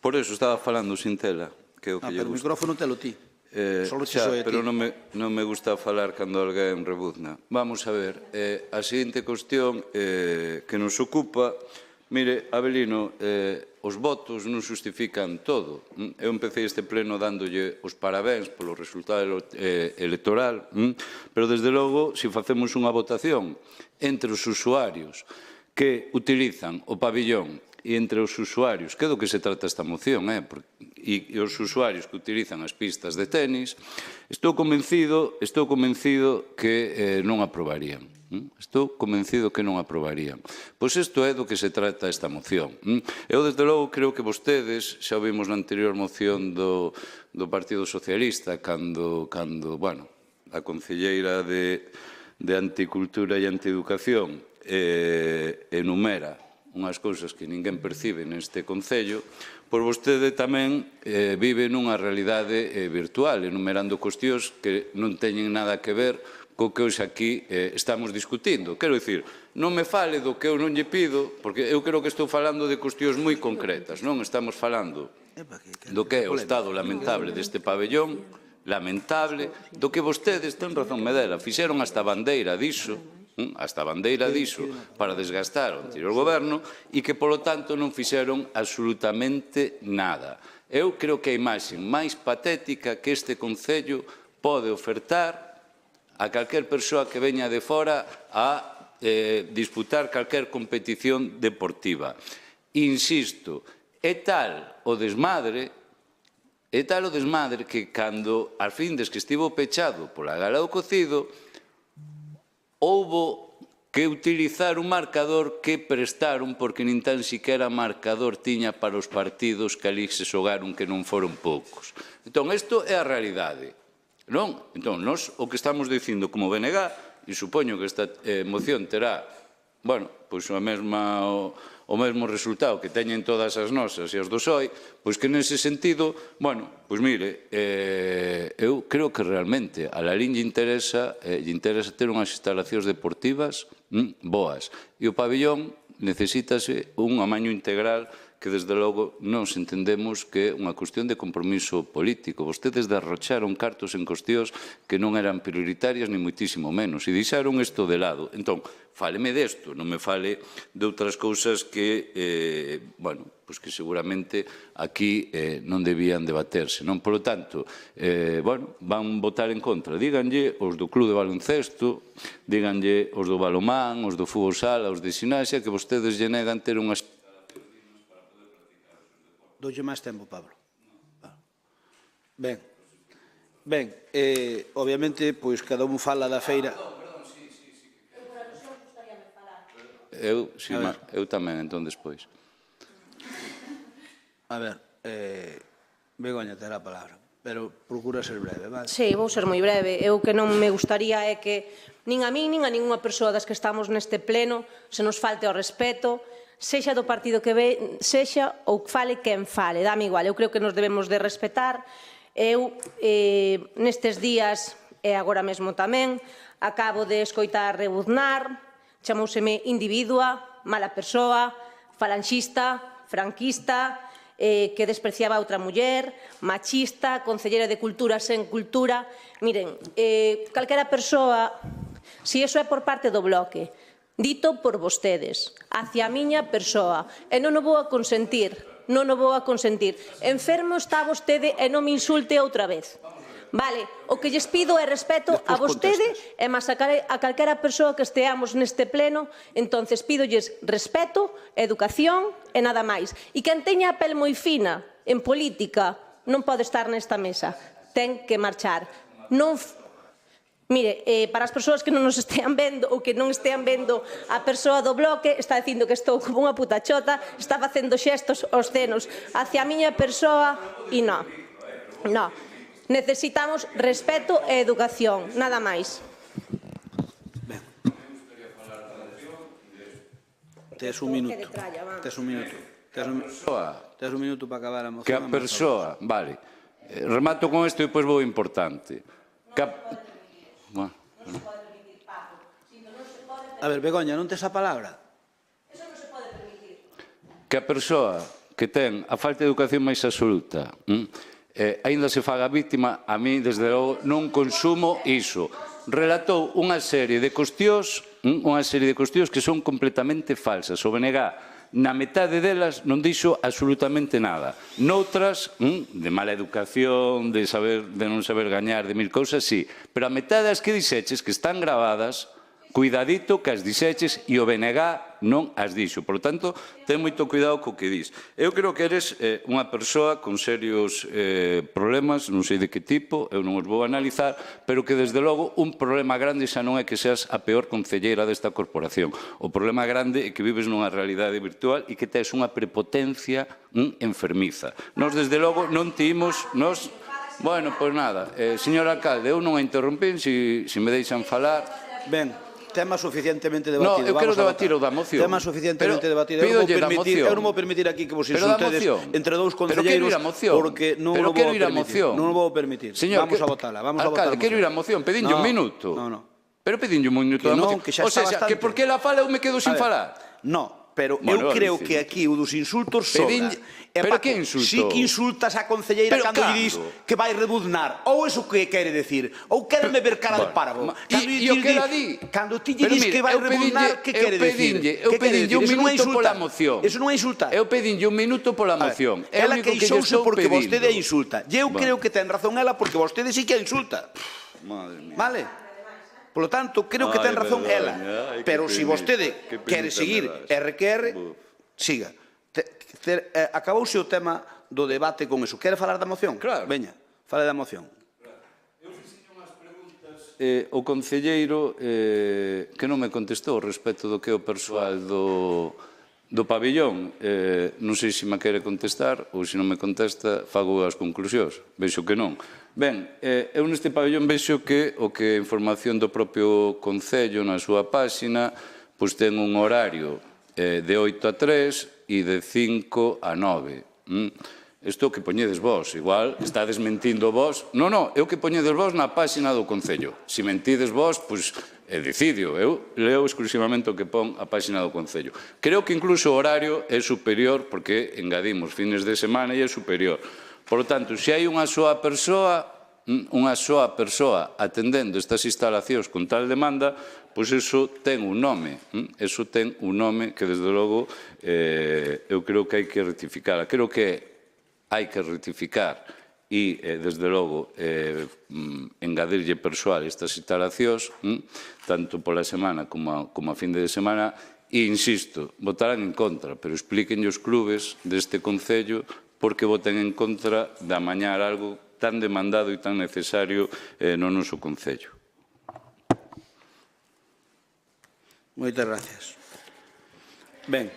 Por eso estaba falando sin tela. Pero o micrófono telo ti. Pero non me gusta falar cando alguén rebuzna. Vamos a ver, a seguinte cuestión que nos ocupa, mire, Abelino, os votos non justifican todo. Eu empecé este pleno dándolle os parabéns polo resultado electoral, pero desde logo, se facemos unha votación entre os usuarios que utilizan o pabillón e entre os usuarios, que é do que se trata esta moción, e os usuarios que utilizan as pistas de tenis, estou convencido que non aprobarían. Estou convencido que non aprobarían. Pois isto é do que se trata esta moción. Eu, desde logo, creo que vostedes, xa o vimos na anterior moción do Partido Socialista, cando a concelleira de Anticultura e Antieducación enumera unhas cousas que ninguén percibe neste Concello, pois vostede tamén vive nunha realidade virtual, enumerando cuestións que non teñen nada que ver co que hoxe aquí estamos discutindo. Quero dicir, non me fale do que eu non lle pido, porque eu creo que estou falando de cuestións moi concretas, non estamos falando do que é o estado lamentable deste pabellón, lamentable, do que vostedes, ten razón Medela, fixeron hasta bandeira diso, para desgastar o anterior goberno e que, polo tanto, non fixeron absolutamente nada. Eu creo que a imaxe máis patética que este Concello pode ofertar a calquer persoa que veña de fora a disputar calquer competición deportiva. Insisto, é tal o desmadre que cando, al fin des que estivo pechado pola Gala do Cocido, houbo que utilizar un marcador que prestaron porque nin tan siquiera marcador tiña para os partidos que ali se xogaron, que non foron poucos. Entón, isto é a realidade. Non? Entón, nós o que estamos dicindo como BNG, e supoño que esta moción terá, pois o mesmo resultado que teñen todas as nosas e as do PSOE, pois que nese sentido, pois mire, eu creo que realmente a Lalín lle interesa ter unhas instalacións deportivas boas, e o pabellón necesítase un amaño integral que, desde logo, nos entendemos que é unha cuestión de compromiso político. Vostedes derrocharon cartos en cuestións que non eran prioritarias ni moitísimo menos, e deixaron isto de lado. Entón, fáleme desto, non me fale de outras cousas que, pois que seguramente aquí non debían debaterse. Non, polo tanto, van votar en contra. Díganlle os do Club de Baloncesto, díganlle os do Balomán, os do Fútbol Sala, os de Xinaxia, que vostedes lle negan ter unhas... Doulle máis tempo, Pablo. Ben, obviamente, pois cada un fala da feira. Eu tamén, entón, despois. A ver, Begoña terá a palabra, pero procura ser breve, vale? Sí, vou ser moi breve. Eu que non me gustaría é que nin a mí, nin a ninguna persoa das que estamos neste pleno se nos falte ao respeto, sexa do partido que sexa ou fale quen fale, dame igual. Eu creo que nos debemos de respetar. Eu, nestes días, e agora mesmo tamén, acabo de escoitar rebuznar, chamouseme individua, mala persoa, falanxista, franquista, que despreciaba a outra muller, machista, concelleira de cultura sen cultura. Miren, calquera persoa, se iso é por parte do bloque, dito por vostedes, hacia a miña persoa, e non o vou a consentir, Enfermo está vostede e non me insulte outra vez. Vale, o que lles pido é respeto a vostede e máis a calquera persoa que esteamos neste pleno, entonces pídolles respeto, educación e nada máis. E quen teña a pel moi fina en política non pode estar nesta mesa, ten que marchar. Mire, para as persoas que non nos estean vendo ou que non estean vendo a persoa do bloque, está dicindo que estou como unha puta chota, está facendo xestos obscenos hacia a miña persoa e non. Necesitamos respeto e educación, nada máis. Tes un minuto para acabar a moción. Que a persoa, vale, remato con isto e depois vou importante. A ver, Begoña, non tes a palabra? Eso non se pode permitir. Que a persoa que ten a falta de educación máis absoluta aínda se faga víctima, a mí, desde logo, non consumo iso. Relatou unha serie de cuestións que son completamente falsas. O BNG, na metade delas, non dixo absolutamente nada. Noutras, de mala educación, de non saber gañar, de mil cousas, sí. Pero a metade das que dixeches, que están gravadas, cuidadito que as dixeches e o BNG non as dixo. Por lo tanto, ten moito cuidado co que dis. Eu creo que eres unha persoa con serios problemas, non sei de que tipo, eu non os vou analizar, pero que desde logo un problema grande xa non é que seas a peor concelleira desta corporación. O problema grande é que vives nunha realidade virtual e que tes unha prepotencia enfermiza. Nos desde logo non te imos... Bueno, pois nada, señor alcalde, eu non a interrompín, se me deixan falar... Ben, tema suficientemente debatido. No, eu quero debatir o da moción. Tema suficientemente debatido. Eu non vou permitir aquí que vos insultedes entre dous concelleiros porque non o vou permitir. Non o vou permitir. Vamos a votala. Alcalde, quero ir a moción. Pedinlle un minuto. Pero pedinlle un minuto da moción. O sea, que porque ela fala eu me quedo sin falar. Non. Pero eu creo que aquí o dos insultos sobra. Pero que insulto? Si que insultas a concelleira cando lle dis que vai rebuznar. Ou iso que quere decir. Ou quéreme ver cara de páramo. Cando ti lle dis que vai rebuznar, que quere decir? Eu pedinlle un minuto pola moción. Eso non é insultar. Eu pedinlle un minuto pola moción. Ela queixouse porque vostede a insulta. E eu creo que ten razón ela porque vostede sí que a insulta. Vale? Por lo tanto, creo que ten razón ela. Pero se vostede quere seguir RQR, siga. Acabouse o tema do debate con eso. Quere falar da moción? Claro. Veña, fale da moción. Eu fixen unhas preguntas. O concelleiro que non me contestou respecto do que é o persoal do pabillón. Non sei se me quere contestar ou se non me contesta, fago as conclusións. Vexo que non. Ben, eu neste pabillón vexo que o que a información do propio Concello na súa páxina pois ten un horario de 8 a 3 e de 5 a 9. Isto que poñedes vos, igual estades mentindo vos. Non, é o que poñedes vos na páxina do Concello. Se mentides vos, pois decidio. Eu leo exclusivamente o que pon a páxina do Concello. Creo que incluso o horario é superior porque engadimos fines de semana e é superior. Por lo tanto, se hai unha soa persoa atendendo estas instalacións con tal demanda, pois iso ten un nome. Iso ten un nome que, desde logo, eu creo que hai que rectificar. Creo que hai que rectificar e, desde logo, engadirlle persoal estas instalacións, tanto pola semana como a fin de semana, e, insisto, votarán en contra, pero explíquenlle os clubes deste Concello porque voten en contra de amañar algo tan demandado e tan necesario no noso Concello. Moitas gracias. Ben,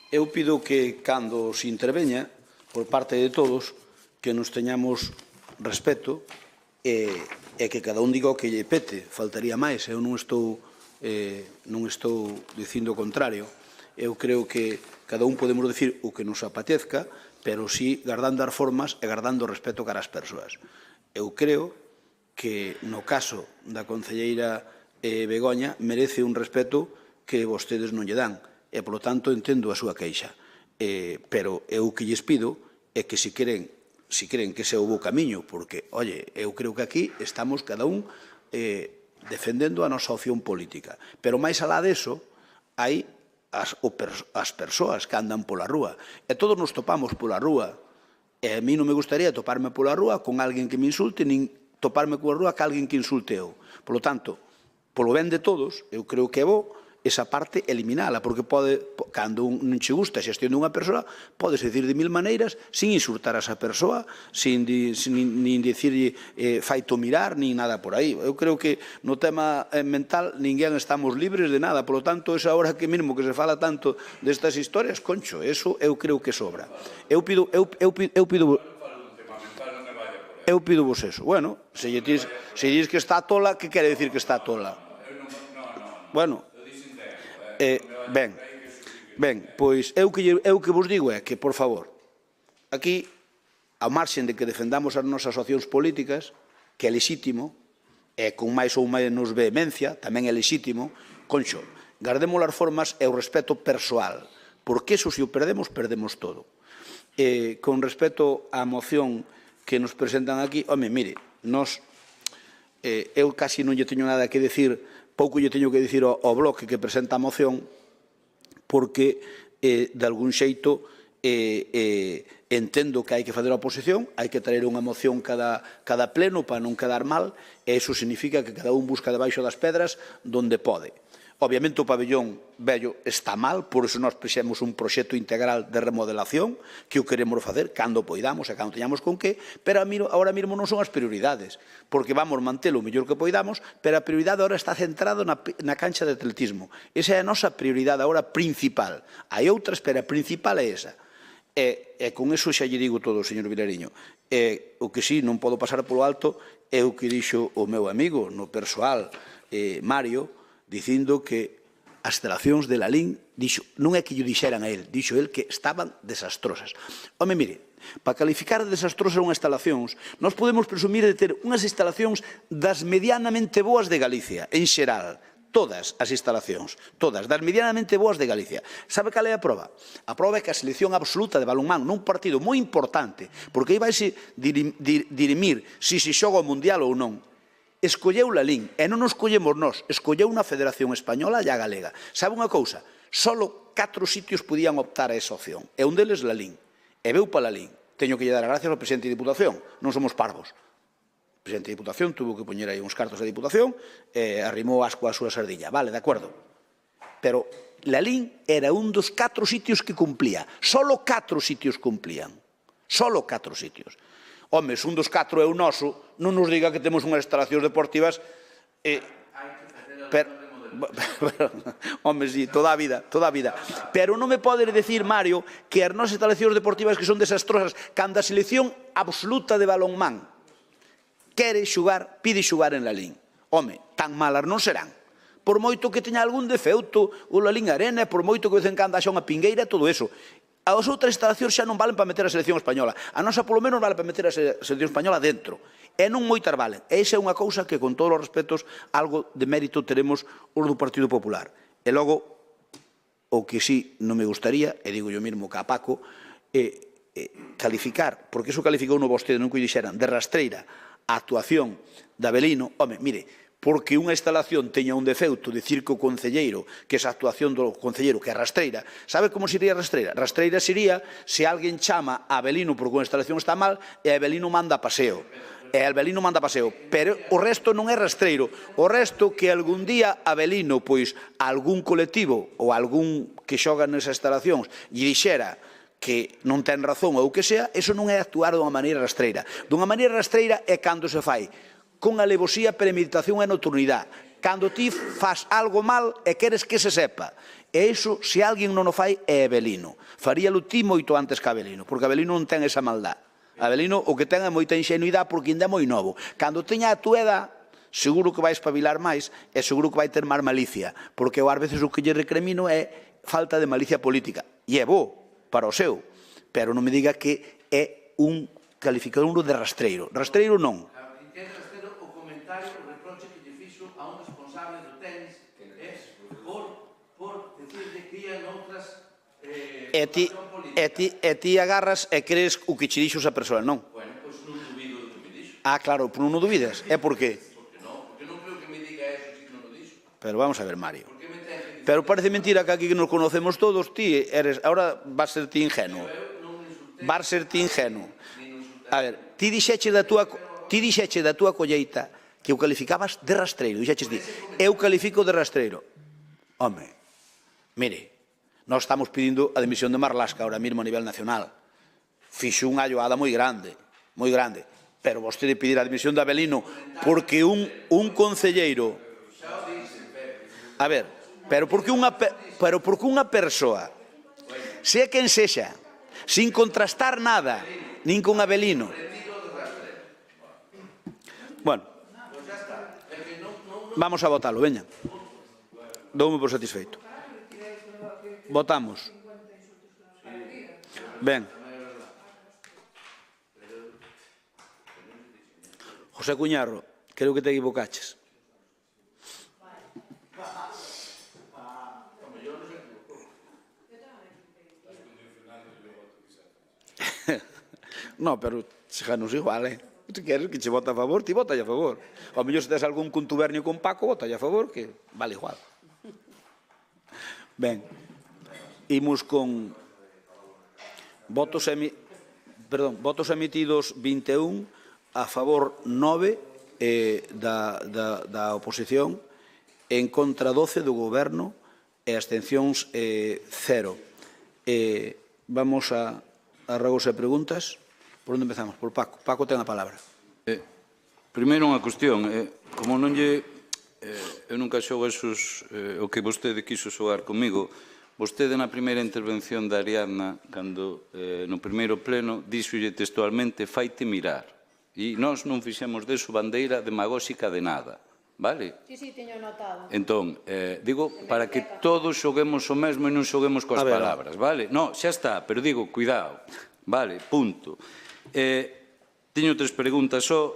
eu pido que, cando se interveña, por parte de todos, que nos teñamos respeto e que cada un diga o que lle pete. Faltaría máis, eu non estou dicindo o contrario. Eu creo que cada un podemos decir o que nos apetezca, pero sí guardando as formas e guardando o respeto cara ás persoas. Eu creo que no caso da concelleira Begoña merece un respeto que vostedes non lle dan e, polo tanto, entendo a súa queixa. Pero eu que lles pido é que se queren que ese é o bo camiño, porque, oye, eu creo que aquí estamos cada un defendendo a nosa opción política. Pero máis alá deso, hai as persoas que andan pola rúa. E todos nos topamos pola rúa. E a mí non me gustaría toparme pola rúa con alguén que me insulte, nin toparme pola rúa con alguén que insulte eu. Por lo tanto, polo ben de todos, eu creo que é bo esa parte eliminala, porque cando non che gusta a xestión dunha persoa, podes decir de mil maneiras sin insultar a esa persoa, nin dicirlle faito mirar, nin nada por aí. Eu creo que no tema mental ninguén estamos libres de nada, polo tanto, esa hora que mesmo que se fala tanto destas historias, concho, eso eu creo que sobra. Eu pido vos eso. Bueno, se dis que está tola, que quere dicir que está tola? Bueno, ben, pois eu que vos digo é que, por favor, aquí, ao marxen de que defendamos as nosas opcións políticas, que é lexítimo, e con máis ou menos vehemencia, tamén é lexítimo, conxo, guardemos as formas e o respeto persoal, porque eso, se o perdemos, perdemos todo. Con respecto á moción que nos presentan aquí, home, mire, eu casi non lle teño nada que decir, pouco lle teño que dicir ao bloque que presenta a moción, porque, de algún xeito, entendo que hai que fazer a oposición, hai que traer unha moción cada pleno para non quedar mal, e iso significa que cada un busca debaixo das pedras donde pode. Obviamente o pabellón vello está mal, por iso nós fixemos un proxecto integral de remodelación que o queremos facer cando poidamos e cando teñamos con que, pero ahora mesmo non son as prioridades, porque vamos mantelo o mellor que poidamos, pero a prioridade ahora está centrada na cancha de atletismo. Esa é a nosa prioridade agora principal. Hai outras, pero a principal é esa. E con eso xa lle digo todo, señor Vilariño. O que sí non podo pasar polo alto é o que dixo o meu amigo no persoal, Mario, dicindo que as instalacións de Lalín, non é que lle dixeran a él, dixo él que estaban desastrosas. Home, mire, para calificar de desastrosas unhas instalacións, nós podemos presumir de ter unhas instalacións das medianamente boas de Galicia, en xeral, todas as instalacións, todas, das medianamente boas de Galicia. Sabe cal é a proba? A proba é que a selección absoluta de balonmán nun partido moi importante, porque aí vaise dirimir se se xoga o Mundial ou non, escolleu Lalín, e non nos escollemos nós, escolleu unha Federación Española e a Galega. Sabe unha cousa? Solo 4 sitios podían optar a esa opción, e un deles Lalín, e veu para Lalín. Teño que lle dar as gracias ao presidente de Diputación, non somos parvos. O presidente de Diputación tuvo que poñer aí uns cartos de Diputación e arrimou asco a súa sardiña. Vale, de acordo. Pero Lalín era un dos 4 sitios que cumplía. Solo 4 sitios cumplían. Solo 4 sitios. Home, se un dos 4 é o noso, non nos diga que temos unhas instalacións deportivas... Home, sí, toda a vida. Pero non me pode decir, Mario, que as nosas instalacións deportivas que son desastrosas, cando a selección absoluta de balonmán quere xugar, pide xugar en Lalín. Home, tan malas non serán. Por moito que teña algún defeuto, o Lalín Arena, por moito que vez en cando haxa unha pingueira, todo eso. As outras instalacións xa non valen para meter a selección española. A nosa, polo menos, vale para meter a selección española dentro. E non moitas valen. E esa é unha cousa que, con todos os respetos, algo de mérito teremos os do Partido Popular. E logo, o que sí non me gustaría, e digo yo mesmo que a Paco, calificar, porque iso calificou no vostede, non que o dixeran, de rastreira, a actuación de Avelino, home, mire, porque unha instalación teña un defeuto, dicir que o concelleiro, que esa actuación do concelleiro que é rastreira, sabe como sería rastreira? Rastreira sería se alguén chama a Avelino porque unha instalación está mal e a Avelino manda paseo. Pero o resto non é rastreiro. O resto que algún día Avelino, pois, algún colectivo ou algún que xoga nesas instalacións lle dixera que non ten razón ou que sea, eso non é actuar dunha maneira rastreira. Dunha maneira rastreira é cando se fai con alevosía, premeditación e nocturnidade. Cando ti faz algo mal e queres que se sepa. E iso, se alguén non o fai, é Avelino. Faríalo ti moito antes que Avelino, porque Avelino non ten esa maldad. Avelino o que ten é moita ingenuidade porque ainda é moi novo. Cando teña a túa edad, seguro que vai espabilar máis e seguro que vai ter máis malicia, porque ás veces o que lle recrimino é falta de malicia política. E é bo para o seu, pero non me diga que é un calificador de rastreiro. Rastreiro non. Que é rastreiro o comentario, o reproche que lle fixo a un responsable do tenis por decir que ían outras E ti agarras e crees o que che dixo esa persoa, non? Bueno, pois non dubido do que me dixo. Ah, claro, non o dubidas. É por qué? Porque non creo que me diga eso si non o dixo. Pero vamos a ver, Mario. Pero parece mentira que aquí que nos conocemos todos, ti eres, ahora vas ser ti ingenuo. Vas ser ti ingenuo. A ver, ti dixeche da túa colleita que o calificabas de rastreiro. Dixeches ti, eu califico de rastreiro. Home, mire, nós estamos pedindo a dimisión de Marlaska ahora mesmo a nivel nacional. Fixo unha alloada moi grande, pero vostede pedir a dimisión de Avelino porque un concelleiro... A ver, pero porque unha persoa, sea quen sexa, sin contrastar nada, nin con Avelino... Bueno, vamos a votalo, veña. Doume por satisfeito. Votamos. Ben. José Cuñarro, creo que te equivocaches. No, pero xejanos igual, Se queres que che vote a favor, ti vota a favor. Ao mellor se tes algún contubernio con Paco, vota a favor, que vale igual. Ben. Imos con Votos emitidos 21, a favor 9 da oposición, en contra 12 do Goberno e abstencións 0. Vamos a regos e preguntas. Por onde empezamos? Por Paco. Paco ten a palabra. Primeiro unha cuestión. Como non lle... Eu nunca xogo o que vostede quiso xogar comigo. Vostede na primeira intervención da Ariadna, cando no primeiro pleno, díxolle textualmente faite mirar. E nós non fixemos deso bandeira demagóxica de nada. Vale? Sí, teño notado. Entón, digo, para que todos xoguemos o mesmo e non xoguemos coas palabras, vale? Non, xa está, pero digo, cuidado, vale, punto. Teño tres preguntas só,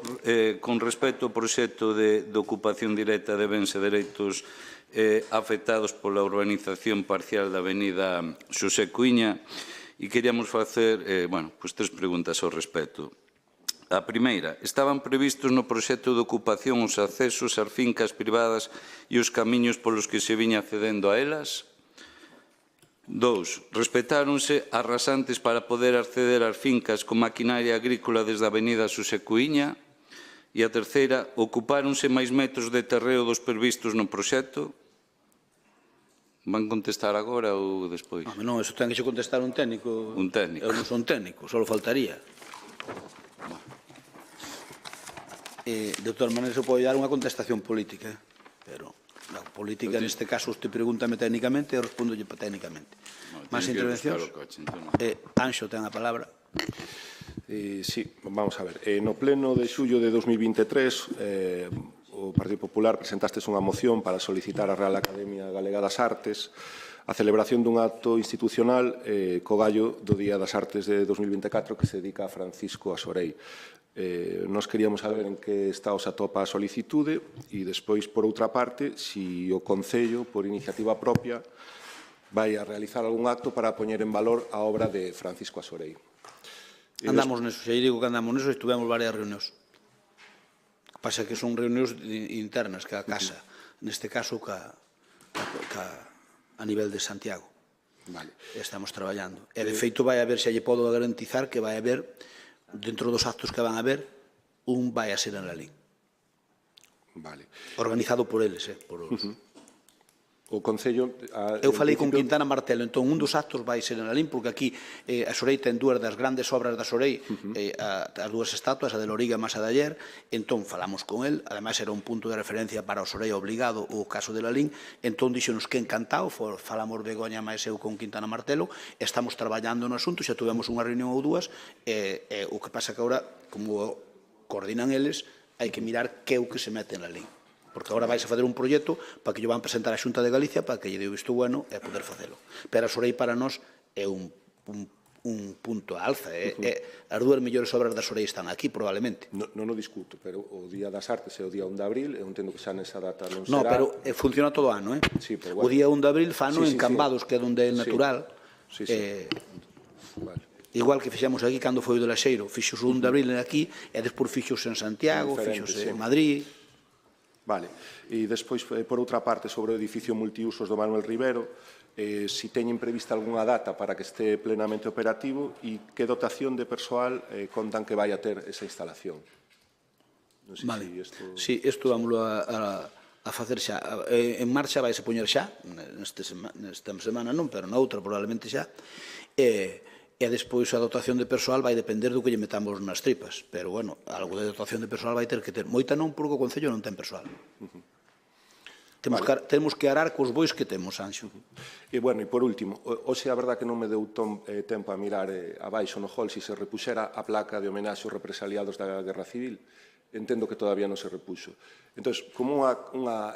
con respecto ao proxecto de ocupación directa de bens e dereitos afectados pola urbanización parcial da avenida Xosé Cuíña, e queríamos facer, tres preguntas ao respecto. A primeira, estaban previstos no proxecto de ocupación os accesos ás fincas privadas e os camiños polos que se viña accedendo a elas? 2. Respetáronse as rasantes para poder acceder ás fincas con maquinaria agrícola desde a avenida Xosé Cuíña? E a terceira, ocupáronse máis metros de terreo dos previstos no proxecto? Van contestar agora ou despois? Non, iso ten que contestar un técnico. Un técnico. Eu non son técnico, só faltaría. De todas maneiras, eu podo dar unha contestación política, pero a política, neste caso, usted pregúntame técnicamente e eu respondo técnicamente. Más intervencións? Anxo ten a palabra. Sí, vamos a ver. No pleno de xullo de 2023, o Partido Popular presentastes unha moción para solicitar á Real Academia Galega das Artes a celebración dun acto institucional co gallo do Día das Artes de 2024 que se dedica a Francisco Asorei. Nós queríamos saber en que estado se atopa a solicitude e despois, por outra parte, se o Concello, por iniciativa propia, vai a realizar algún acto para poñer en valor a obra de Francisco Asorei. Andamos neso, xa digo que andamos neso e estuvemos varias reunións. Pasa que son reunións internas que a casa, neste caso a nivel de Santiago. Estamos traballando. E de feito vai haber, xa lle podo garantizar que vai haber, dentro dos actos que van a haber, un vai a ser en Lalín. Organizado por eles, por os... O Concello... Eu falei con Quintana Martelo, entón un dos actos vai ser en Lalín, porque aquí a Sorei ten dúas das grandes obras da Sorei, as dúas estatuas, a de Loriga e a de Aller, entón falamos con el, ademais era un punto de referencia para o Sorei obligado o caso de Lalín, entón dixonos que encantado, falamos Begoña máis eu con Quintana Martelo, estamos traballando no asunto, xa tuvemos unha reunión ou dúas, o que pasa que agora, como coordinan eles, hai que mirar que é o que se mete en Lalín. Porque agora vais a fazer un proxecto para que lle van presentar a Xunta de Galicia para que lle deu visto bueno e poder facelo. Pero a Sorei para nós é un punto alza. As dúas mellores obras da Sorei están aquí, probablemente. Non o discuto, pero o Día das Artes é o día 1 de abril, eu entendo que xa nesa data non será... Non, pero funciona todo o ano, O día 1 de abril fano en Cambados, que é onde é natural. Igual que fixemos aquí cando foi o de Laxeiro, fixos o 1 de abril aquí, e despois fixos en Santiago, fixos en Madrid... Vale. E despois, por outra parte, sobre o edificio multiusos do Manuel Rivero, se teñen prevista algunha data para que este plenamente operativo e que dotación de persoal contan que vai a ter esa instalación. Vale. Si, isto vámoslo a facer xa. En marcha vai se poñer xa, nesta semana non, pero na outra probablemente xa, e despois a dotación de persoal vai depender do que lle metamos nas tripas. Pero, bueno, algo de dotación de persoal vai ter que ter. Moita non, porque o Concello non ten persoal. Temos que arar cos bois que temos, Anxo. E, bueno, e por último, hoxe a verdad que non me deu tempo a mirar abaixo no hall se se repuxera a placa de homenaxe aos represaliados da Guerra Civil. Entendo que todavía non se repuxo. Entón, como é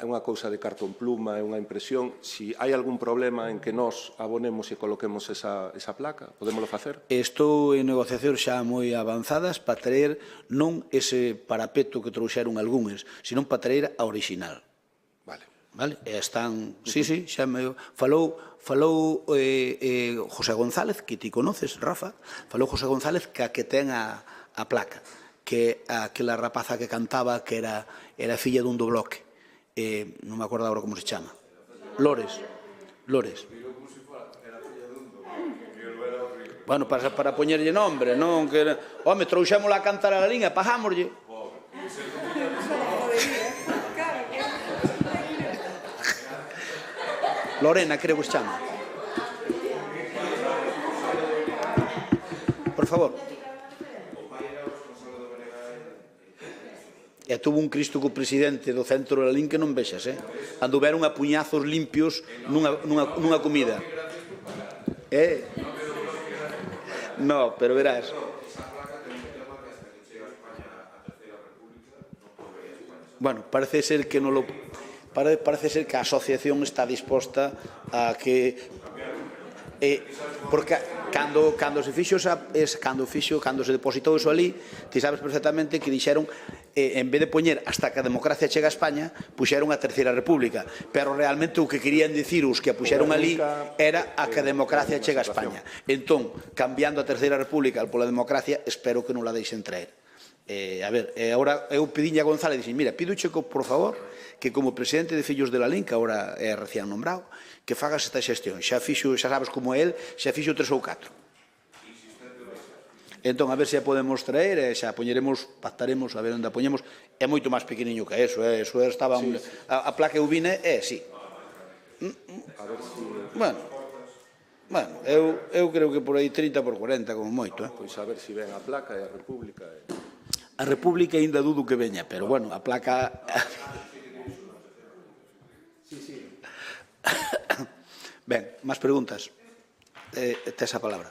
unha cousa de cartón pluma, é unha impresión, se hai algún problema en que nós abonemos e coloquemos esa placa, podémoslo facer? Estou en negociacións xa moi avanzadas para traer non ese parapeto que trouxeron algúns, senón para traer a original. Vale? Están... Sí, xa me... Falou José González, que ti conoces, Rafa, falou José González que ten a placa, que aquela rapaza que cantaba que era filla dun do Bloque, non me acordo agora como se chama, Lores. Bueno, para poñerlle nombre, non? Home, trouxémola a cantar a Lalín e pagámoslle. Lorena, creo que se chama. Por favor. E tuvo un Cristo co presidente do centro de Lalín que non vexas, anduveron a puñazos limpios nunha comida. No, pero verás. Bueno, parece ser que a asociación está disposta a que porque cando se depositou iso ali, ti sabes perfectamente que dixeron en vez de poñer hasta que a democracia chega a España, puxeron a Terceira República, pero realmente o que querían dicir os que a puxeron ali era a que a democracia chega a España. Entón, cambiando a Terceira República pola democracia, espero que non la deixen traer. A ver, agora eu pediñe a González e dixen, mira, pídoche por favor que como presidente de Fillos de Lalín, que agora é recién nombrado, que fagas esta xestión. Xa sabes como é el, xa fixo 3 ou 4. Entón, a ver se a podemos traer, xa pactaremos, a ver onde a poñemos. É moito máis pequeniño que eso, eso estaba... A placa eu vine, sí. Bueno, eu creo que por aí 30 por 40, como moito. Pois a ver se ven a placa e a República. A República ainda dudo que veña, pero bueno, a placa... Ben, máis preguntas? Tes a palabra.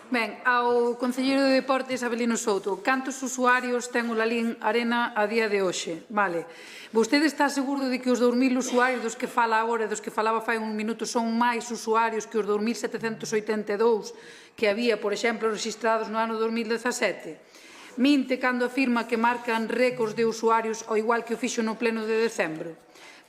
Ben, ao concelleiro de Deportes, Abelino Souto, cantos usuarios ten o Lalín Arena a día de hoxe? Vale. Vostede está seguro de que os 2.000 usuarios dos que fala agora e dos que falaba fai un minuto son máis usuarios que os 2.782 que había, por exemplo, registrados no ano 2017? Minte cando afirma que marcan récords de usuarios ao igual que o fixo no pleno de decembro?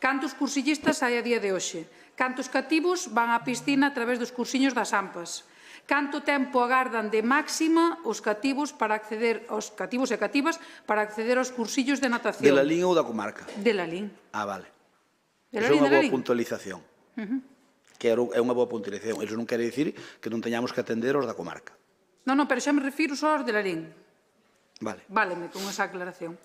Cantos cursillistas hai a día de hoxe? Cantos cativos van á piscina a través dos cursiños das AMPAs? Canto tempo agardan de máxima os cativos para acceder aos cativos e cativas para acceder aos cursillos de natación? De Lalín ou da comarca? De Lalín. Ah, vale. De Iso é unha boa puntualización. Que é unha boa puntualización. Iso non quere dicir que non teñamos que atender os da comarca. Non, pero xa me refiro só aos de Lalín. Vale. Váleme con esa aclaración.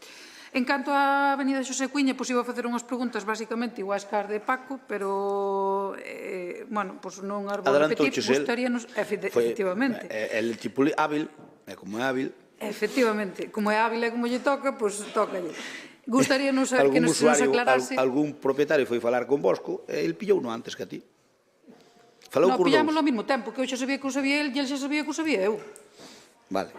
En canto á Avenida Xosé Cuíña, pois iba a facer unhas preguntas basicamente iguais que as de Paco, pero, bueno, pois non as vou repetir, gustaríanos, efectivamente. El tipo hábil, como é hábil. Efectivamente, como é hábil e como lle toca, pois tócalle. Gustaríanos saber que nos aclarase. Algún propietario foi falar con Bosco e el pillou no antes que a ti. Falou por dous. Pillámoslo ao mesmo tempo, que eu xa sabía que o sabía el e el xa sabía que o sabía eu. Vale.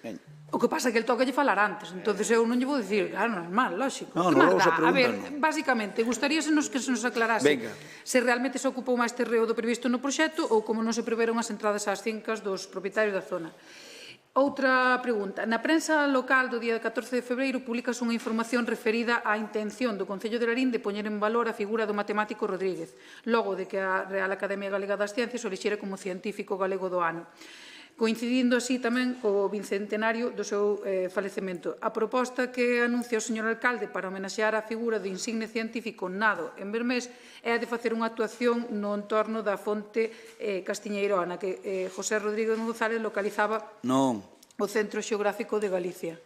Ben. O que pasa é que el toca lle falar antes, entonces eu non lle vou dicir, claro, normal, lógico. Non vamos a preguntar. A ver, basicamente, gustaríasenos que se nos aclarase se realmente se ocupou máis terreo do previsto no proxecto ou como non se preveron as entradas ás fincas dos propietarios da zona. Outra pregunta. Na prensa local do día 14 de febreiro publicas unha información referida á intención do Concello de Lalín de poñer en valor a figura do matemático Rodríguez, logo de que a Real Academia Galega das Ciencias o elixera como científico galego do ano, coincidindo así tamén co bicentenario do seu falecemento. A proposta que anuncia o señor alcalde para homenaxear a figura do insigne científico nado en Bermés é a de facer unha actuación no entorno da fonte Castiñeiro, na que José Rodríguez González localizaba o Centro Xeográfico de Galicia.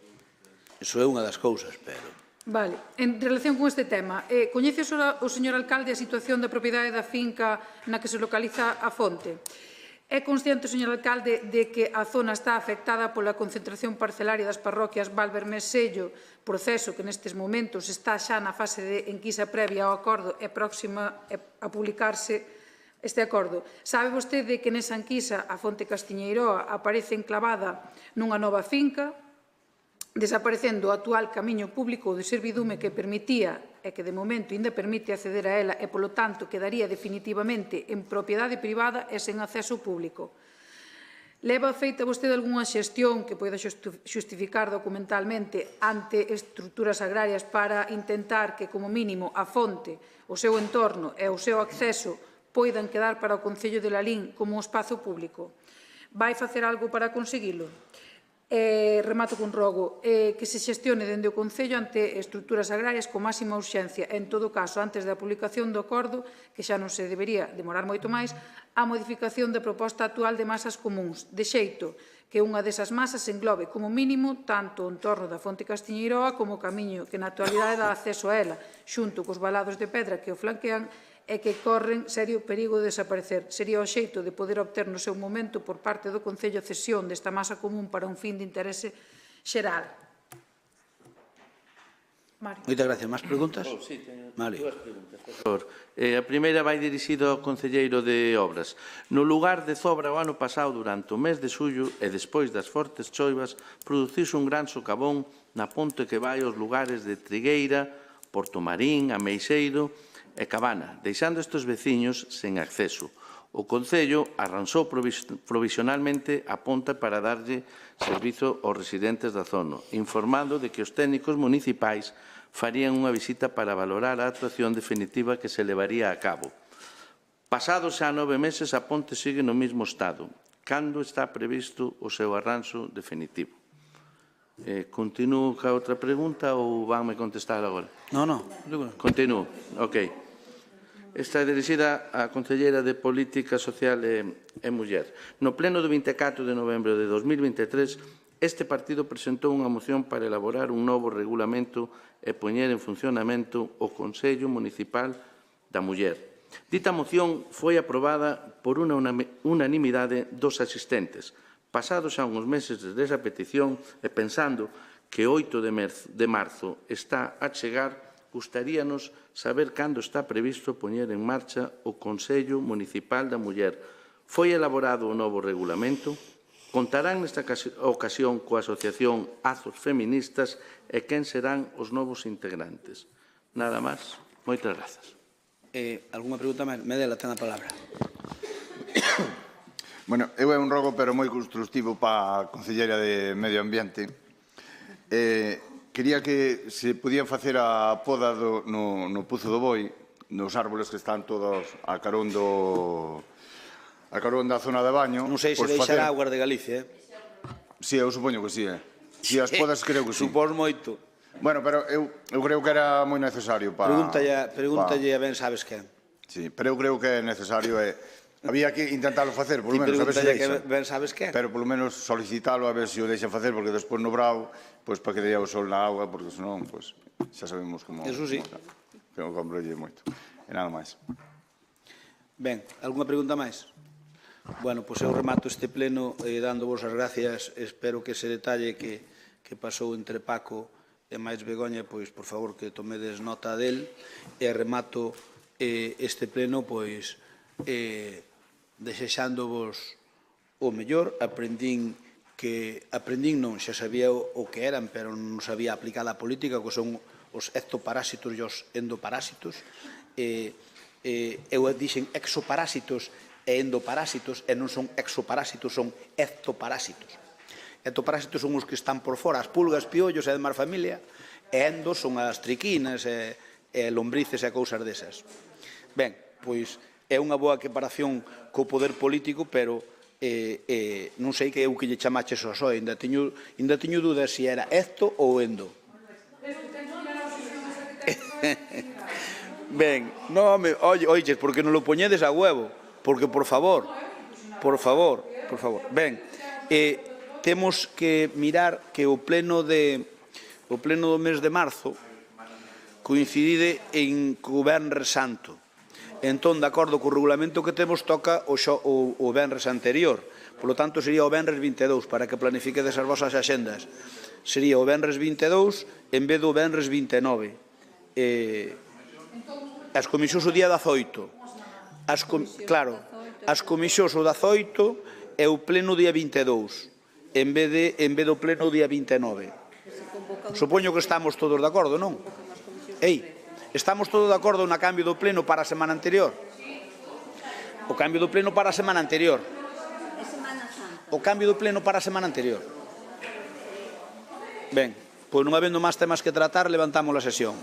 Iso é unha das cousas, pero... Vale, en relación con este tema, coñece o señor alcalde a situación da propiedade da finca na que se localiza a fonte? É consciente, señor alcalde, de que a zona está afectada pola concentración parcelaria das parroquias Valbermés Sello, proceso que nestes momentos está xa na fase de enquisa previa ao acordo e próxima a publicarse este acordo. Sabe vostede que nesa enquisa a fonte Castiñeiroa aparece enclavada nunha nova finca, desaparecendo o actual camiño público de servidume que permitía e que de momento ainda permite acceder a ela e, polo tanto, quedaría definitivamente en propiedade privada e sen acceso público. Leva feita vostede algunha xestión que poida xustificar documentalmente ante estruturas agrarias para intentar que, como mínimo, a fonte, o seu entorno e o seu acceso poidan quedar para o Concello de Lalín como un espazo público? Vai facer algo para conseguilo? Remato cun rogo que se xestione dende o Concello ante estruturas agrarias con máxima urxencia. En todo caso, antes da publicación do acordo, que xa non se debería demorar moito máis, a modificación da proposta actual de masas comuns, de xeito que unha desas masas englobe como mínimo tanto o entorno da Fonte Castiñeiroa como o camiño que na actualidade dá acceso a ela, xunto cos valados de pedra que o flanquean e que corren serio perigo de desaparecer. Sería o xeito de poder obter no seu momento por parte do Concello a cesión desta masa común para un fin de interese xeral. Mario. Moitas gracias. Máis preguntas? Sí, teño dúas preguntas, por favor. A primeira vai dirixida ao Concelleiro de Obras. No lugar de Zobra o ano pasado, durante o mes de xullo e despois das fortes choivas, produciuse un gran socavón na ponte que vai aos lugares de Trigueira, Portomarín, Ameixeiro e Cabana, deixando estes veciños sen acceso. O Concello arranxou provisionalmente a ponte para darlle servizo aos residentes da zona, informando de que os técnicos municipais farían unha visita para valorar a actuación definitiva que se levaría a cabo. Pasados xa 9 meses, a ponte sigue no mesmo estado. Cando está previsto o seu arranxo definitivo? Continúo ca outra pregunta ou vanme contestar agora? Non. Continúo, ok. Esta é dirixida á Concelleira de Política Social e Muller. No pleno do 24 de novembro de 2023, este partido presentou unha moción para elaborar un novo regulamento e poñer en funcionamento o Consello Municipal da Muller. Dita moción foi aprobada por unha unanimidade dos asistentes. Pasados xa uns meses desde esa petición e pensando que 8 de marzo está a chegar, gustaríanos saber cando está previsto poñer en marcha o Consello Municipal da Muller. Foi elaborado o novo regulamento? Contarán nesta ocasión coa Asociación Azos Feministas e quen serán os novos integrantes? Nada máis. Moitas grazas. Alguna pregunta máis? Medela, ten a palabra. Bueno, eu é un rogo, pero moi constructivo para a Concelleira de Medio Ambiente. Quería que se podían facer a poda no Puzo do Boi, nos árboles que están todos a carón da zona de baño. Non sei se deixará Aguas de Galicia, Si, eu supoño que si, Si as podas creo que si. Supós moito. Bueno, pero eu creo que era moi necesario para... Pregúntalle a ben sabes quen. Sí, pero eu creo que é necesario. Había que intentarlo facer, por lo menos, a ver se deixa. Ben sabes quen. Pero, por lo menos, solicitalo a ver se o deixan facer, porque despois no brao, pois para que dea o sol na auga, porque senón, pois, xa sabemos como... Eso sí. Que o comprolle moito. E nada máis. Ben, algunha pregunta máis? Bueno, pois eu remato este pleno dándovos as gracias. Espero que ese detalle que pasou entre Paco e máis Begoña, pois, por favor, que tomedes nota del. E remato este pleno, pois, desexándovos o mellor. Aprendín non, xa sabía o que eran, pero non sabía aplicar a política, que son os ectoparásitos e os endoparásitos. Eu dixen exoparásitos e endoparásitos, e non son exoparásitos, son ectoparásitos. Ectoparásitos son os que están por fora, as pulgas, piollos e demais familia, e endos son as triquinas e lombrices e cousas desas. Ben, pois é unha boa equiparación co poder político, pero non sei que eu que lle chamaches o só, ainda teño dúdas se era ecto ou endo. Ben, non, oiches, porque non lo poñedes a huevo, porque, por favor, ben, temos que mirar que o pleno do mes de marzo coincide en o Venres Santo. Entón, de acordo co regulamento que temos, toca o Venres anterior. Por lo tanto, sería o Venres 22, para que planifiquedes as vosas axendas. Sería o Venres 22 en vez do Venres 29. As comisións o día 18. Claro, as comisións o 18 e o pleno o día 22, en vez do pleno o día 29. Supoño que estamos todos de acordo, non? Estamos todos de acordo na cambio do pleno para a semana anterior? O cambio do pleno para a semana anterior. O cambio do pleno para a semana anterior. Ben, pois non habendo máis temas que tratar, levantamos a sesión.